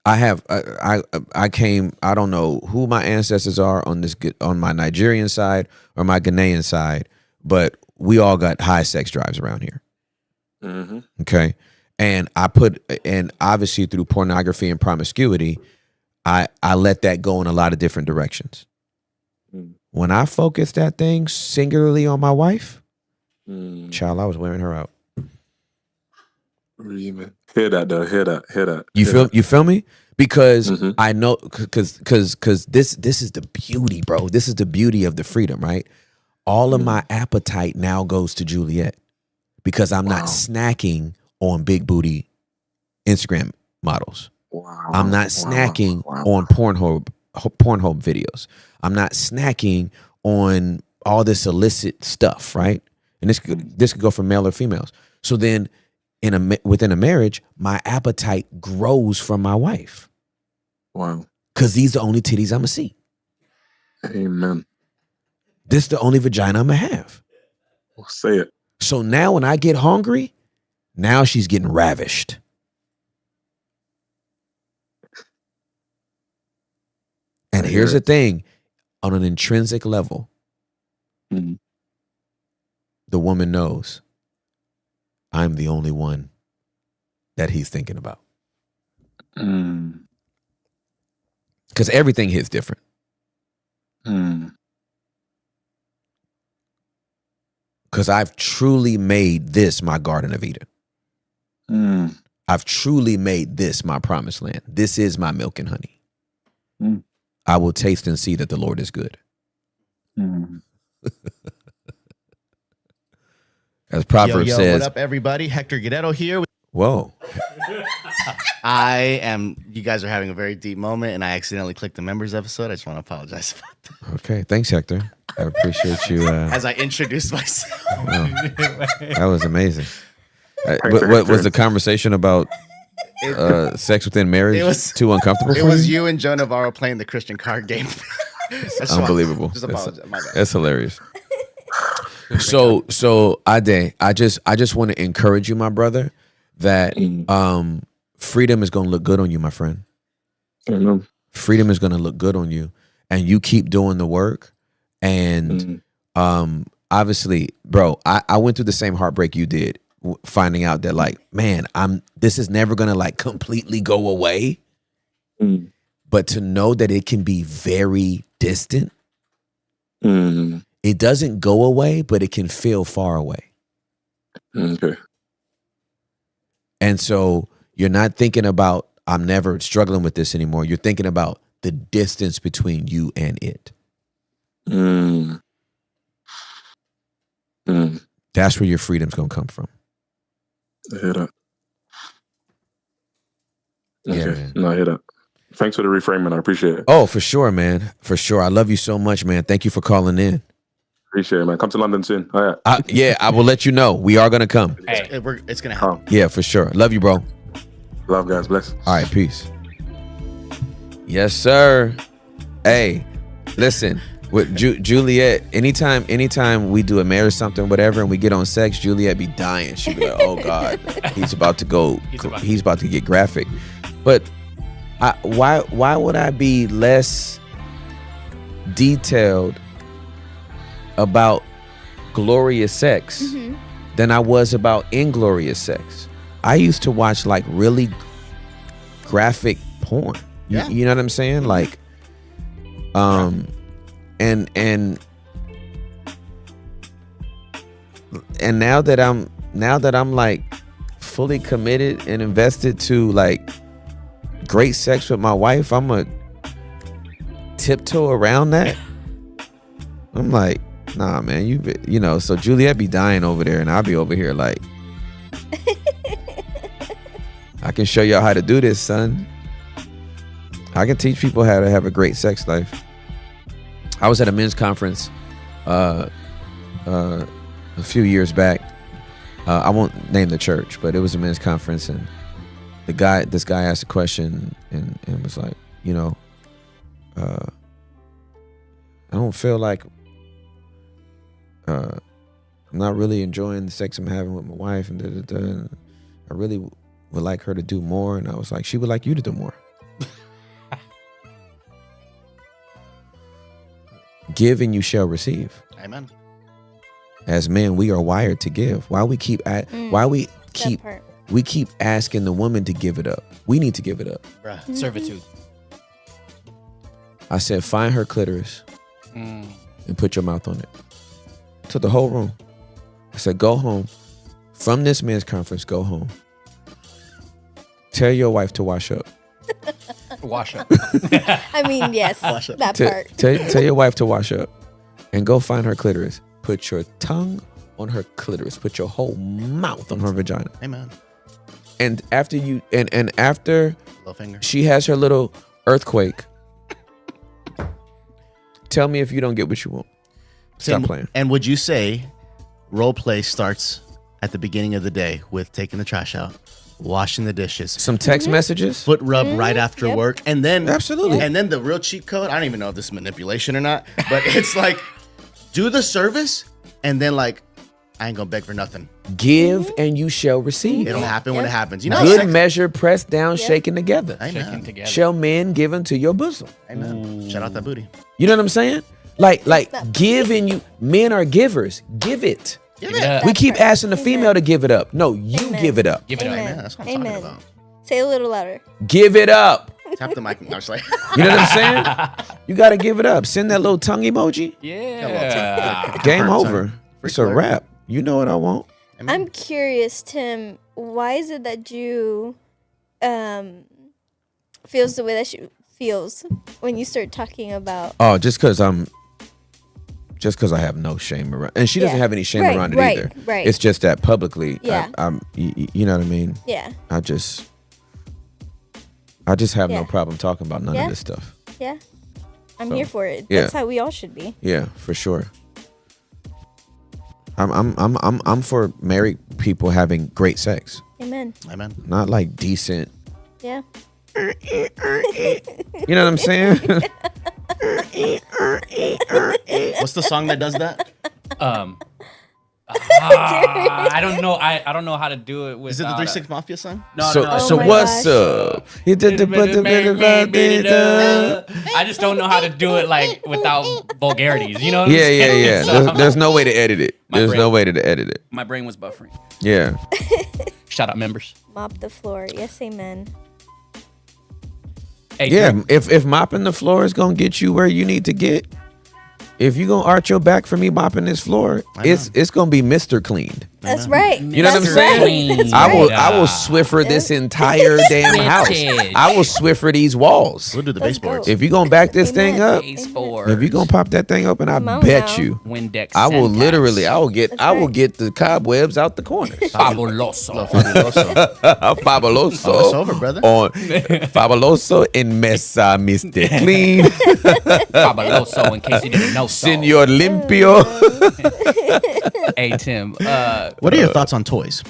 I came, I don't know who my ancestors are on my Nigerian side or my Ghanaian side, but we all got high sex drives around here. Okay. And and obviously through pornography and promiscuity, I let that go in a lot of different directions. When I focused that thing singularly on my wife, Mm. child, I was wearing her out. Really? Hear that though. Hear that. You feel me? Because Mhm. I know, because this is the beauty, bro. This is the beauty of the freedom, right? All of my appetite now goes to Juliet because I'm not snacking on big booty Instagram models. Wow. I'm not snacking on Pornhub videos. I'm not snacking on all this illicit stuff, right? And this could go for male or females. So then, within a marriage, my appetite grows from my wife. Wow. Because these are the only titties I'ma see. Amen. This is the only vagina I'ma have. Well, say it. So now when I get hungry, now she's getting ravished. And here's the thing, on an intrinsic level, Mhm. the woman knows I'm the only one that he's thinking about. Mm. Because everything hits different. Mm. Because I've truly made this my Garden of Eden. Mm. I've truly made this my promised land. This is my milk and honey. Mm. I will taste and see that the Lord is good. Mm. As Proverbs says. What up, everybody? Hector Guerrero here. Whoa. You guys are having a very deep moment, and I accidentally clicked the members episode. I just want to apologize about that. Okay. Thanks, Hector. I appreciate you. As I introduced myself. That was amazing. What was the conversation about sex within marriage? It was too uncomfortable for It was you? you and Joe Navarro playing the Christian card game. That's Unbelievable. Just apologize. My bad. That's hilarious. So Ade, I just want to encourage you, my brother, that freedom is going to look good on you, my friend. Amen. Freedom is going to look good on you, and you keep doing the work. And obviously, bro, I went through the same heartbreak you did, finding out that like, man, this is never going to like completely go away. Mm. But to know that it can be very distant. Mm. It doesn't go away, but it can feel far away. Okay. And so you're not thinking about, I'm never struggling with this anymore. You're thinking about the distance between you and it. Mm. Mm. That's where your freedom's going to come from. I hear that. Yeah, Okay. man. No, I hear that. Thanks for the reframing. I appreciate it. Oh, for sure, man. For sure. I love you so much, man. Thank you for calling in. Appreciate it, man. Come to London soon. All right. Yeah, I will let you know. We are going to come. Hey, It's going to happen. Yeah, for sure. Love you, bro. Love, guys. Bless. All right, peace. Yes, sir. Hey, listen, with Juliet, anytime we do a marriage something, whatever, and we get on sex, Juliet be dying. She be like, oh God, he's about to get graphic. But why would I be less detailed about glorious sex than I was about inglorious sex? I used to watch like really graphic porn. Yeah. You know what I'm saying? Like, and now that I'm like fully committed and invested to like great sex with my wife, I'm a tiptoe around that. I'm like, nah, man, you know. So Juliet be dying over there, and I'll be over here like, I can show y'all how to do this, son. I can teach people how to have a great sex life. I was at a men's conference a few years back. I won't name the church, but it was a men's conference, and this guy asked a question and was like, you know, I don't feel like I'm not really enjoying the sex I'm having with my wife, and and I really would like her to do more. And I was like, she would like you to do more. Give and you shall receive. Amen. As men, we are wired to give. Why we keep asking the woman to give it up? We need to give it up. servitude. I said, find her clitoris, and put your mouth on it. To the whole room. I said, go home. From this men's conference, go home. Tell your wife to wash up. Wash up. I mean, yes, Wash up. that part. Tell your wife to wash up and go find her clitoris. Put your tongue on her clitoris. Put your whole mouth on her vagina. Amen. And after you and after Little finger. she has her little earthquake, tell me if you don't get what you want. Stop playing. And would you say role play starts at the beginning of the day with taking the trash out, washing the dishes, Some text messages. foot rub right after Yep. work, and then Absolutely. and then the real cheat code. I don't even know if this is manipulation or not, but it's like do the service and then like I ain't gonna beg for nothing. Give and you shall receive. It'll happen when it Yep. happens. You know, Good sex- measure, pressed down, shaken together. Shaking Amen. together. Shall men give unto your bosom. Amen. Shout out that booty. You know what I'm saying? Like not give and you. Men are givers. Give it. Give it up. We keep right. asking the female to give it up. No, you Amen. give it up. Give it up. Amen. Amen. That's what I'm talking Amen. about. Say it a little louder. Give it up. Tap the mic. I was like, You know what I'm saying? You got to give it up. Send that little tongue emoji. Yeah. Game Confirm, over. son. It's a Freak wrap. You know what I want. I'm curious, Tim. Why is it that you feels the way that she feels when you start talking about? Oh, just because I have no shame around, and she doesn't Yeah. have any shame Right, around it right, either. right. It's just that publicly, Yeah. you know what I mean. Yeah, I just have no Yeah. problem talking about none Yeah. of this stuff. yeah. I'm So, here for it. yeah. That's how we all should be. Yeah, for sure. I'm for married people having great sex, Amen. Amen. not like decent. Yeah. You know what I'm saying? What's the song that does that? I don't know. I don't know how to do it with. Is it the 3-6 Mafia song? No, so no. so my what's gosh. up? He did the I just don't know how to do it like without vulgarities. You know what I'm Yeah, saying? yeah. So, There's no way to edit it. My There's brain. no way to edit it. my brain was buffering. Yeah. Shout out members. Mop the floor. Yes, amen. Hey, Yeah, Greg, if mopping the floor is gonna get you where you need to get, if you gonna arch your back for me mopping this floor, it's gonna be Mr. Cleaned. That's right. You know what I'm That's saying? right. That's I will right. I will Swiffer this entire damn house. Vintage. I will Swiffer these walls. We'll do the Let's baseboards. go. If you gonna back this thing Amen. up, Ace Amen. Force. if you gonna pop that thing open, I Come on bet now. you Windex. I will Sentex. literally I will get That's I will right. get the cobwebs out the corners. Fabuloso. Fabuloso. Fabuloso Oh, it's over, brother. on Fabuloso in Mesa Mr. Clean. Fabuloso, in case you didn't know. So. Senor Limpio. Hey Tim. What are your thoughts on toys?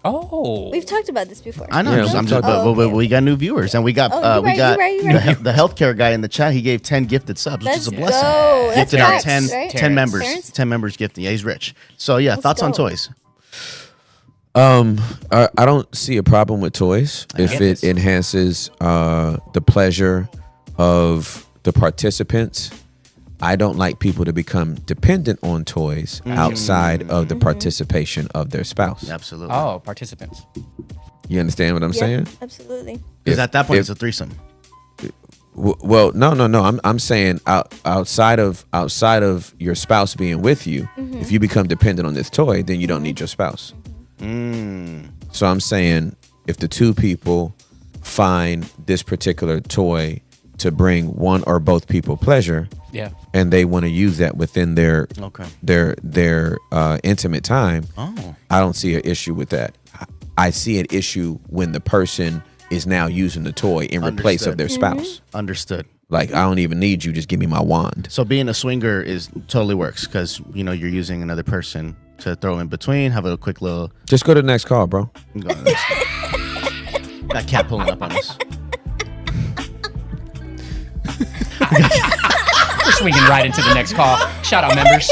Oh. We've talked about this before. I know. Yeah, I'm we just, talked but we got new viewers, and we got Oh, you're we right, got you're right, you're right. the healthcare guy in the chat. He gave 10 gifted subs, which is Let's a blessing. go. That's Gifted out facts, 10, right? 10 members. Terrence? 10 members gifting. Yeah, he's rich. So yeah, thoughts on go. toys? I don't see a problem with toys if it enhances the pleasure of the participants. I don't like people to become dependent on toys outside of the participation of their spouse. Absolutely. Oh, participants. You understand what I'm Yeah, saying? absolutely. Because at that point, if- it's a threesome. Well, no. I'm saying outside of your spouse being with you, if you become dependent on this toy, then you don't need your spouse. So I'm saying if the two people find this particular toy to bring one or both people pleasure, Yeah. and they want to use that within their Okay. their intimate time, Oh. I don't see an issue with that. I see an issue when the person is now using the toy in replace of Understood. their spouse. Understood. Like, I don't even need you, just give me my wand. So being a swinger is totally works because you're using another person to throw in between, have a quick little. Just go to the next call, bro. Go on this. Got cat pulling up on us. We're swinging right into the next call. Shout out members.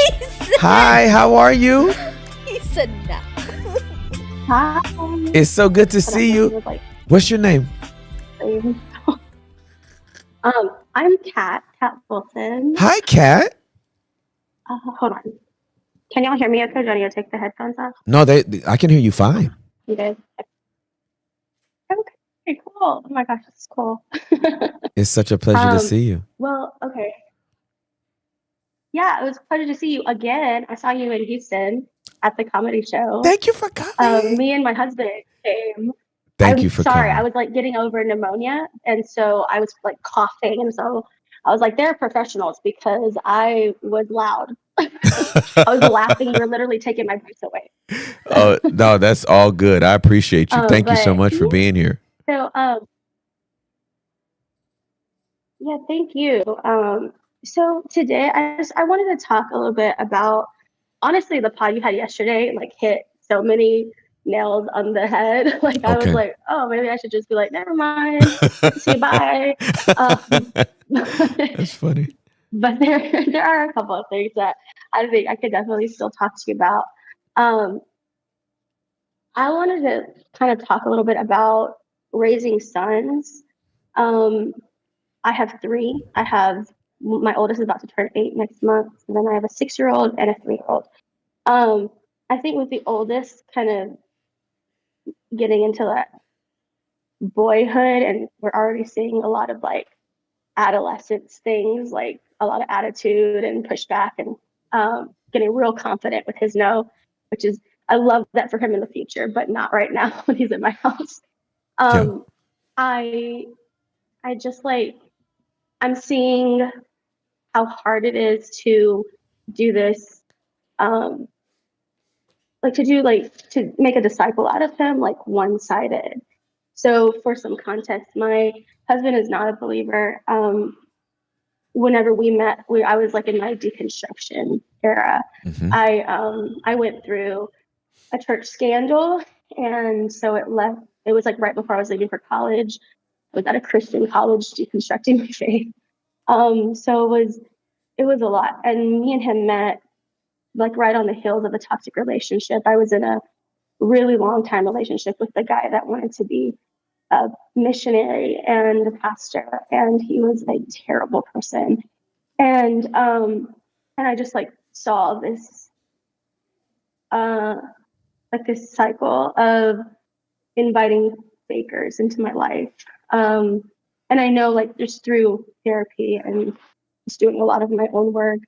Hi, how are you? He said no. Hi. It's so good to see you. What's your name? I'm Kat Wilson. Hi, Kat. Hold on. Can y'all hear me okay? Do I need to take the headphones off? No, I can hear you fine. You guys? Okay, cool. Oh my gosh, this is cool. It's such a pleasure to Um, see you. Well, okay. Yeah, it was a pleasure to see you again. I saw you in Houston at the comedy show. Thank you for coming. Me and my husband came. Thank I'm you for sorry, coming. I was like getting over pneumonia, and so I was like coughing, and so I was like, they're professionals because I was loud. I was laughing. You were literally taking my breath away. Oh no, that's all good. I appreciate you. Thank you so But much for being here. so yeah, thank you. So today I wanted to talk a little bit about, honestly, the pod you had yesterday like hit so many nails on the head. Like I was Okay. like, oh, maybe I should just be like, never mind, see you, bye. That's funny. But there are a couple of things that I think I could definitely still talk to you about. I wanted to kind of talk a little bit about raising sons. I have three. I have my oldest is about to turn 8 next month, and then I have a 6-year-old and a 3-year-old. I think with the oldest kind of getting into that boyhood, and we're already seeing a lot of like adolescence things, like a lot of attitude and pushback, and getting real confident with his no, which is, I love that for him in the future, but not right now when he's in my house. Yeah. I just like, I'm seeing how hard it is to do this, like to make a disciple out of him, like one-sided. So for some context, my husband is not a believer. Whenever we met, I was like in my deconstruction era. Mhm. I went through a church scandal, and so it was like right before I was leaving for college. I was at a Christian college deconstructing my faith. So it was a lot. And me and him met like right on the heels of a toxic relationship. I was in a really long time relationship with the guy that wanted to be a missionary and a pastor, and he was a terrible person. And I just like saw this like this cycle of inviting fakers into my life. And I know like just through therapy and just doing a lot of my own work,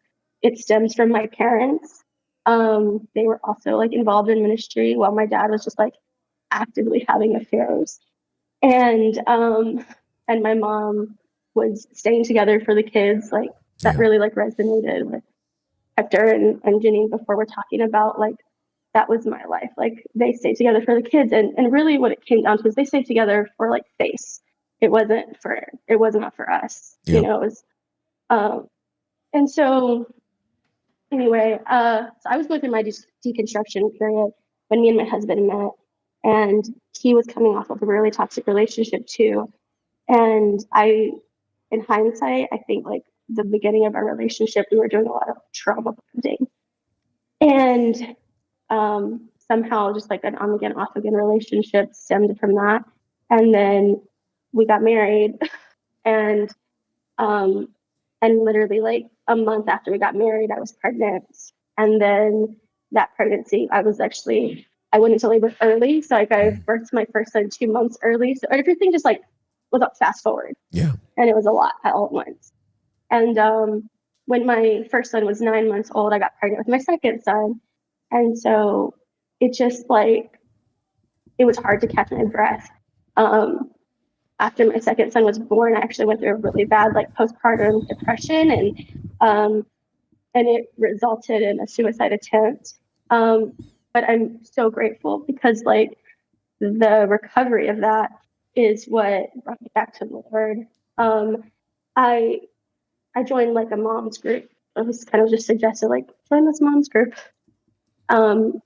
it stems from my parents. They were also like involved in ministry while my dad was just like actively having affairs. And my mom was staying together for the kids. Like that Yeah. really like resonated with Hector and Janine before. We're talking about like, that was my life. Like they stayed together for the kids, and really what it came down to is they stayed together for like face. It wasn't not for us. Yep. You know, it was and so anyway, so I was going through my deconstruction period when me and my husband met, and he was coming off of a really toxic relationship too. And in hindsight, I think like the beginning of our relationship, we were doing a lot of trauma bonding. And somehow just like an on again, off again relationship stemmed from that. And then we got married, and literally like a month after we got married, I was pregnant. And then that pregnancy, I went into labor early. So like I birthed my first son 2 months early. So everything just like was up fast forward. Yeah. And it was a lot all at once. And when my first son was 9 months old, I got pregnant with my second son. And so it just like, it was hard to catch my breath. After my second son was born, I actually went through a really bad like postpartum depression, and it resulted in a suicide attempt. But I'm so grateful because like the recovery of that is what brought me back to the Lord. I joined like a mom's group. It was kind of just suggested like join this mom's group,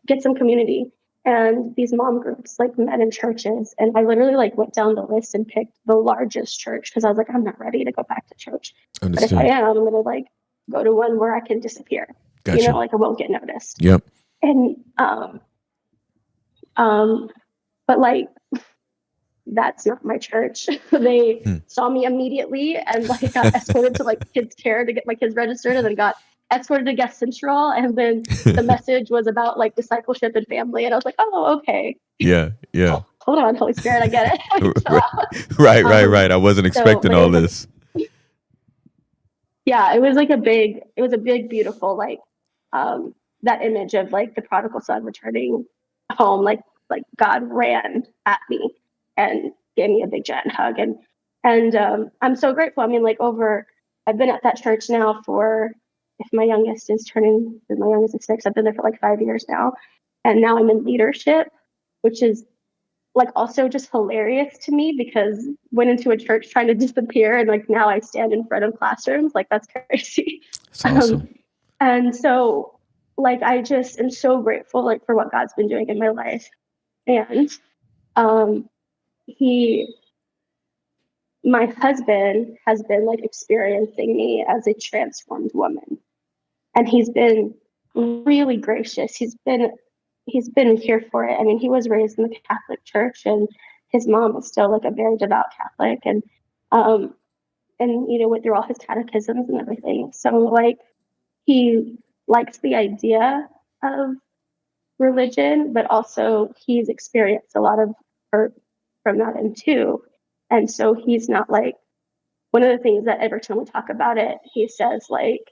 get some community. And these mom groups like met in churches, and I literally like went down the list and picked the largest church because I was like, I'm not ready to go back to church. Understood. But if I am, I'm gonna like go to one where I can disappear. Gotcha. You know, like I won't get noticed. Yep. And but like that's not my church. They saw me immediately and like got escorted to like kids care to get my kids registered, and then got escorted to Guest Central, and then the message was about like discipleship and family, and I was like, oh, okay. Yeah. Hold on, Holy Spirit, I get it. Right. I wasn't expecting all this. Yeah, yeah, it was like it was a big, beautiful, like, that image of like the prodigal son returning home, like God ran at me and gave me a big giant hug. And I'm so grateful. I mean, like I've been at that church now for, if my youngest is 6, I've been there for like 5 years now. And now I'm in leadership, which is like also just hilarious to me because went into a church trying to disappear and like now I stand in front of classrooms. Like that's crazy. It's awesome. And so like I just am so grateful like for what God's been doing in my life. And my husband has been like experiencing me as a transformed woman. And he's been really gracious. He's been here for it. I mean, he was raised in the Catholic Church, and his mom is still like a very devout Catholic, and you know, went through all his catechisms and everything. So like he likes the idea of religion, but also he's experienced a lot of hurt from that end too. And so he's not like, one of the things that every time we talk about it, he says like,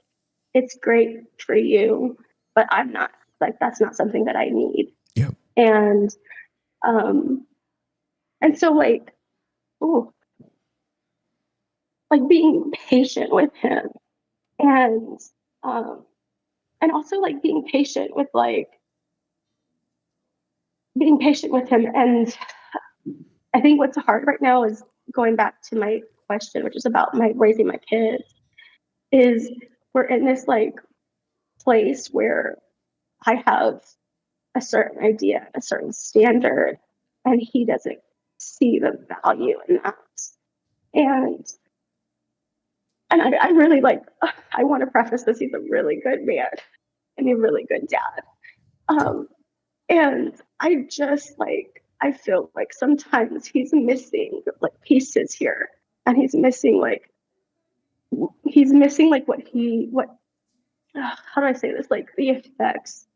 it's great for you, but I'm not like, that's not something that I need. Yeah. And so like, ooh, like being patient with him and also like being patient with him. And I think what's hard right now is going back to my question, which is about raising my kids, is we're in this like place where I have a certain idea, a certain standard, and he doesn't see the value in that. And I really like, I want to preface this, he's a really good man and a really good dad. And I just like, I feel like sometimes he's missing like pieces here, and he's missing like how do I say this? Like the effects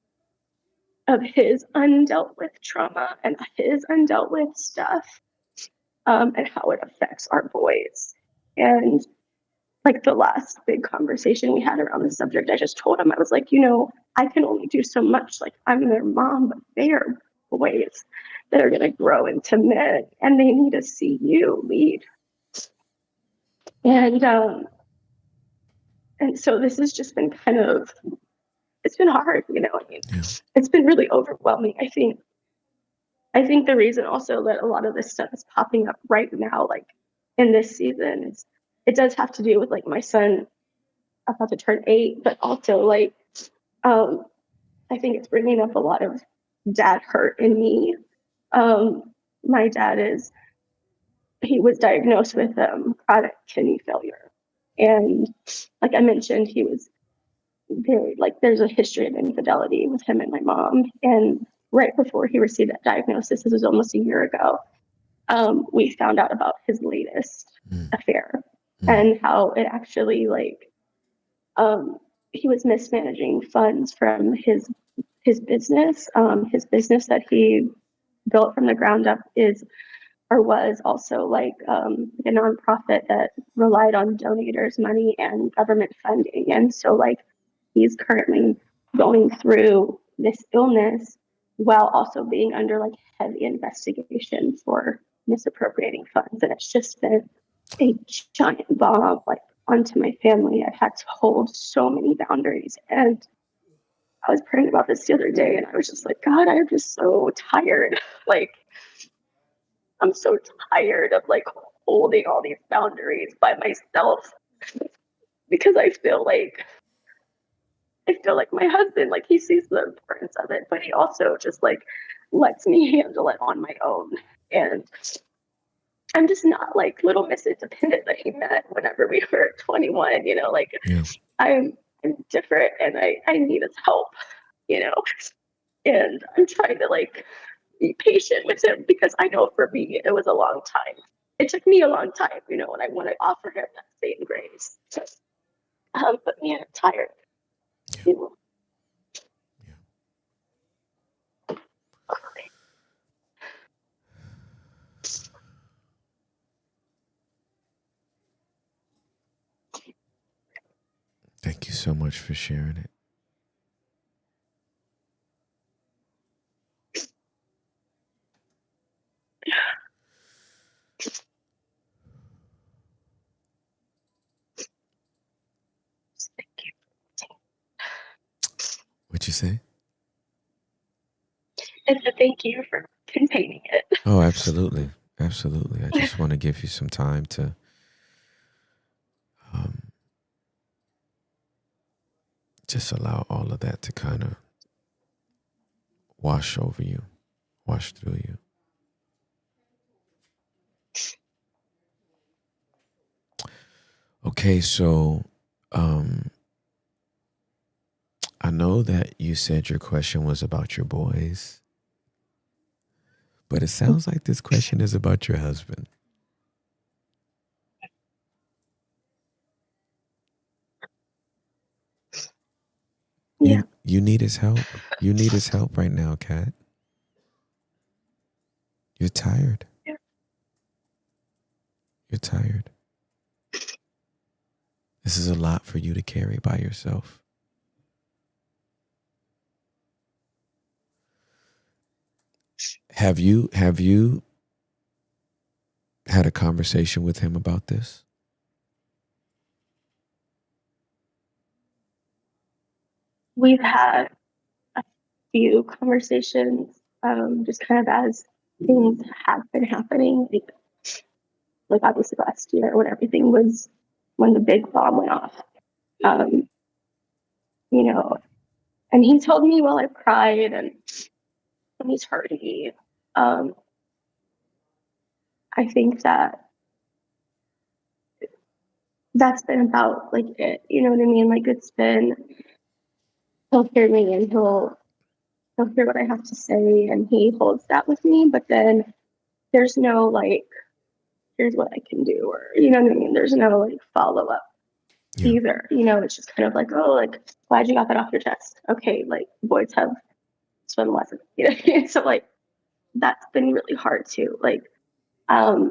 of his undealt with trauma and his undealt with stuff, and how it affects our boys. And like the last big conversation we had around the subject, I just told him, I was like, you know, I can only do so much. Like I'm their mom, but they are boys that are going to grow into men, and they need to see you lead. And so this has just been it's been hard, you know. I mean, It's been really overwhelming. I think the reason also that a lot of this stuff is popping up right now, like in this season, it does have to do with like my son about to turn 8, but also like I think it's bringing up a lot of dad hurt in me. My dad he was diagnosed with chronic kidney failure, and like I mentioned, he was very like there's a history of infidelity with him and my mom. And right before he received that diagnosis, this was almost a year ago, we found out about his latest affair and how it actually like he was mismanaging funds from his business. His business that he built from the ground up was also like a nonprofit that relied on donators' money and government funding. And so like he's currently going through this illness while also being under like heavy investigation for misappropriating funds. And it's just been a giant bomb like onto my family. I've had to hold so many boundaries. And I was praying about this the other day, and I was just like, God, I'm just so tired. Like, I'm so tired of like holding all these boundaries by myself, because I feel like my husband, like he sees the importance of it, but he also just like lets me handle it on my own. And I'm just not like little Miss Independent that he met whenever we were 21, you know, like I'm different, and I need his help, you know, and I'm trying to like be patient with him, because I know for me, it was a long time. It took me a long time, you know, and I want to offer him that same grace. But man, I'm tired. You know? Okay. so much for sharing it. What'd you say? And so thank you for containing it. Oh, absolutely. Absolutely. I just want to give you some time to just allow all of that to kind of wash over you, wash through you. Okay, so I know that you said your question was about your boys, but it sounds like this question is about your husband. Yeah. You need his help. You need his help right now, Kat. You're tired. Yeah. You're tired. This is a lot for you to carry by yourself. Have you had a conversation with him about this? We've had a few conversations, just kind of as things have been happening. Like obviously last year when everything was, when the big bomb went off. You know, and he told me while I cried and he's heard me. I think that's been about like it, you know what I mean? Like it's been, he'll hear me and he'll hear what I have to say and he holds that with me, but then there's no like, here's what I can do, or you know what I mean? There's no like follow up either. You know, it's just kind of like, oh, like glad you got that off your chest. Okay, like boys have swim lessons, you know. So like that's been really hard too. Like, yeah,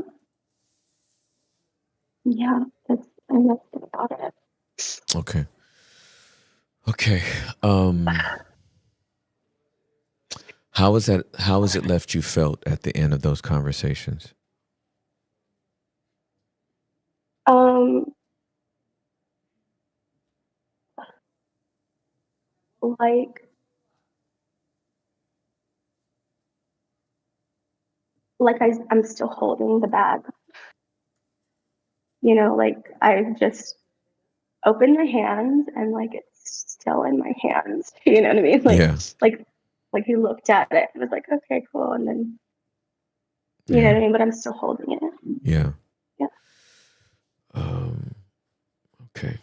that's about it. Okay. How has it left you felt at the end of those conversations? Like I'm still holding the bag. You know, like I just opened my hands and like it's still in my hands. You know what I mean? Like, yeah. like he looked at it and was like, okay, cool. And then, you know what I mean? But I'm still holding it. Yeah. Yeah. Okay.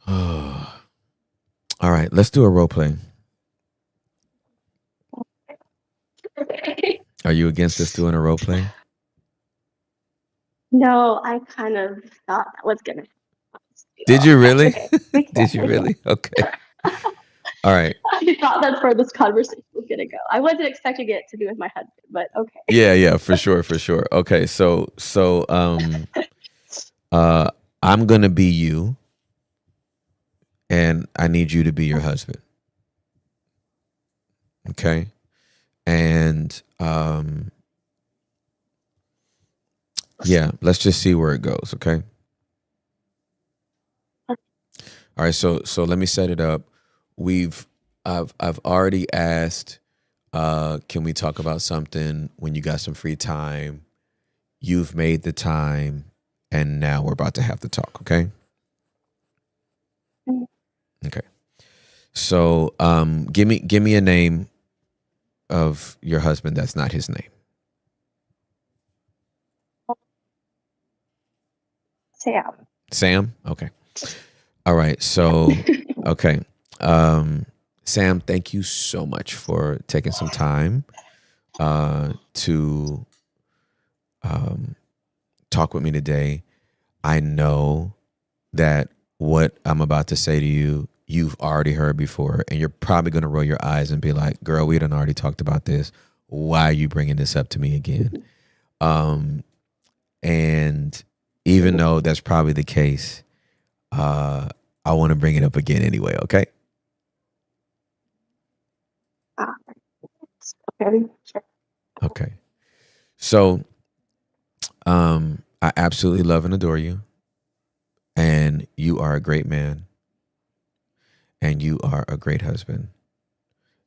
All right, let's do a role play. Are you against us doing a role play? No, I kind of thought that was gonna. Did you really? Okay. Did you really? Okay. All right. I thought that's where this conversation was gonna go. I wasn't expecting it to be with my husband, but okay. Yeah, for sure. Okay, so I'm gonna be you, and I need you to be your husband. Okay, and yeah, let's just see where it goes. Okay. All right, so let me set it up. I've already asked, can we talk about something when you got some free time? You've made the time, and now we're about to have the talk. Okay. Okay. So, give me a name of your husband that's not his name. Sam. Okay. All right. So, okay. Sam, thank you so much for taking some time to talk with me today. I know that what I'm about to say to you, you've already heard before, and you're probably going to roll your eyes and be like, girl, we done already talked about this. Why are you bringing this up to me again? And even though that's probably the case, I want to bring it up again anyway. Okay. Okay, sure. Okay. So, I absolutely love and adore you, and you are a great man, and you are a great husband,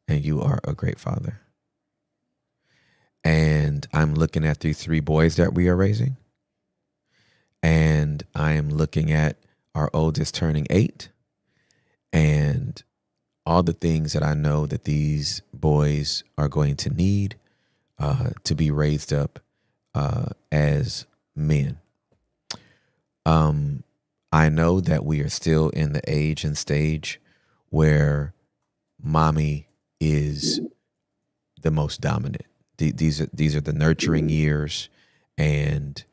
and you are a great father. And I'm looking at the 3 boys that we are raising, and I am looking at our oldest turning 8, and all the things that I know that these boys are going to need to be raised up as men. I know that we are still in the age and stage where mommy is the most dominant. These are the nurturing years, and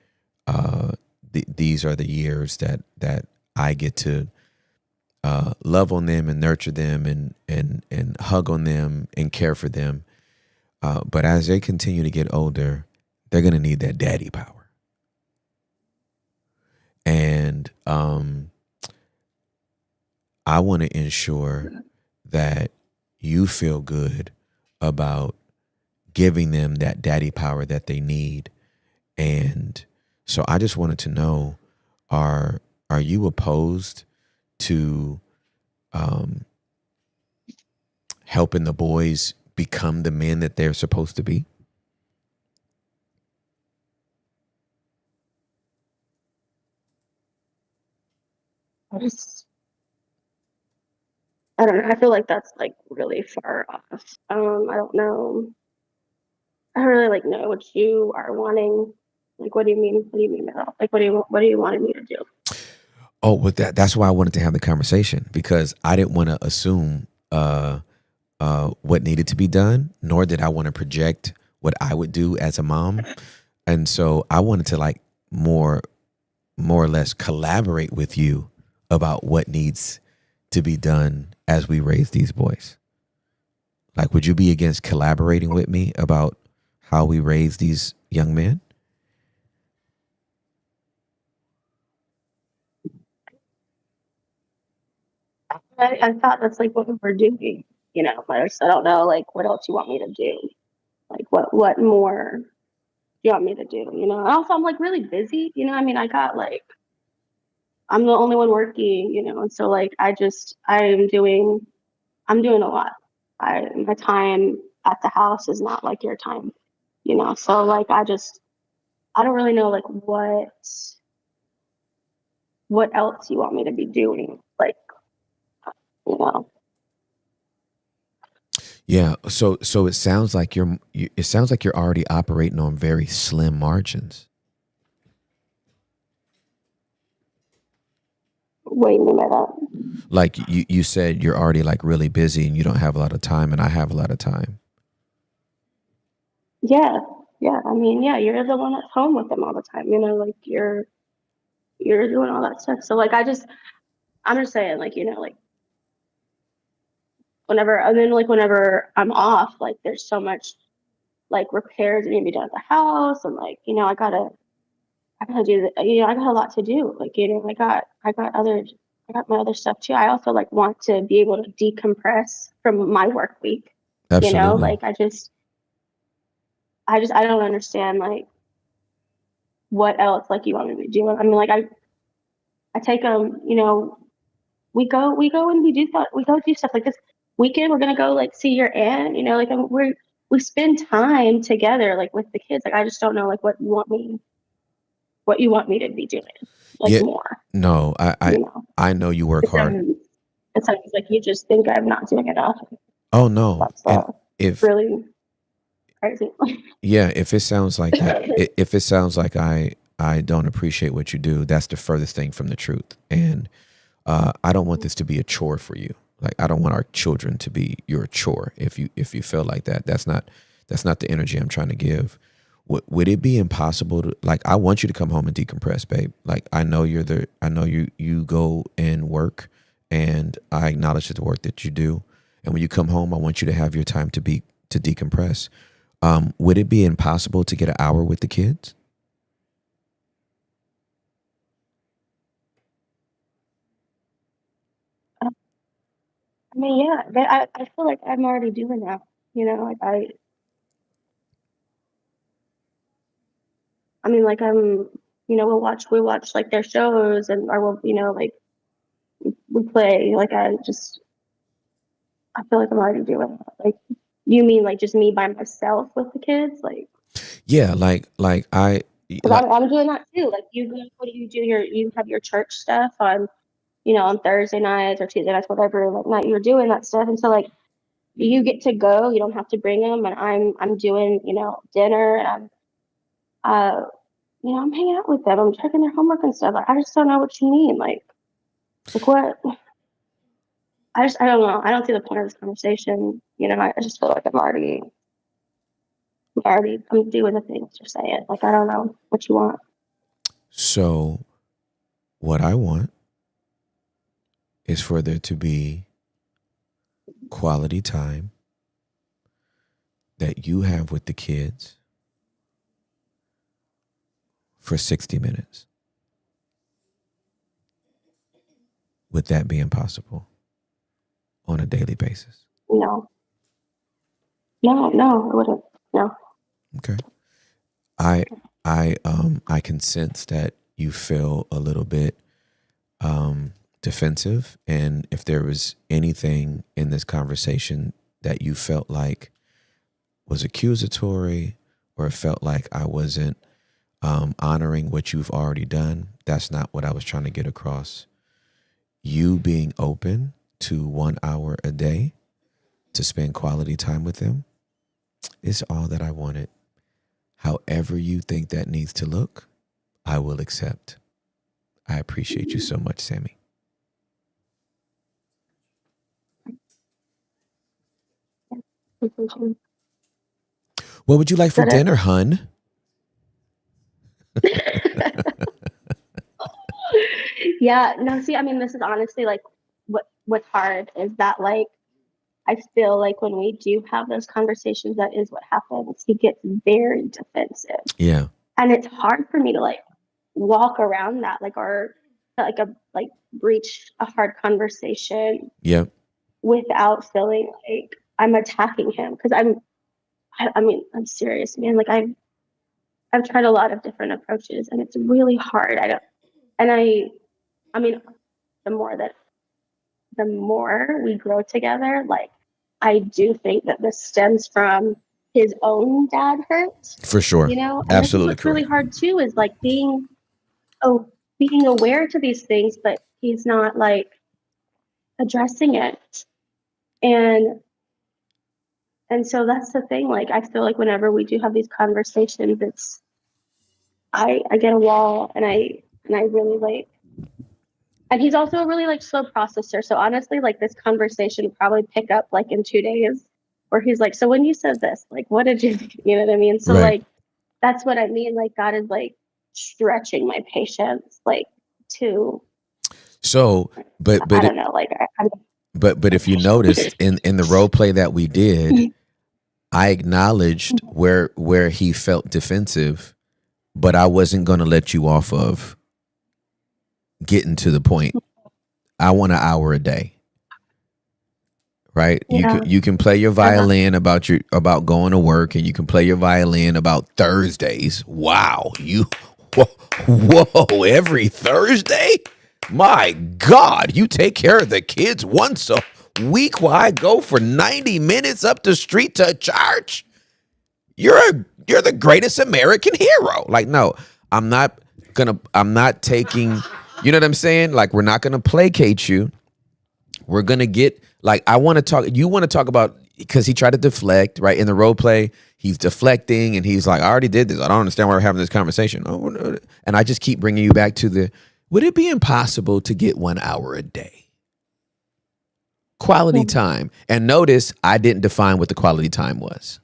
these are the years that I get to love on them and nurture them and hug on them and care for them. But as they continue to get older, they're going to need that daddy power. And I want to ensure that you feel good about giving them that daddy power that they need. And so I just wanted to know, are you opposed to helping the boys become the men that they're supposed to be? I don't know. I feel like that's like really far off. I don't know. I don't really like know what you are wanting. Like, what do you mean? What do you mean by that? Like, what do you want me to do? Oh, with that's why I wanted to have the conversation, because I didn't want to assume what needed to be done, nor did I want to project what I would do as a mom. And so I wanted to like more or less collaborate with you about what needs to be done as we raise these boys. Like, would you be against collaborating with me about how we raise these young men? I thought that's like what we were doing, you know. But I don't know, like, what else you want me to do? Like, what more do you want me to do? You know. And also, I'm like really busy. You know, I mean, I got like, I'm the only one working. You know, and so like, I'm doing a lot. My time at the house is not like your time. You know, so like, I don't really know like what else you want me to be doing, like, you know. Yeah. So it sounds like it sounds like you're already operating on very slim margins. What do you mean by that? Like you said, you're already like really busy and you don't have a lot of time, and I have a lot of time. Yeah, yeah. I mean, yeah, you're the one that's home with them all the time. You know, like you're doing all that stuff. So like, I'm just saying, like, you know, like whenever I'm off, like there's so much like repairs that need to be done at the house, and like, you know, I gotta do the, you know, I got a lot to do. Like, you know, I got my other stuff too. I also like want to be able to decompress from my work week. You know, Absolutely. like I don't understand like what else like you want me to do. I mean, like I take them, you know, we go and we go do stuff like this weekend. We're gonna go like see your aunt, you know, like we spend time together like with the kids. Like, I just don't know like what you want me to be doing like Yeah. more. No, You know, I know you work hard. it sounds like you just think I'm not doing enough. Oh no. That's And if really crazy. yeah, if it sounds like that, if it sounds like I don't appreciate what you do, that's the furthest thing from the truth. And I don't want this to be a chore for you. Like, I don't want our children to be your chore. If you feel like that, that's not the energy I'm trying to give. Would it be impossible to, like, I want you to come home and decompress, babe. Like, I know you go and work, and I acknowledge the work that you do. And when you come home, I want you to have your time to decompress. Would it be impossible to get an hour with the kids? I mean, yeah, but I feel like I'm already doing that. You know, like I mean, like you know, we watch like their shows and or we'll, you know, like we play. Like I feel like I'm already doing that. Like, you mean like just me by myself with the kids? Like, Yeah, because I'm doing that too. Like, you go, what do? You have your church stuff on, you know, on Thursday nights or Tuesday nights, whatever like night you're doing that stuff, and so like you get to go. You don't have to bring them, and I'm doing, you know, dinner, and you know, I'm hanging out with them. I'm checking their homework and stuff. Like, I just don't know what you mean. Like what? I don't know. I don't see the point of this conversation. You know, I just feel like I'm doing the things you're saying. Like, I don't know what you want. So what I want is for there to be quality time that you have with the kids for 60 minutes. Would that be impossible on a daily basis? No, it wouldn't. No. Okay. I can sense that you feel a little bit defensive, and if there was anything in this conversation that you felt like was accusatory or felt like I wasn't honoring what you've already done, that's not what I was trying to get across. You being open to 1 hour a day to spend quality time with them is all that I wanted. However you think that needs to look, I will accept. I appreciate you so much, Sammy. What would you like for dinner, hun? Yeah, no, see, I mean, this is honestly like what's hard is that like I feel like when we do have those conversations, that is what happens. He gets very defensive. Yeah. And it's hard for me to like walk around that, like, or like breach a hard conversation. Yep. Without feeling like I'm attacking him. Because I mean, I'm serious, man. Like I've tried a lot of different approaches and it's really hard. I mean, the more we grow together, like I do think that this stems from his own dad hurt. For sure. You know, and absolutely what's really hard too is like being aware to these things, but he's not like addressing it. And so that's the thing. Like I feel like whenever we do have these conversations, it's I get a wall and I really like. And he's also a really like slow processor. So honestly, like this conversation would probably pick up like in 2 days where he's like, so when you said this, like, what did you, you know what I mean? So like, that's what I mean. Like God is like stretching my patience, like to. So, but I don't know, like, but if you noticed in the role play that we did, I acknowledged where he felt defensive, but I wasn't going to let you off of getting to the point. I want an hour a day. Right? Yeah. You can play your violin about going to work, and you can play your violin about Thursdays. Wow. Whoa, every Thursday? My God, you take care of the kids once a week while I go for 90 minutes up the street to church? You're the greatest American hero. Like, no, I'm not taking, you know what I'm saying? Like, we're not gonna placate you. We're gonna get, like, you want to talk about, because he tried to deflect, right? In the role play, he's deflecting and he's like, I already did this. I don't understand why we're having this conversation. Oh, and I just keep bringing you back to would it be impossible to get 1 hour a day? Quality time. And notice I didn't define what the quality time was.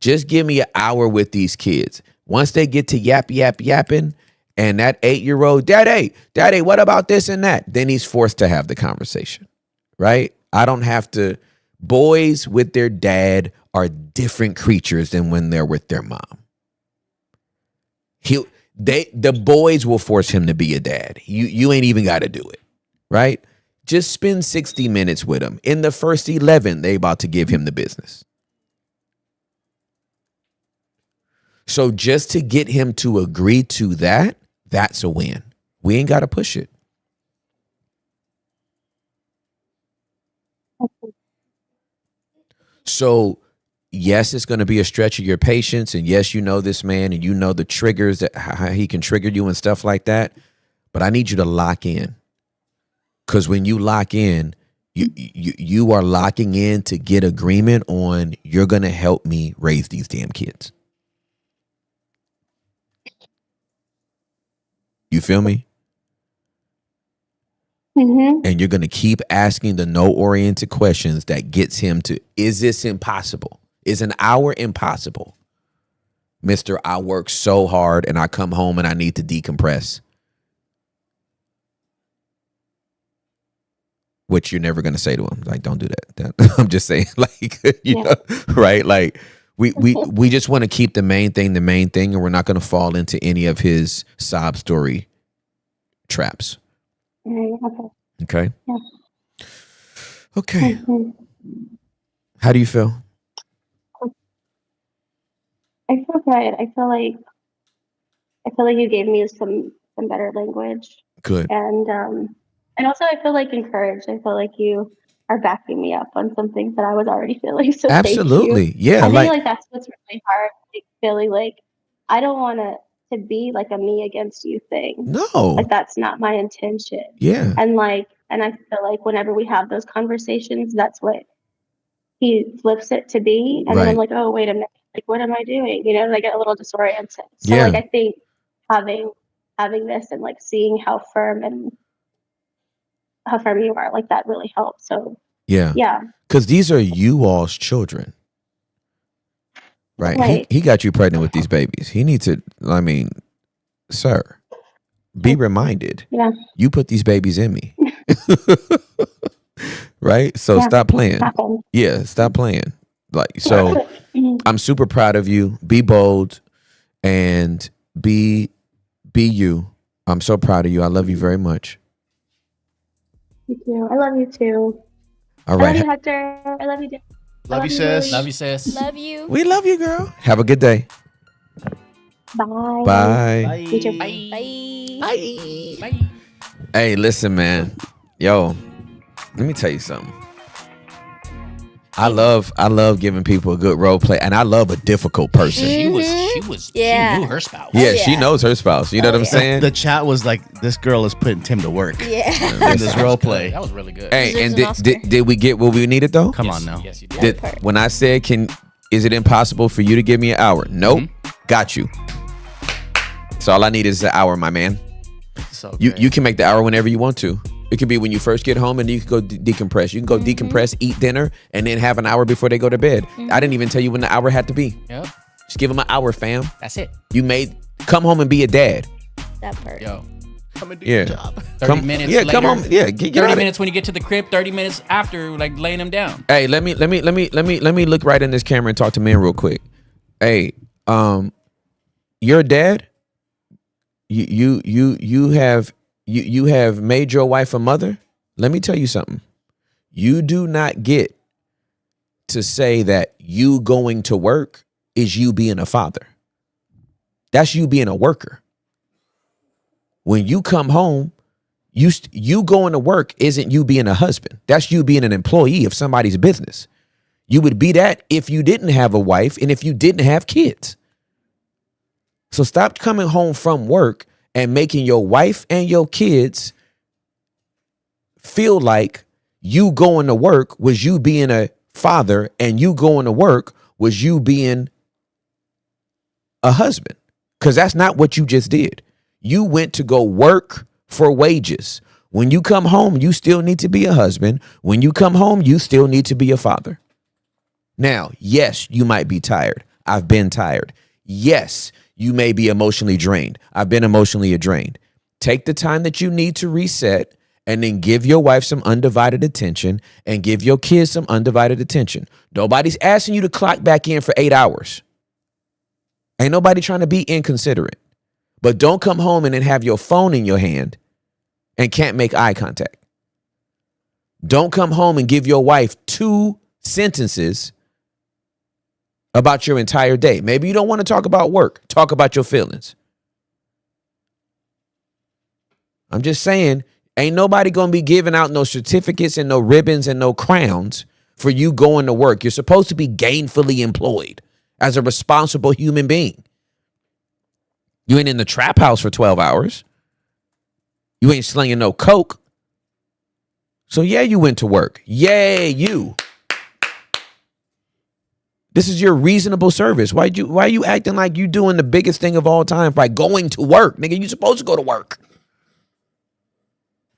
Just give me an hour with these kids. Once they get to yapping, and that 8-year-old, Daddy, what about this and that? Then he's forced to have the conversation, right? I don't have to. Boys with their dad are different creatures than when they're with their mom. The boys will force him to be a dad. You ain't even got to do it, right? Just spend 60 minutes with him. In the first 11, they about to give him the business. So just to get him to agree to that, that's a win. We ain't got to push it. So yes, it's going to be a stretch of your patience. And yes, you know this man and you know the triggers that how he can trigger you and stuff like that. But I need you to lock in. Because when you lock in, you are locking in to get agreement on you're going to help me raise these damn kids. You feel me? Mm-hmm. And you're going to keep asking the no-oriented questions that gets him to, is this impossible? Is an hour impossible? Mister, I work so hard and I come home and I need to decompress. Which you're never going to say to him. Like, don't do that. I'm just saying, like, you know, right? Like, we just want to keep the main thing, and we're not going to fall into any of his sob story traps. Okay. Okay? Yeah. Okay. Mm-hmm. How do you feel? I feel good. I feel like you gave me some better language, Good. and also I feel like encouraged. I feel like you are backing me up on some things that I was already feeling. So Absolutely. thank you. Yeah. I think Like, like that's what's really hard. Like, feeling like I don't want to be like a me against you thing. no. Like that's not my intention. Yeah. And I feel like whenever we have those conversations, that's what he flips it to be. And then I'm Right. like, oh, wait a minute. Like, what am I doing? You know, and I get a little disoriented. So Yeah. like, I think having this and like seeing how firm you are, like that really helps. So Yeah. yeah. Because these are you all's children. Right. Right. He got you pregnant with these babies. He needs to, I mean, sir, be reminded. Yeah. You put these babies in me. Right? So Yeah. stop playing. Happened. Yeah, stop playing. Like, so I'm super proud of you. Be bold and be you. I'm so proud of you. I love you very much. You too. I love you too. All I love right. you, Hector. I love you, Dan. Love you, sis. Love you, sis. Love you. We love you, girl. Have a good day. Bye. Bye. You too. Bye. Bye. Hey, listen, man. Yo, let me tell you something. I love giving people a good role play, and I love a difficult person. She Yeah. knew her spouse. Yeah, Oh, she yeah. knows her spouse. You know what I'm yeah. saying? The chat was like, this girl is putting Tim to work Yeah. in this role play. That was really good. Hey, Deserves and an Oscar. did we get what we needed though? Come Yes, on now. Yes, you did. Did, part. when I said, is it impossible for you to give me an hour? Nope. Got you. So all I need is an hour, my man. So You can make the hour whenever you want to. It could be when you first get home and you can go decompress. You can go decompress, eat dinner, and then have an hour before they go to bed. I didn't even tell you when the hour had to be. Yep. Just give them an hour, fam. That's it. Come home and be a dad. That part. Yo. come and do Yeah. your job. 30 minutes Yeah, later. come on. Yeah, get 30 out of- minutes when you get to the crib, 30 minutes after, like, laying them down. Hey, let me look right in this camera and talk to men real quick. Hey, you're a dad. You have made your wife a mother. Let me tell you something. You do not get to say that you going to work is you being a father. That's you being a worker. When you come home, you going to work isn't you being a husband. That's you being an employee of somebody's business. You would be that if you didn't have a wife and if you didn't have kids. So stop coming home from work and making your wife and your kids feel like you going to work was you being a father and you going to work was you being a husband. Because that's not what you just did. You went to go work for wages. When you come home, you still need to be a husband. When you come home, you still need to be a father. Now, yes, you might be tired. I've been tired. Yes, you may be emotionally drained. I've been emotionally drained. Take the time that you need to reset and then give your wife some undivided attention and give your kids some undivided attention. Nobody's asking you to clock back in for 8 hours. Ain't nobody trying to be inconsiderate. But don't come home and then have your phone in your hand and can't make eye contact. Don't come home and give your wife 2 sentences about your entire day. Maybe you don't want to talk about work. Talk about your feelings. I'm just saying, ain't nobody going to be giving out no certificates and no ribbons and no crowns for you going to work. You're supposed to be gainfully employed as a responsible human being. You ain't in the trap house for 12 hours. You ain't slinging no coke. So yeah, you went to work. Yay, you. This is your reasonable service. Why are you acting like you doing the biggest thing of all time by going to work? Nigga, you supposed to go to work.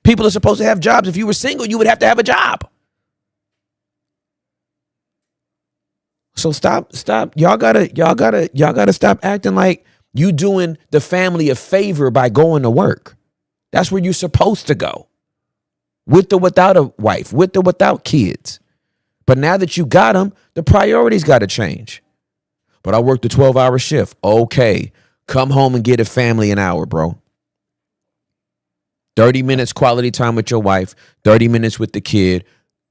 People are supposed to have jobs. If you were single, you would have to have a job. So stop. Y'all gotta stop acting like you doing the family a favor by going to work. That's where you're supposed to go. With or without a wife, with or without kids. But now that you got them, the priorities got to change. But I worked a 12-hour shift. Okay, come home and get a family an hour, bro. 30 minutes quality time with your wife, 30 minutes with the kid,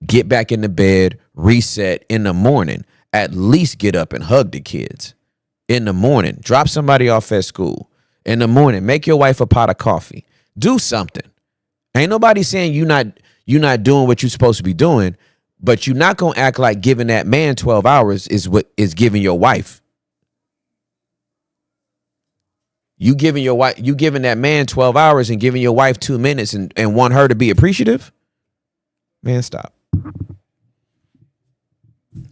get back in the bed, reset in the morning. At least get up and hug the kids. In the morning, drop somebody off at school. In the morning, make your wife a pot of coffee. Do something. Ain't nobody saying you not doing what you're supposed to be doing, but you're not gonna act like giving that man 12 hours is what is giving your wife. You giving that man 12 hours and giving your wife 2 minutes and want her to be appreciative? Man, stop.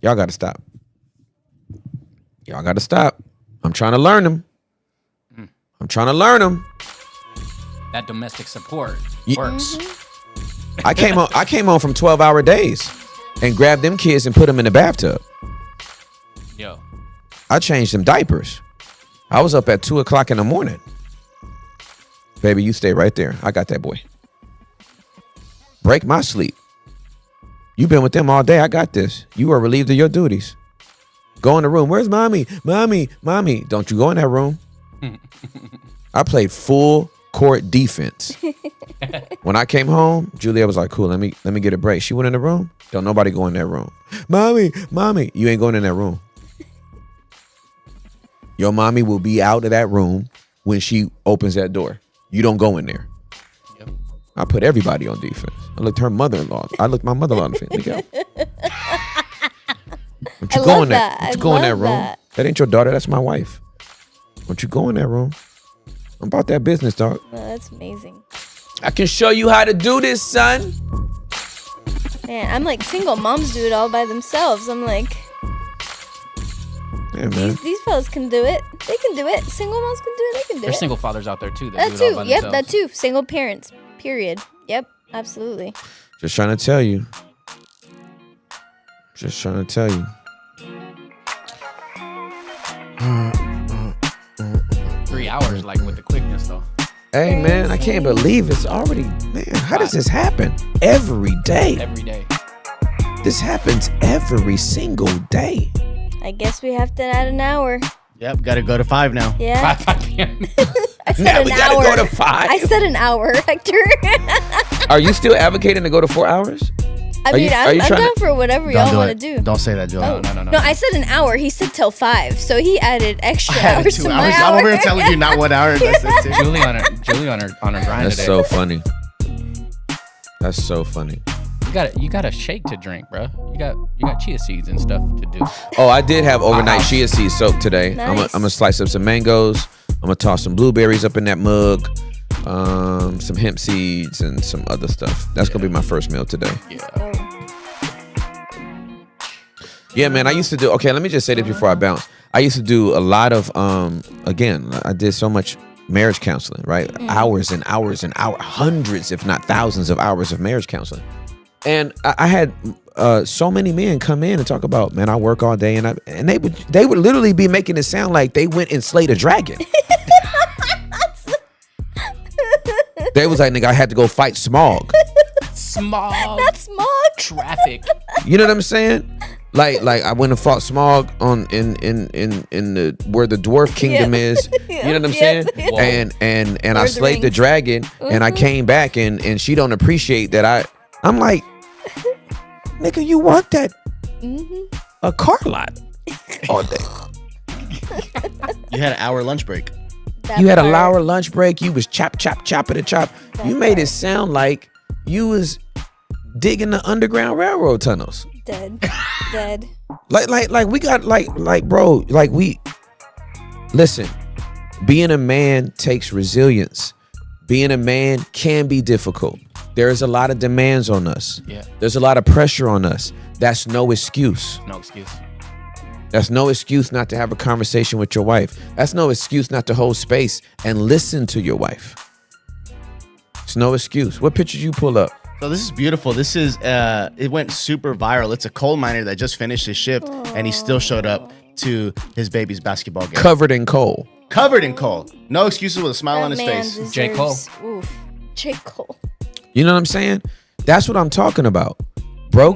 Y'all gotta stop. Y'all gotta stop. I'm trying to learn them. That domestic support works. I came home from 12-hour days and grabbed them kids and put them in the bathtub. Yo. I changed them diapers. I was up at 2:00 in the morning. Baby, you stay right there. I got that boy. Break my sleep. You've been with them all day. I got this. You are relieved of your duties. Go in the room. Where's mommy? Mommy. Don't you go in that room. I played full court defense. When I came home, Julia was like, cool, let me get a break. She went in the room. Don't nobody go in that room. Mommy, you ain't going in that room. Your mommy will be out of that room when she opens that door. You don't go in there. Yep. I put everybody on defense. I looked my mother-in-law in the face. Don't you go in that? Don't you go in that room? That ain't your daughter. That's my wife. Don't you go in that room? I'm about that business, dog. Oh, that's amazing. I can show you how to do this, son. Man, I'm like, single moms do it all by themselves. I'm like, yeah, man. These fellas can do it. They can do it. Single moms can do it. They can do There's it. single fathers out there too. That do it too. all by Yep, themselves. that too. Single parents. Period. Yep, absolutely. Just trying to tell you. 3 hours, like with the quickness though. Hey, man, I can't believe it's already, man, how does this happen? Every day. Every day. This happens every single day. I guess we have to add an hour. Yep, got to go to 5 now. Yeah. 5 p.m. I said Now an we hour. gotta go to 5. I said an hour, Hector. Are you still advocating to go to 4 hours? I'm trying down for whatever Don't y'all do want to it. do. Don't say that, Joe. No. I said an hour. He said till 5, so he added extra I had hours 2 to my hours. hour. I'm over here telling you not 1 hour. That's it, too. Julie on her grind That's today. so funny. That's so funny. You got a shake to drink, bro. You got chia seeds and stuff to do. Oh, I did have overnight chia seed soak today. Nice. I'm gonna slice up some mangoes. I'm gonna toss some blueberries up in that mug. Some hemp seeds and some other stuff. That's gonna be my first meal today. Yeah. Yeah, man. I used to do. Okay, let me just say this before I bounce. I used to do a lot of. Again, I did so much marriage counseling, right? Hours and hours and hours, hundreds, if not thousands, of hours of marriage counseling. And I had so many men come in and talk about, man, I work all day, and they would literally be making it sound like they went and slayed a dragon. They was like, nigga, I had to go fight smog. Smog. That's smog. Traffic. You know what I'm saying? Like I went and fought smog in the where the dwarf kingdom is. You know what I'm saying? Whoa. And I slayed the dragon, and I came back and she don't appreciate that I'm like, Nigga, you worked at Mm-hmm. a car lot all day. You had an hour lunch break. You had a hour lunch break. You was chop at a chop. You made it sound like you was digging the Underground Railroad tunnels. Dead. Like we got like bro, like we listen. Being a man takes resilience. Being a man can be difficult. There is a lot of demands on us. Yeah. There's a lot of pressure on us. That's no excuse. No excuse. That's no excuse not to have a conversation with your wife. That's no excuse not to hold space and listen to your wife. It's no excuse. What pictures you pull up? So this is beautiful. This is it went super viral. It's a coal miner that just finished his shift and he still showed up to his baby's basketball game. Covered in coal. Covered in coal. No excuses, with a smile on his face. J. Cole. Oof. J. Cole. You know what I'm saying? That's what I'm talking about. Bro,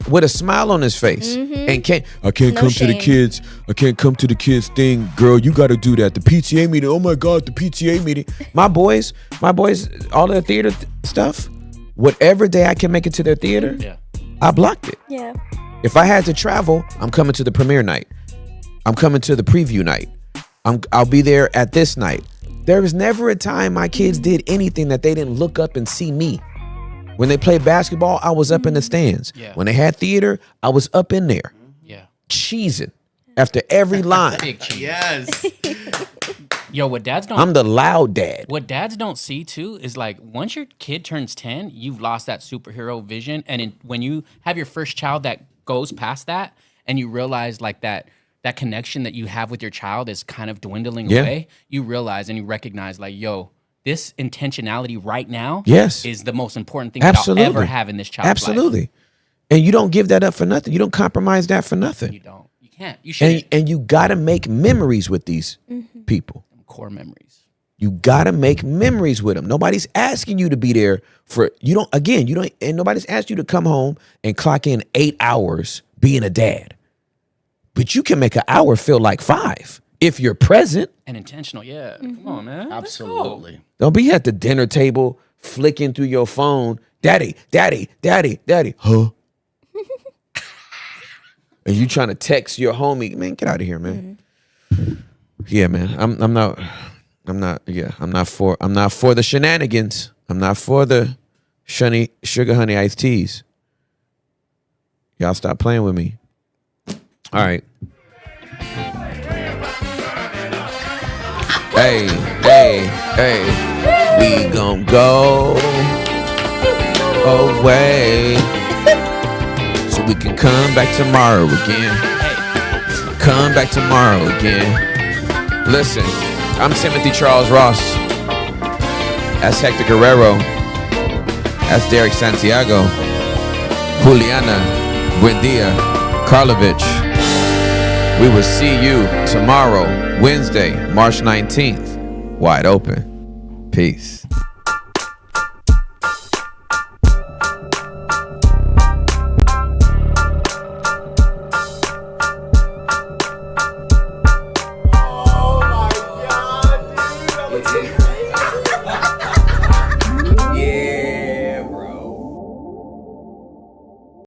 with a smile on his face. And I can't No come to the shame. kids. I can't come to the kids thing. Girl, you got to do that. The PTA meeting. Oh my God, the PTA meeting. My boys, all their theater stuff, whatever day I can make it to their theater, Yeah. I blocked it. Yeah. If I had to travel, I'm coming to the premiere night. I'm coming to the preview night. I'll be there at this night. There was never a time my kids did anything that they didn't look up and see me. When they played basketball, I was up in the stands. Yeah. When they had theater, I was up in there, Yeah. cheesing after every line. Big cheese. Yes. Yo, what dads don't I'm the loud dad. What dads don't see too is like once your kid turns 10, you've lost that superhero vision. And when you have your first child that goes past that, and you realize like that connection that you have with your child is kind of dwindling away, you realize and you recognize like, yo, this intentionality right now is the most important thing that I'll ever have in this child's life. And you don't give that up for nothing. You don't compromise that for nothing. You don't. You can't. You should. And you got to make memories with these people. Core memories. You got to make memories with them. Nobody's asking you to be there for, and nobody's asked you to come home and clock in 8 hours being a dad. But you can make an hour feel like 5 if you're present. And intentional, yeah. Come on, man. Absolutely. Don't be at the dinner table flicking through your phone. Daddy. Huh? And you trying to text your homie. Man, get out of here, man. Yeah, man. I'm not for the shenanigans. I'm not for the sugar honey iced teas. Y'all stop playing with me. All right. Hey. We gon' go away so we can come back tomorrow again. Come back tomorrow again. Listen, I'm Timothy Charles Ross. That's Hector Guerrero. That's Derek Santiago. Juliana Buendia Karlovich. We will see you tomorrow, Wednesday, March 19th. Wide open. Peace.